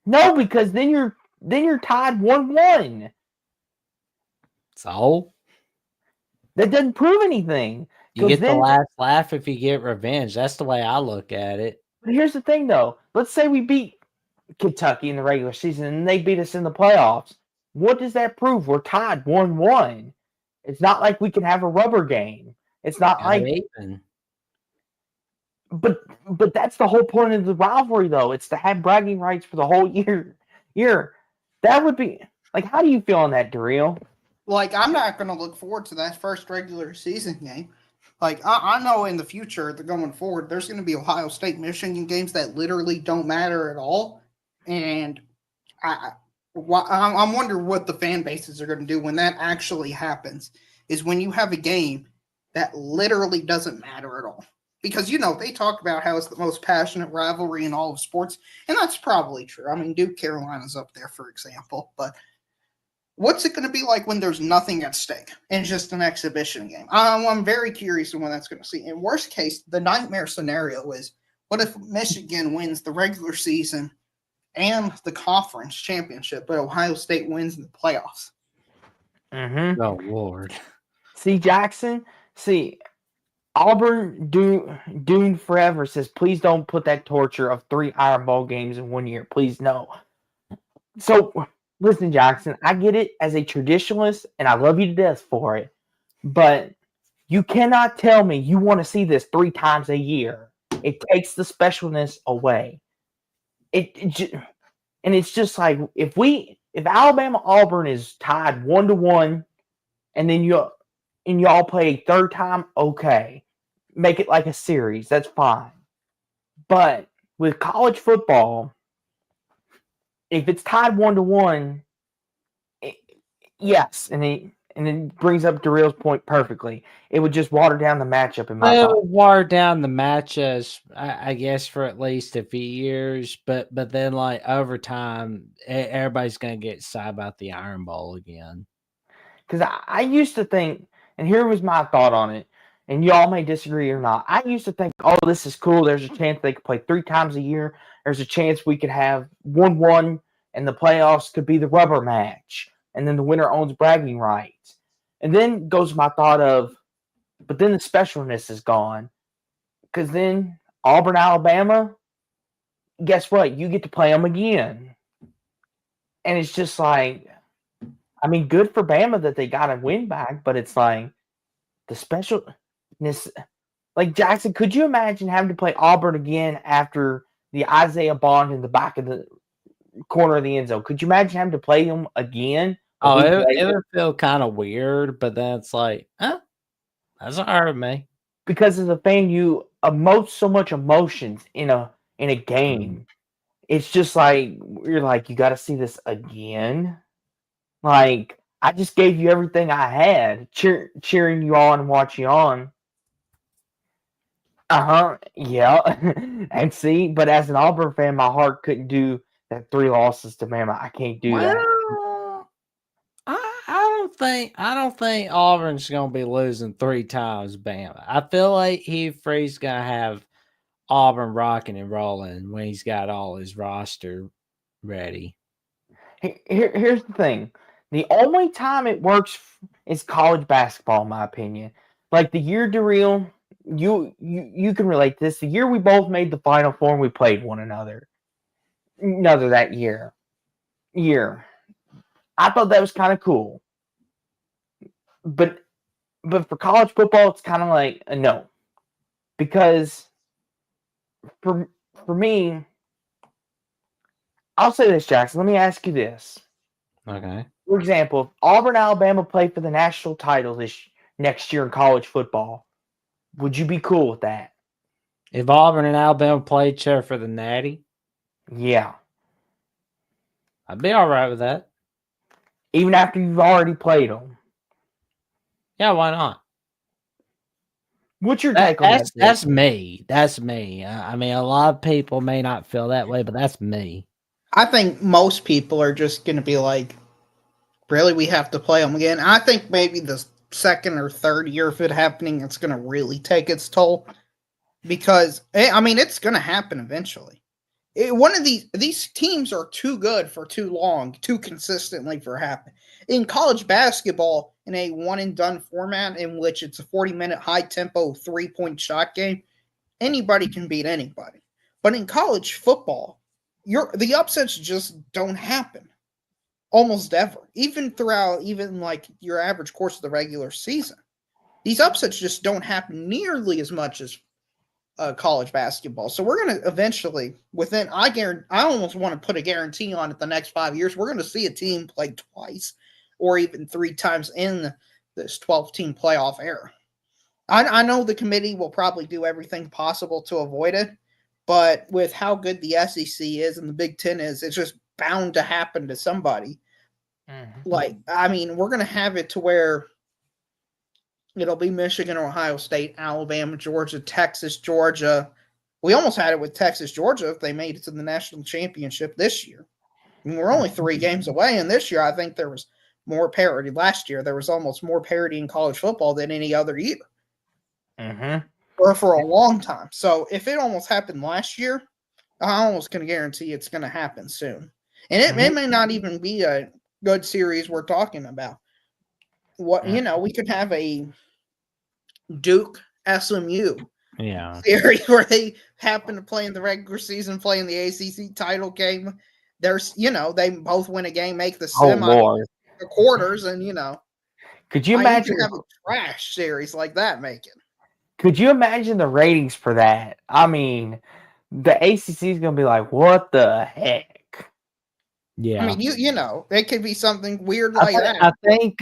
No, because then you're tied 1-1. So That doesn't prove anything. you get the last laugh if you get revenge. That's the way I look at it. But here's the thing, though. Let's say we beat Kentucky in the regular season and they beat us in the playoffs. What does that prove? We're tied 1-1. It's not like we can have a rubber game. It's not like. But that's the whole point of the rivalry, though. It's to have bragging rights for the whole year. That would be like. How do you feel on that, Darrell? like, I'm not going to look forward to that first regular season game. Like, I know in the future, going forward, there's going to be Ohio State, Michigan games that literally don't matter at all. And I'm wondering what the fan bases are going to do when that actually happens, is when you have a game that literally doesn't matter at all. Because, they talk about how it's the most passionate rivalry in all of sports, and that's probably true. I mean, Duke Carolina's up there, for example. But what's it going to be like when there's nothing at stake and just an exhibition game? I'm very curious on when that's going to see. In worst case, the nightmare scenario is, what if Michigan wins the regular season and the conference championship, but Ohio State wins in the playoffs? Mm-hmm. Oh, Lord. See, Jackson? Auburn Dune Forever says, please don't put that torture of 3 Iron Bowl games in 1 year. Please, no. So, listen, Jackson, I get it as a traditionalist, and I love you to death for it, but you cannot tell me you want to see this 3 times a year. It takes the specialness away. And it's just like, if Alabama Auburn is tied 1-1, and then y'all play a third time, okay. Make it like a series. That's fine. But with college football, if it's tied 1-1, yes, and it brings up Darrell's point perfectly. It would just water down the matchup in my mind. It would water down the matches, I guess, for at least a few years. But then, like, over time, everybody's going to get excited about the Iron Bowl again. Because I used to think, and here was my thought on it, and y'all may disagree or not. I used to think, oh, this is cool. There's a chance they could play 3 times a year. There's a chance we could have 1-1, and the playoffs could be the rubber match, and then the winner owns bragging rights. And then goes my thought of, but then the specialness is gone. Because then Auburn, Alabama, guess what? You get to play them again. And it's just like, I mean, good for Bama that they got a win back, but it's like the specialness. Like, Jackson, could you imagine having to play Auburn again after the Isaiah Bond in the back of the corner of the end zone? Could you imagine having to play them again? Oh, it would feel kind of weird, but then it's like, huh? That's all right with me. Because as a fan, you emote so much emotions in a game. It's just like you're like, you got to see this again. Like I just gave you everything I had, cheering you on and watching you on. Yeah. And see, but as an Auburn fan, my heart couldn't do that 3 losses to Bama. I can't do that. Well, I don't think Auburn's gonna be losing 3 times Bama. I feel like Hugh Freeze's gonna have Auburn rocking and rolling when he's got all his roster ready. Here's the thing. The only time it works is college basketball, in my opinion. Like the year Darrell, you can relate to this. The year we both made the Final Four and we played one another. Another that year. I thought that was kind of cool. But for college football, it's kind of like a no. Because for me, I'll say this, Jackson. Let me ask you this. Okay. For example, if Auburn, Alabama play for the national title next year in college football, would you be cool with that? If Auburn and Alabama play each other for the Natty, Yeah. I'd be all right with that. Even after you've already played them. Yeah, why not? What's your take on that? That's me. That's me. I mean, a lot of people may not feel that way, but that's me. I think most people are just going to be like, really, we have to play them again. I think maybe the second or third year of it happening, it's going to really take its toll. Because, I mean, it's going to happen eventually. One of these teams are too good for too long, too consistently for happen. In college basketball, in a one and done format in which it's a 40-minute high tempo 3-point shot game, anybody can beat anybody. But in college football, the upsets just don't happen almost ever. Even throughout like your average course of the regular season, these upsets just don't happen nearly as much as college basketball. So we're going to eventually, I almost want to put a guarantee on it the next 5 years, we're going to see a team play twice or even 3 times in this 12-team playoff era. I know the committee will probably do everything possible to avoid it, but with how good the SEC is and the Big Ten is, it's just bound to happen to somebody. Mm-hmm. Like, I mean, we're going to have it to where it'll be Michigan, Ohio State, Alabama, Georgia, Texas, Georgia. We almost had it with Texas, Georgia if they made it to the national championship this year. I mean, we're only 3 games away, and this year I think there was more parity. Last year there was almost more parity in college football than any other year. Mm-hmm. Or for a long time. So if it almost happened last year, I almost can guarantee it's going to happen soon. And it may not even be a good series we're talking about. We could have a Duke SMU series where they happen to play in the regular season, play in the ACC title game. There's, they both win a game, make the the quarters, and could you imagine have a trash series like that making? Could you imagine the ratings for that? I mean, the ACC is going to be like, what the heck? Yeah. I mean, it could be something weird like that. I think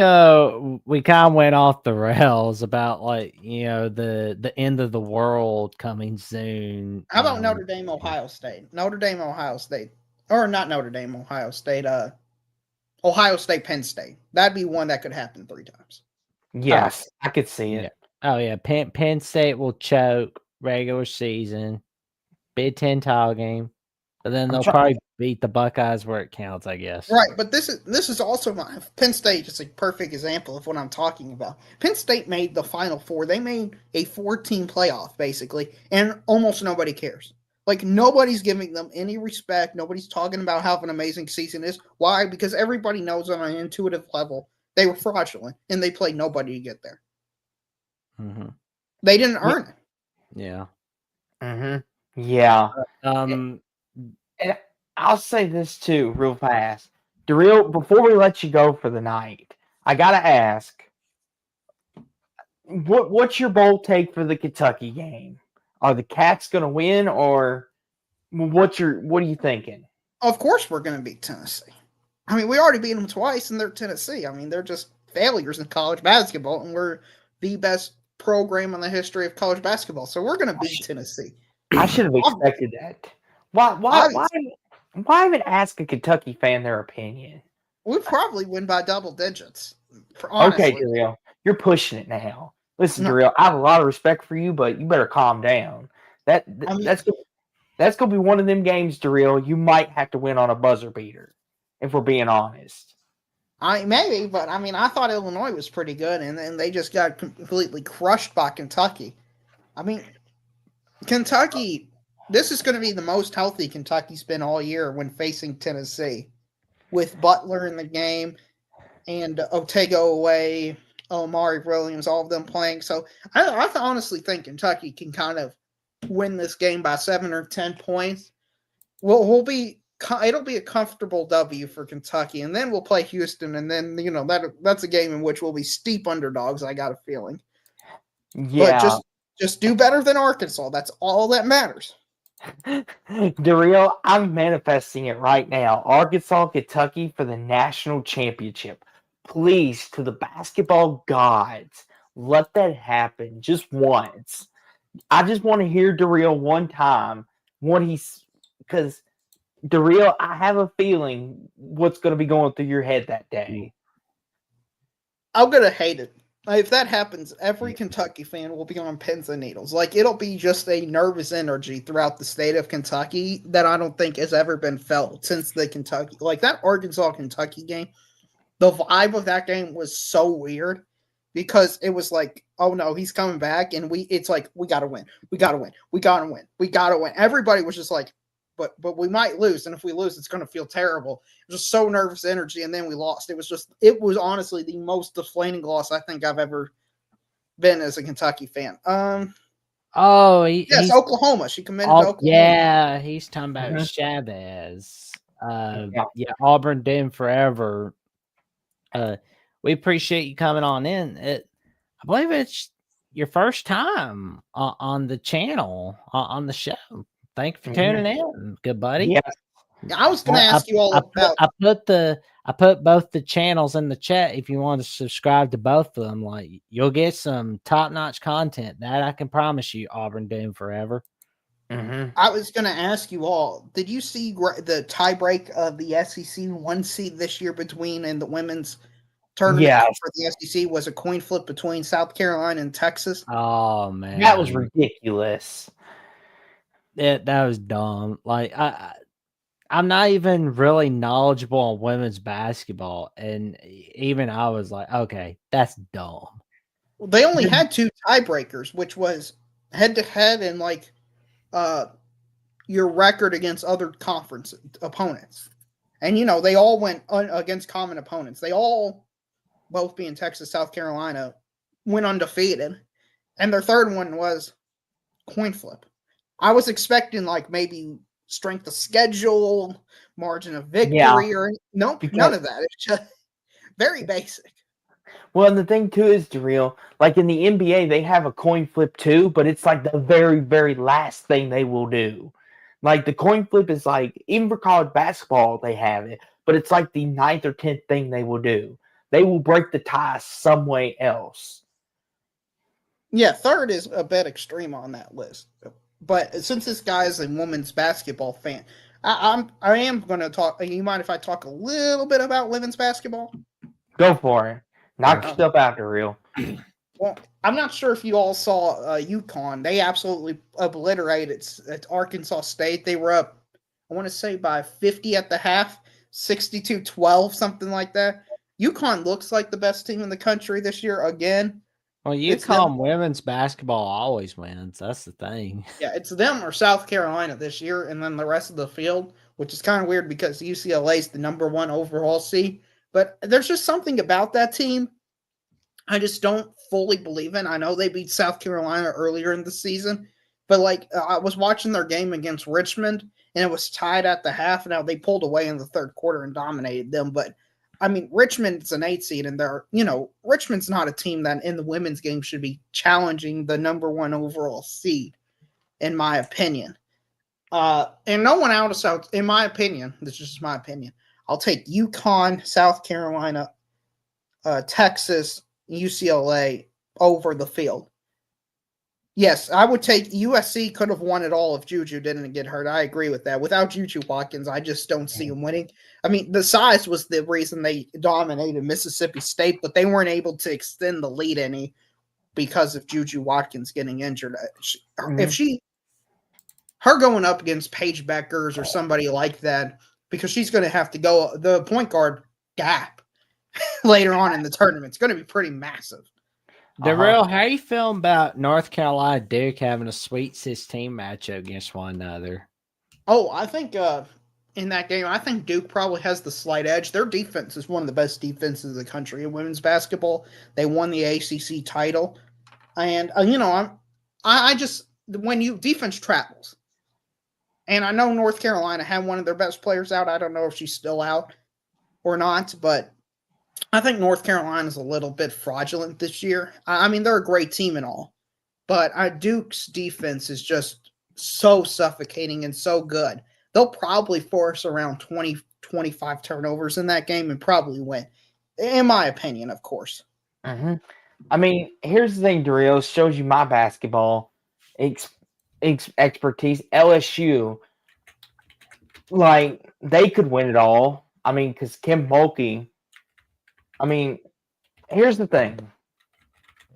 we kind of went off the rails about the end of the world coming soon. How about Notre Dame, Ohio State? Or not Notre Dame, Ohio State. Ohio State, Penn State. That'd be one that could happen 3 times. Yes, I could see it. Yeah. Oh yeah, Penn State will choke regular season, Big Ten title game, but then they'll probably beat the Buckeyes where it counts, I guess. Right, but this is also Penn State is a perfect example of what I'm talking about. Penn State made the Final Four. They made a 4-team playoff basically, and almost nobody cares. Like nobody's giving them any respect. Nobody's talking about how an amazing season is. Why? Because everybody knows on an intuitive level they were fraudulent and they played nobody to get there. Mm-hmm. They didn't earn it. Yeah. Mm-hmm. Yeah. And I'll say this too, real fast. Darrell, before we let you go for the night, I gotta ask, what's your bold take for the Kentucky game? Are the Cats gonna win, or what are you thinking? Of course we're gonna beat Tennessee. I mean, we already beat them twice, and they're Tennessee. I mean, they're just failures in college basketball, and we're the best program in the history of college basketball. So we're going to beat Tennessee. I should have expected that. Why even ask a Kentucky fan their opinion? We'll probably win by double digits. Okay, Honestly. Daryl, you're pushing it now. Listen, No. Daryl, I have a lot of respect for you, but you better calm down. I mean, That's gonna be one of them games, Daryl. You might have to win on a buzzer beater, if we're being honest. maybe, but I mean, I thought Illinois was pretty good, and then they just got completely crushed by Kentucky. I mean, Kentucky, this is going to be the most healthy Kentucky's been all year when facing Tennessee, with Butler in the game and Otego away, Omari Williams, all of them playing. So I honestly think Kentucky can kind of win this game by 7 or 10 points. It'll be a comfortable W for Kentucky, and then we'll play Houston, and then that's a game in which we'll be steep underdogs. I got a feeling. Yeah, but just do better than Arkansas. That's all that matters. Daryl, I'm manifesting it right now. Arkansas, Kentucky for the national championship. Please, to the basketball gods, let that happen just once. I just want to hear Daryl one time because Daryl, I have a feeling what's going to be going through your head that day. I'm gonna hate it. If that happens, every Kentucky fan will be on pins and needles. Like, it'll be just a nervous energy throughout the state of Kentucky that I don't think has ever been felt since the Kentucky, like that Arkansas-Kentucky game. The vibe of that game was so weird because it was like, oh no, he's coming back, and it's like, we gotta win. Everybody was just like, but we might lose, and if we lose, it's going to feel terrible. It was just so nervous energy, and then we lost. It was honestly the most deflating loss I think I've ever been as a Kentucky fan. Yes, Oklahoma. She committed to Oklahoma. Yeah, he's talking about Chavez. Yeah, Auburn Dim forever. We appreciate you coming on in. I believe it's your first time on the channel, on the show. Thank you for tuning in, good buddy. Yeah. I was going to ask you all about. I put both the channels in the chat. If you want to subscribe to both of them, like, you'll get some top notch content. That I can promise you. Auburn Doom forever. Mm-hmm. I was going to ask you all. Did you see the tiebreak of the SEC 1 seed this year between and the women's tournament for the SEC was a coin flip between South Carolina and Texas? Oh man, that was ridiculous. That was dumb. Like, I'm not even really knowledgeable on women's basketball, and even I was like, okay, that's dumb. Well, they only had 2 tiebreakers, which was head to head and like your record against other conference opponents. And they all went against common opponents. They all, both being Texas, South Carolina, went undefeated. And their third one was coin flip. I was expecting like maybe strength of schedule, margin of victory, or nope, none of that. It's just very basic. Well, and the thing too is, Daryl, like in the NBA, they have a coin flip too, but it's like the very, very last thing they will do. Like the coin flip is like, even for college basketball, they have it, but it's like the 9th or 10th thing they will do. They will break the tie some way else. Yeah, third is a bit extreme on that list. But since this guy is a women's basketball fan, I am going to talk. You mind if I talk a little bit about women's basketball? Go for it. Knock yourself out, Daryl. Well, I'm not sure if you all saw UConn. They absolutely obliterated at Arkansas State. They were up, I want to say, by 50 at the half, 62-12, something like that. UConn looks like the best team in the country this year again. Well, UConn women's basketball always wins. That's the thing. Yeah, it's them or South Carolina this year, and then the rest of the field, which is kind of weird because UCLA is the number 1 overall seed. But there's just something about that team I just don't fully believe in. I know they beat South Carolina earlier in the season, but like I was watching their game against Richmond, and it was tied at the half. Now they pulled away in the third quarter and dominated them, but I mean, Richmond's an 8 seed, and Richmond's not a team that in the women's game should be challenging the number 1 overall seed, in my opinion. And no one out of South, in my opinion, this is just my opinion. I'll take UConn, South Carolina, Texas, UCLA over the field. Yes, I would take USC could have won it all if Juju didn't get hurt. I agree with that. Without Juju Watkins, I just don't see him winning. I mean, the size was the reason they dominated Mississippi State, but they weren't able to extend the lead any because of Juju Watkins getting injured. If her going up against Paige Beckers or somebody like that, because she's going to have to go the point guard gap later on in the tournament. It's going to be pretty massive. Darrell, how you feeling about North Carolina Duke having a Sweet 16 matchup against one another? Oh, I think in that game, I think Duke probably has the slight edge. Their defense is one of the best defenses in the country in women's basketball. They won the ACC title, and I just when you defense travels, and I know North Carolina had one of their best players out. I don't know if she's still out or not, but I think North Carolina is a little bit fraudulent this year. I mean, they're a great team and all, but Duke's defense is just so suffocating and so good. They'll probably force around 20, 25 turnovers in that game and probably win, in my opinion, of course. Mm-hmm. I mean, here's the thing, Darrell, shows you my basketball expertise. LSU, like, they could win it all. I mean, because Kim Mulkey, I mean, here's the thing.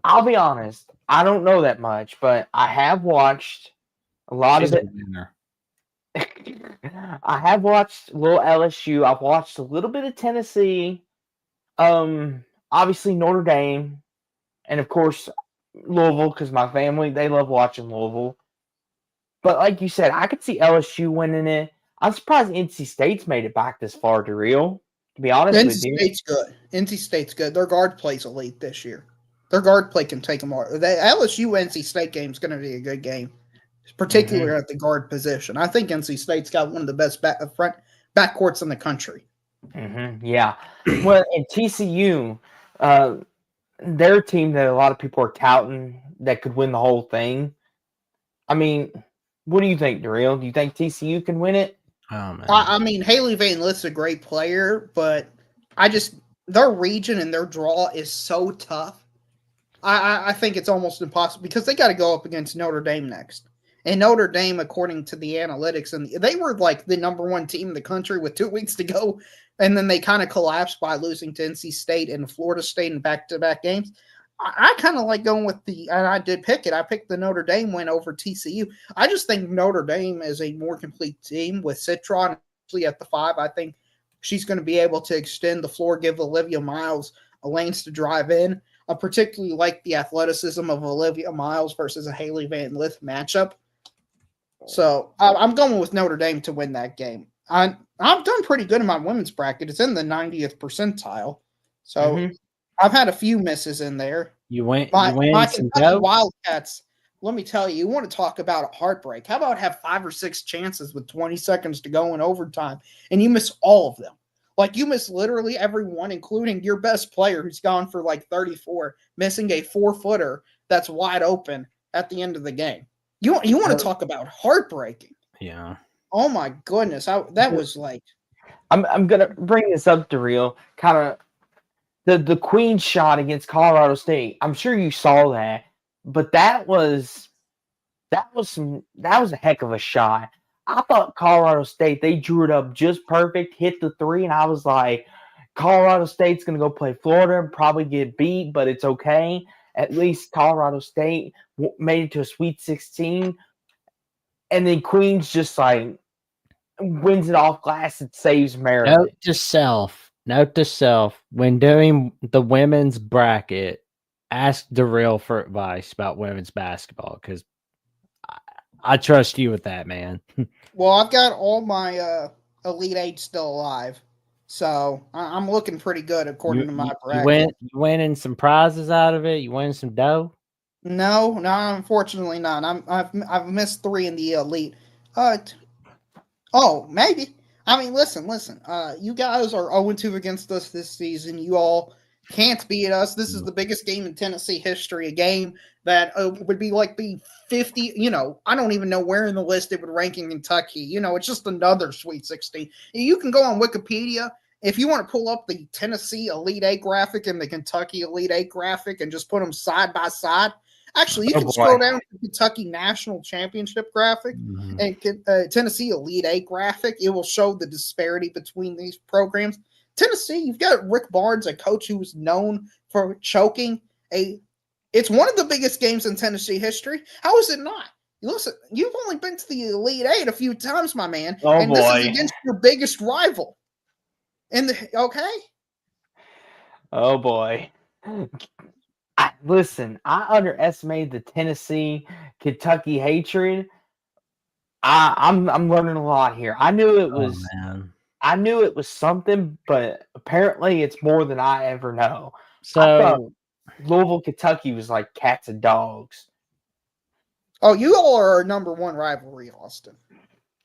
I'll be honest. I don't know that much, but I have watched a lot of it. I have watched a little LSU. I've watched a little bit of Tennessee. Obviously Notre Dame, and of course Louisville, because my family, they love watching Louisville. But like you said, I could see LSU winning it. I'm surprised NC State's made it back this far, to be honest with you. NC State's good. NC State's good. Their guard play's elite this year. Their guard play can take them all. The LSU NC State game is going to be a good game, particularly at the guard position. I think NC State's got one of the best front backcourts in the country. Mm-hmm. Yeah. Well, and TCU, their team that a lot of people are touting that could win the whole thing. I mean, what do you think, Darrell? Do you think TCU can win it? Oh, man. I mean, Haley Van Lith's a great player, but their region and their draw is so tough. I think it's almost impossible because they got to go up against Notre Dame next. And Notre Dame, according to the analytics, and they were like the number one team in the country with 2 weeks to go. And then they kind of collapsed by losing to NC State and Florida State in back-to-back games. I kind of like going with and I did pick it. I picked the Notre Dame win over TCU. I just think Notre Dame is a more complete team with Citron at the 5. I think she's going to be able to extend the floor, give Olivia Miles lanes to drive in. I particularly like the athleticism of Olivia Miles versus a Haley Van Lith matchup. So I'm going with Notre Dame to win that game. I've done pretty good in my women's bracket. It's in the 90th percentile. So I've had a few misses in there. My Kentucky Wildcats, let me tell you want to talk about a heartbreak. How about have 5 or 6 chances with 20 seconds to go in overtime, and you miss all of them? Like, you miss literally every one, including your best player who's gone for like 34, missing a 4-footer that's wide open at the end of the game. You want to talk about heartbreaking? Yeah. Oh my goodness, that was like. I'm gonna bring this up to real kind of the Queen shot against Colorado State. I'm sure you saw that, but that was a heck of a shot. I thought Colorado State, they drew it up just perfect, hit the 3, and I was like, Colorado State's going to go play Florida and probably get beat, but it's okay. At least Colorado State made it to a Sweet 16. And then Queens just like wins it off glass and saves Maryland. Note to self, when doing the women's bracket, ask Darrell for advice about women's basketball because I trust you with that, man. Well, I've got all my Elite 8 still alive, so I'm looking pretty good according to my bracket. You winning some prizes out of it? You winning some dough? No, unfortunately not. I've missed 3 in the Elite. Oh, maybe. I mean, listen. You guys are 0-2 against us this season. You all can't beat us. This is the biggest game in Tennessee history, a game that would be 50. I don't even know where in the list it would rank in Kentucky. It's just another Sweet 16. You can go on Wikipedia if you want to pull up the Tennessee Elite 8 graphic and the Kentucky Elite 8 graphic and just put them side by side. Actually, you can scroll down to Kentucky National Championship graphic Mhm. and Tennessee Elite Eight graphic, it will show the disparity between these programs. Tennessee, you've got Rick Barnes, a coach who was known for choking. It's one of the biggest games in Tennessee history. How is it not? Listen, you've only been to the Elite Eight a few times, my man, Oh, and this is boy. against your biggest rival. Okay. Oh boy. Listen, I underestimated the Tennessee Kentucky hatred. I'm learning a lot here. I knew it Oh, was man. something, but apparently it's more than I ever know. I thought So Louisville, Kentucky was like cats and dogs. Oh, you all are our number one rivalry, Austin.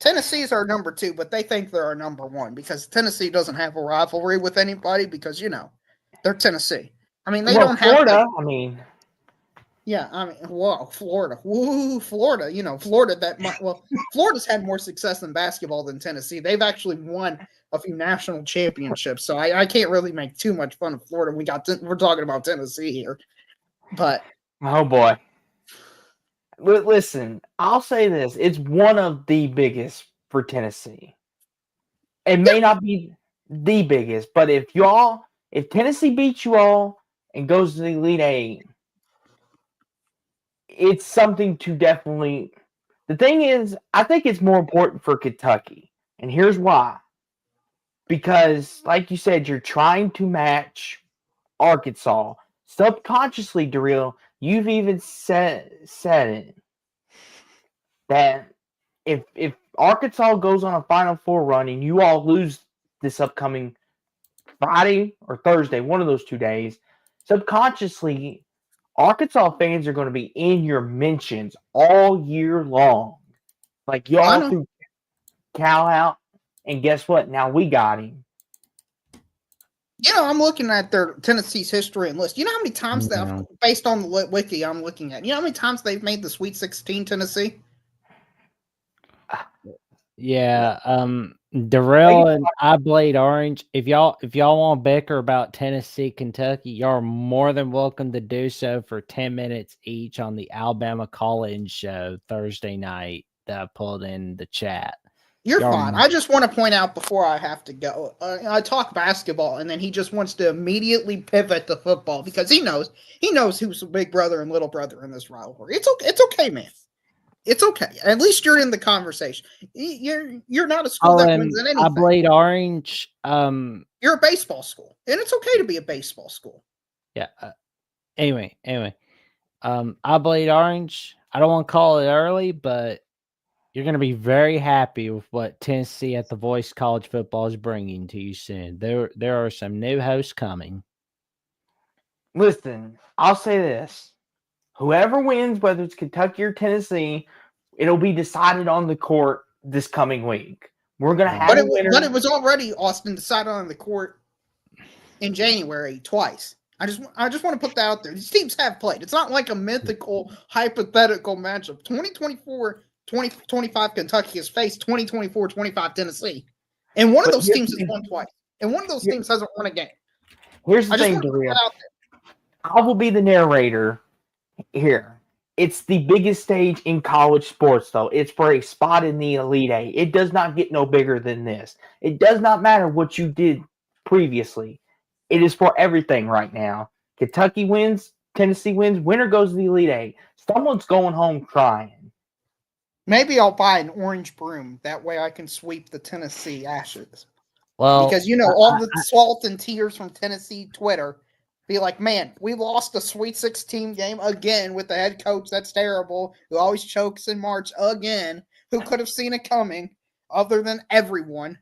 Tennessee's our number two, but they think they're our number one because Tennessee doesn't have a rivalry with anybody because, they're Tennessee. I mean, they Well, don't Florida, have. I mean, Whoa, Florida. Woo, Florida. Florida's had more success in basketball than Tennessee. They've actually won a few national championships, so I can't really make too much fun of Florida. We're talking about Tennessee here, but oh boy. Listen, I'll say this: it's one of the biggest for Tennessee. It may not be the biggest, but if Tennessee beats you all and goes to the Elite Eight, it's something to definitely. The thing is, I think it's more important for Kentucky, and here's why. Because, like you said, you're trying to match Arkansas subconsciously. Darrell, you've even said it that if Arkansas goes on a Final Four run and you all lose this upcoming Friday or Thursday, one of those 2 days, subconsciously, Arkansas fans are going to be in your mentions all year long. Like, y'all threw Cal out, and guess what? Now we got him. I'm looking at their Tennessee's history and list. You know how many times based on the wiki I'm looking at, you know how many times they've made the Sweet 16, Tennessee? yeah, Darrell and I Blade Orange. If y'all want to bicker about Tennessee, Kentucky, y'all are more than welcome to do so for 10 minutes each on the Alabama call-in show Thursday night that I pulled in the chat. You're fine. I just want to point out before I have to go. I talk basketball, and then he just wants to immediately pivot to football because he knows who's the big brother and little brother in this rivalry. It's okay, man. It's okay. At least you're in the conversation. You're not a school that wins at anything. I Blade Orange. You're a baseball school, and it's okay to be a baseball school. Yeah. Anyway. I Blade Orange. I don't want to call it early, but you're going to be very happy with what Tennessee at the Voice College Football is bringing to you soon. There are some new hosts coming. Listen, I'll say this. Whoever wins, whether it's Kentucky or Tennessee, it'll be decided on the court this coming week. We're going to have a winner. But it was already, Austin, decided on the court in January twice. I just want to put that out there. These teams have played. It's not like a mythical, hypothetical matchup. 2024-2025 Kentucky has faced 2024-25 Tennessee. And one of those teams has won twice. And one of those teams hasn't won a game. Here's the thing, Darrell. I will be the narrator here. It's the biggest stage in college sports, though. It's for a spot in the Elite Eight. It does not get no bigger than this. It does not matter what you did previously. It is for everything right now. Kentucky wins, Tennessee wins, winner goes to the Elite Eight. Someone's going home crying. Maybe I'll buy an orange broom. That way I can sweep the Tennessee ashes. Well, because all the salt and tears from Tennessee Twitter be like, man, we lost a Sweet 16 game again with the head coach that's terrible, who always chokes in March again, who could have seen it coming other than everyone.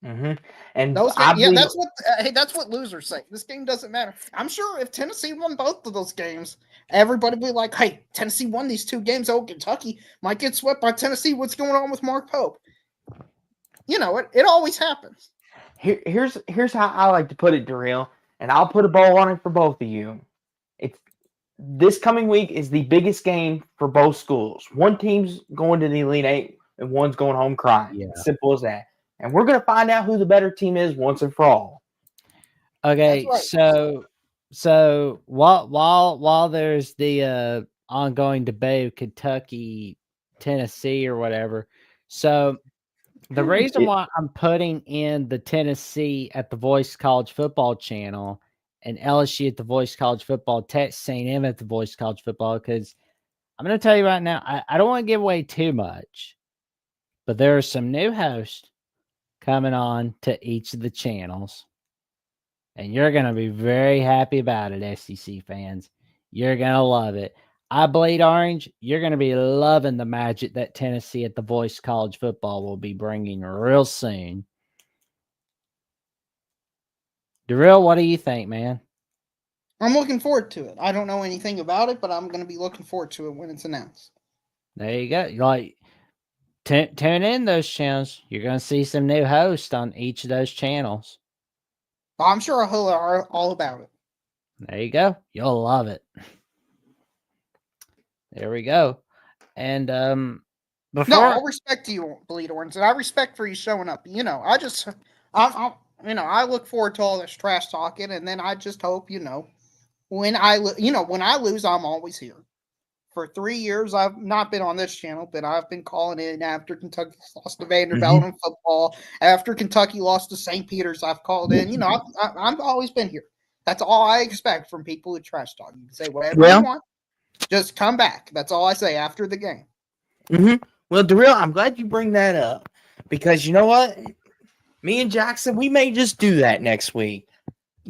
Mm-hmm. And that's what losers say. This game doesn't matter. I'm sure if Tennessee won both of those games, everybody would be like, hey, Tennessee won these 2 games. Oh, Kentucky might get swept by Tennessee. What's going on with Mark Pope? It always happens. Here's how I like to put it, Darrell, and I'll put a bow on it for both of you. It's this coming week is the biggest game for both schools. One team's going to the Elite Eight and one's going home crying. Yeah. Simple as that. And we're going to find out who the better team is once and for all. Okay, right. So while there's the ongoing debate of Kentucky, Tennessee, or whatever. So the reason why I'm putting in the Tennessee at the Voice College Football channel and LSU at the Voice College Football, Texas A&M at the Voice College Football, because I'm going to tell you right now, I don't want to give away too much, but there are some new hosts coming on to each of the channels, and you're going to be very happy about it, SEC fans. You're going to love it. I Bleed Orange, you're going to be loving the magic that Tennessee at the Voice College Football will be bringing real soon. Darrell, what do you think, man? I'm looking forward to it. I don't know anything about it, but I'm going to be looking forward to it when it's announced. There you go. Like, tune in those channels. You're going to see some new hosts on each of those channels. I'm sure I'll hear all about it. There you go. You'll love it. There we go. And before, no, I'll respect you, Bleed Orange, and I respect for you showing up. You know, I look forward to all this trash talking, and then I just hope, when I lose, I'm always here. For 3 years, I've not been on this channel, but I've been calling in after Kentucky lost to Vanderbilt in football. After Kentucky lost to St. Peter's, I've called in. I've always been here. That's all I expect from people who trash talk. You can say whatever you want. Just come back. That's all I say after the game. Well, Darrell, I'm glad you bring that up because you know what? Me and Jackson, we may just do that next week.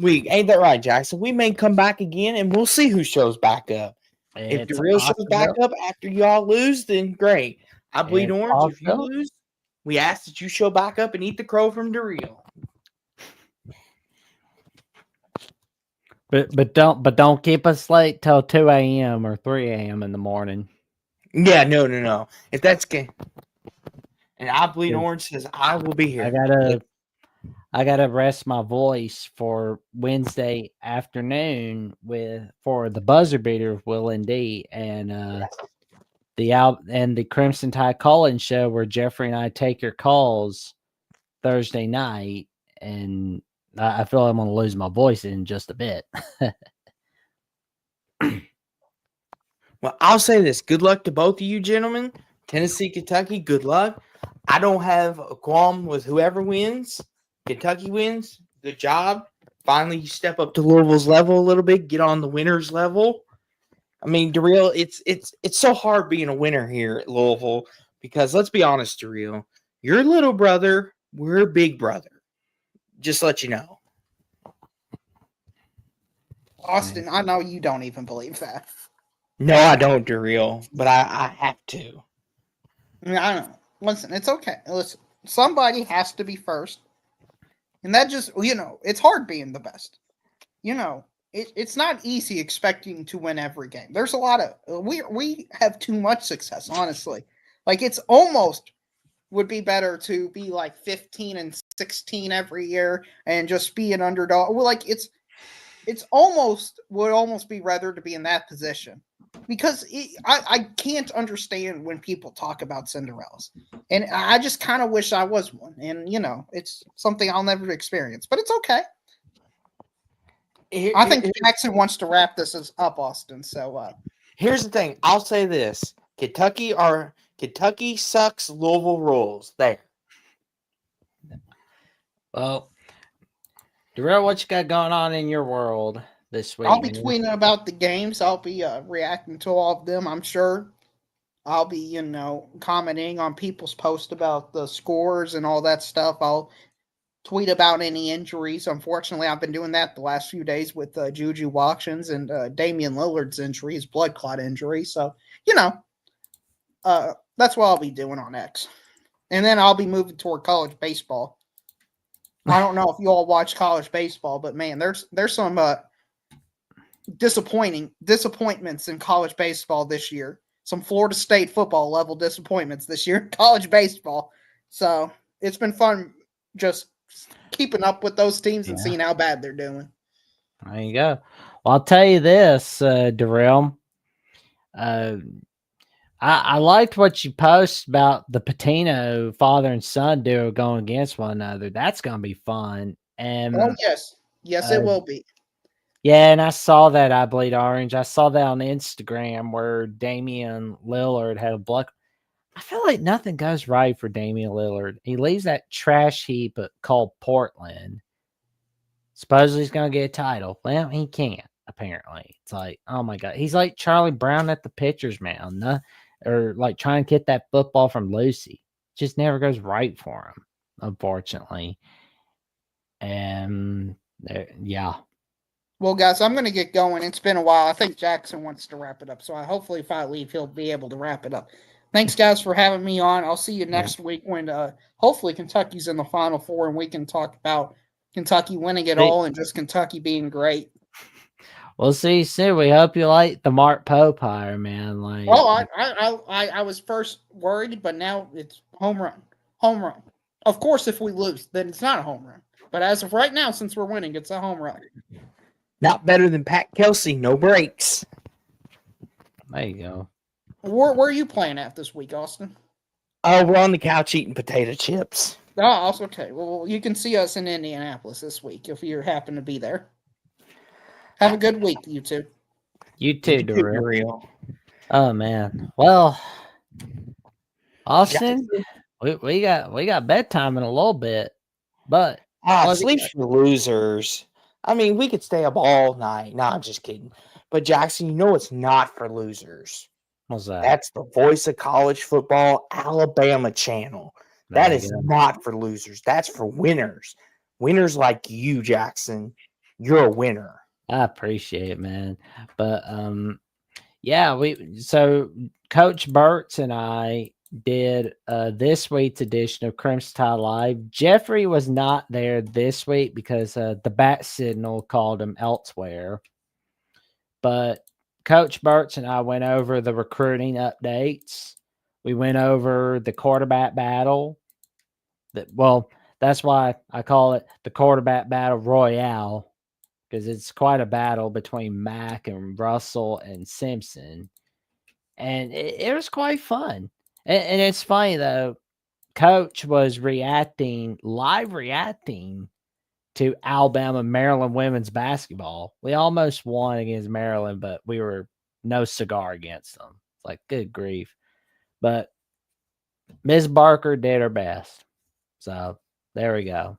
Ain't that right, Jackson? We may come back again and we'll see who shows back up. If Darrell shows back up after y'all lose, then great. I Bleed Orange. If you lose, we ask that you show back up and eat the crow from Darrell. But don't keep us late till 2 a.m. or 3 a.m. in the morning. Yeah, no. If that's good, and I Bleed Orange says I will be here. I gotta rest my voice for Wednesday afternoon for the buzzer beater of Will and D and the Crimson Tide call-in show where Jeffrey and I take your calls Thursday night, and I feel I'm gonna lose my voice in just a bit. Well, I'll say this. Good luck to both of you gentlemen. Tennessee, Kentucky, good luck. I don't have a qualm with whoever wins. Kentucky wins. Good job. Finally, you step up to Louisville's level a little bit. Get on the winner's level. I mean, Darrell, it's so hard being a winner here at Louisville because let's be honest, Darrell, your little brother, we're big brother. Just let you know. Austin, I know you don't even believe that. No, I don't, Darrell, but I have to. I mean, I don't know. Listen, it's okay. Listen, somebody has to be first. And that just, it's hard being the best. It's not easy expecting to win every game. There's a lot of, we have too much success, honestly. Like, it's almost would be better to be like 15 and 16 every year and just be an underdog. Well, like, would almost be rather to be in that position. Because I can't understand when people talk about Cinderellas. And I just kind of wish I was one. And, it's something I'll never experience. But it's okay. I think Jackson wants to wrap this up, Austin. So here's the thing. I'll say this. Kentucky sucks, Louisville rules. There. Well, Darrell, what you got going on in your world this week? I'll be tweeting about the games. I'll be reacting to all of them, I'm sure. I'll be, commenting on people's posts about the scores and all that stuff. I'll tweet about any injuries. Unfortunately, I've been doing that the last few days with Juju Watkins and Damian Lillard's injury, his blood clot injury. So, that's what I'll be doing on X. And then I'll be moving toward college baseball. I don't know if you all watch college baseball, but man, there's some disappointments in college baseball this year. Some Florida State football level disappointments this year in college baseball. So it's been fun just keeping up with those teams and seeing how bad they're doing. There you go. Well, I'll tell you this, Darrell. I liked what you post about the Patino father and son duo going against one another. That's going to be fun. And yes, it will be. Yeah, and I saw that I Bleed Orange. I saw that on Instagram where Damian Lillard had a block. I feel like nothing goes right for Damian Lillard. He leaves that trash heap called Portland. Supposedly he's going to get a title. Well, he can't, apparently. It's like, oh my God. He's like Charlie Brown at the pitcher's mound, or like trying to get that football from Lucy. Just never goes right for him, unfortunately. And yeah. Well, guys, I'm going to get going. It's been a while. I think Jackson wants to wrap it up. So hopefully if I leave, he'll be able to wrap it up. Thanks, guys, for having me on. I'll see you next week when hopefully Kentucky's in the Final Four and we can talk about Kentucky winning it all and just Kentucky being great. We'll see you soon. We hope you like the Mark Pope hire, man. Like, I was first worried, but now it's home run. Home run. Of course, if we lose, then it's not a home run. But as of right now, since we're winning, it's a home run. Not better than Pat Kelsey. No breaks. There you go. Where are you playing at this week, Austin? Oh, we're on the couch eating potato chips. Oh, okay. Well, you can see us in Indianapolis this week if you happen to be there. Have a good week, you two. You too, Darrell. Oh man. Well, Austin, we got bedtime in a little bit, but sleep's for losers. I mean, we could stay up all night. No, I'm just kidding. But Jackson, you know it's not for losers. What's that? That's the Voice of College Football Alabama channel. That is not for losers. That's for winners. Winners like you, Jackson. You're a winner. I appreciate it, man. But yeah, so Coach Burtz and I did this week's edition of Crimson Tide Live. Jeffrey was not there this week because the bat signal called him elsewhere. But Coach Burtz and I went over the recruiting updates. We went over the quarterback battle. That's why I call it the quarterback battle royale, because it's quite a battle between Mack and Russell and Simpson. And it was quite fun. And it's funny, though, Coach was live reacting to Alabama Maryland women's basketball. We almost won against Maryland, but we were no cigar against them. It's like, good grief. But Ms. Barker did her best. So there we go.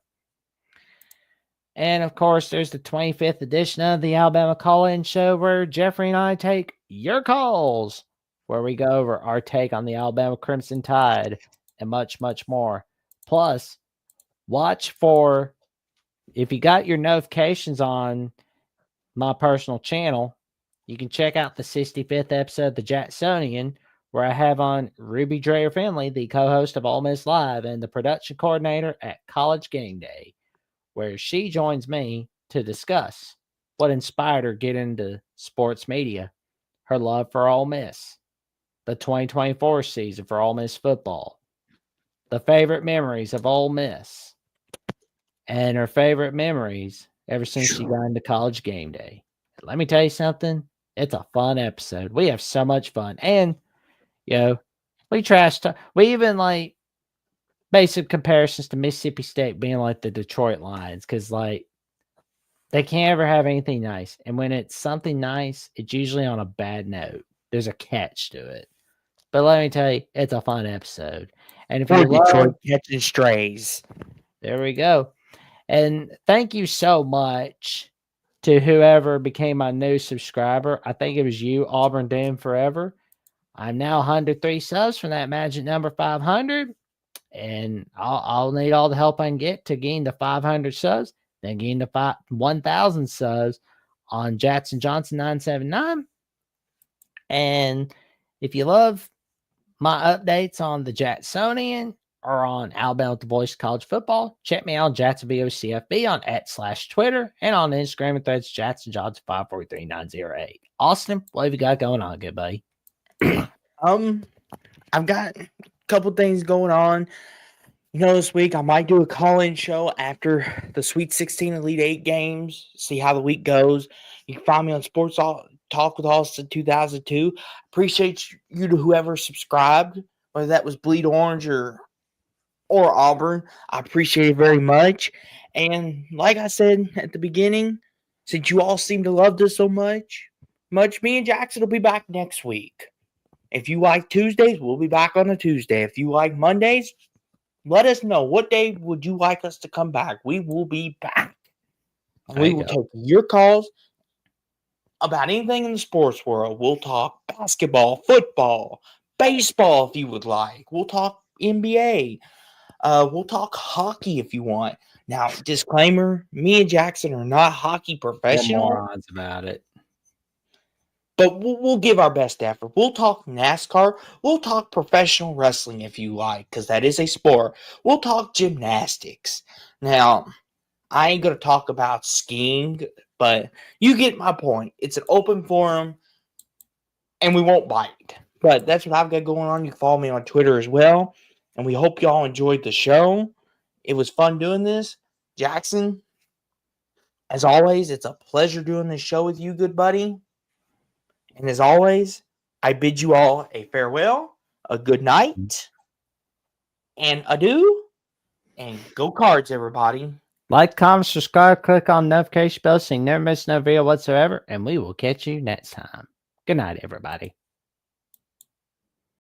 And of course, there's the 25th edition of the Alabama Call-In Show where Jeffrey and I take your calls, where we go over our take on the Alabama Crimson Tide and much, much more. Plus, watch for, if you got your notifications on my personal channel, you can check out the 65th episode of The Jacksonian, where I have on Ruby Dreyer Finley, the co-host of Ole Miss Live and the production coordinator at College Game Day, where she joins me to discuss what inspired her get into sports media, her love for Ole Miss, the 2024 season for Ole Miss football, the favorite memories of Ole Miss, and her favorite memories ever since she got into College Game Day. Let me tell you something. It's a fun episode. We have so much fun. And, we trash talk. We even like basic comparisons to Mississippi State being like the Detroit Lions, because like they can't ever have anything nice. And when it's something nice, it's usually on a bad note. There's a catch to it. But let me tell you, it's a fun episode. And if you Detroit catching strays. There we go. And thank you so much to whoever became my new subscriber. I think it was you, Auburn Doom Forever. I'm now 103 subs from that magic number 500. And I'll need all the help I can get to gain the 500 subs, then gain the 1,000 subs on Jackson Johnson 979. And if you love my updates on the Jacksonian or on Alabama with the Voice of College Football, check me out on JacksonVOCFB on @/Twitter and on Instagram and Threads Jackson Johnson 543908. Austin, what have you got going on, good buddy? I've got a couple things going on. This week I might do a call-in show after the Sweet 16 Elite 8 games, see how the week goes. You can find me on Sports Talk with Austin 2002. Appreciate you to whoever subscribed, whether that was Bleed Orange or Auburn. I appreciate it very much. And like I said at the beginning, since you all seem to love this so much, me and Jackson will be back next week. If you like Tuesdays, we'll be back on a Tuesday. If you like Mondays, let us know. What day would you like us to come back? We will be back. We will take your calls about anything in the sports world. We'll talk basketball, football, baseball if you would like. We'll talk NBA. We'll talk hockey if you want. Now, disclaimer, me and Jackson are not hockey We're professionals, morons about it. but we'll give our best effort. We'll talk NASCAR. We'll talk professional wrestling if you like, because that is a sport. We'll talk gymnastics. Now, I ain't going to talk about skiing, but you get my point. It's an open forum, and we won't bite. But that's what I've got going on. You can follow me on Twitter as well. And we hope y'all enjoyed the show. It was fun doing this. Jackson, as always, it's a pleasure doing this show with you, good buddy. And as always, I bid you all a farewell, a good night, and adieu. And go Cards, everybody. Like, comment, subscribe, click on the notification bell so you never miss no video whatsoever, and we will catch you next time. Good night, everybody.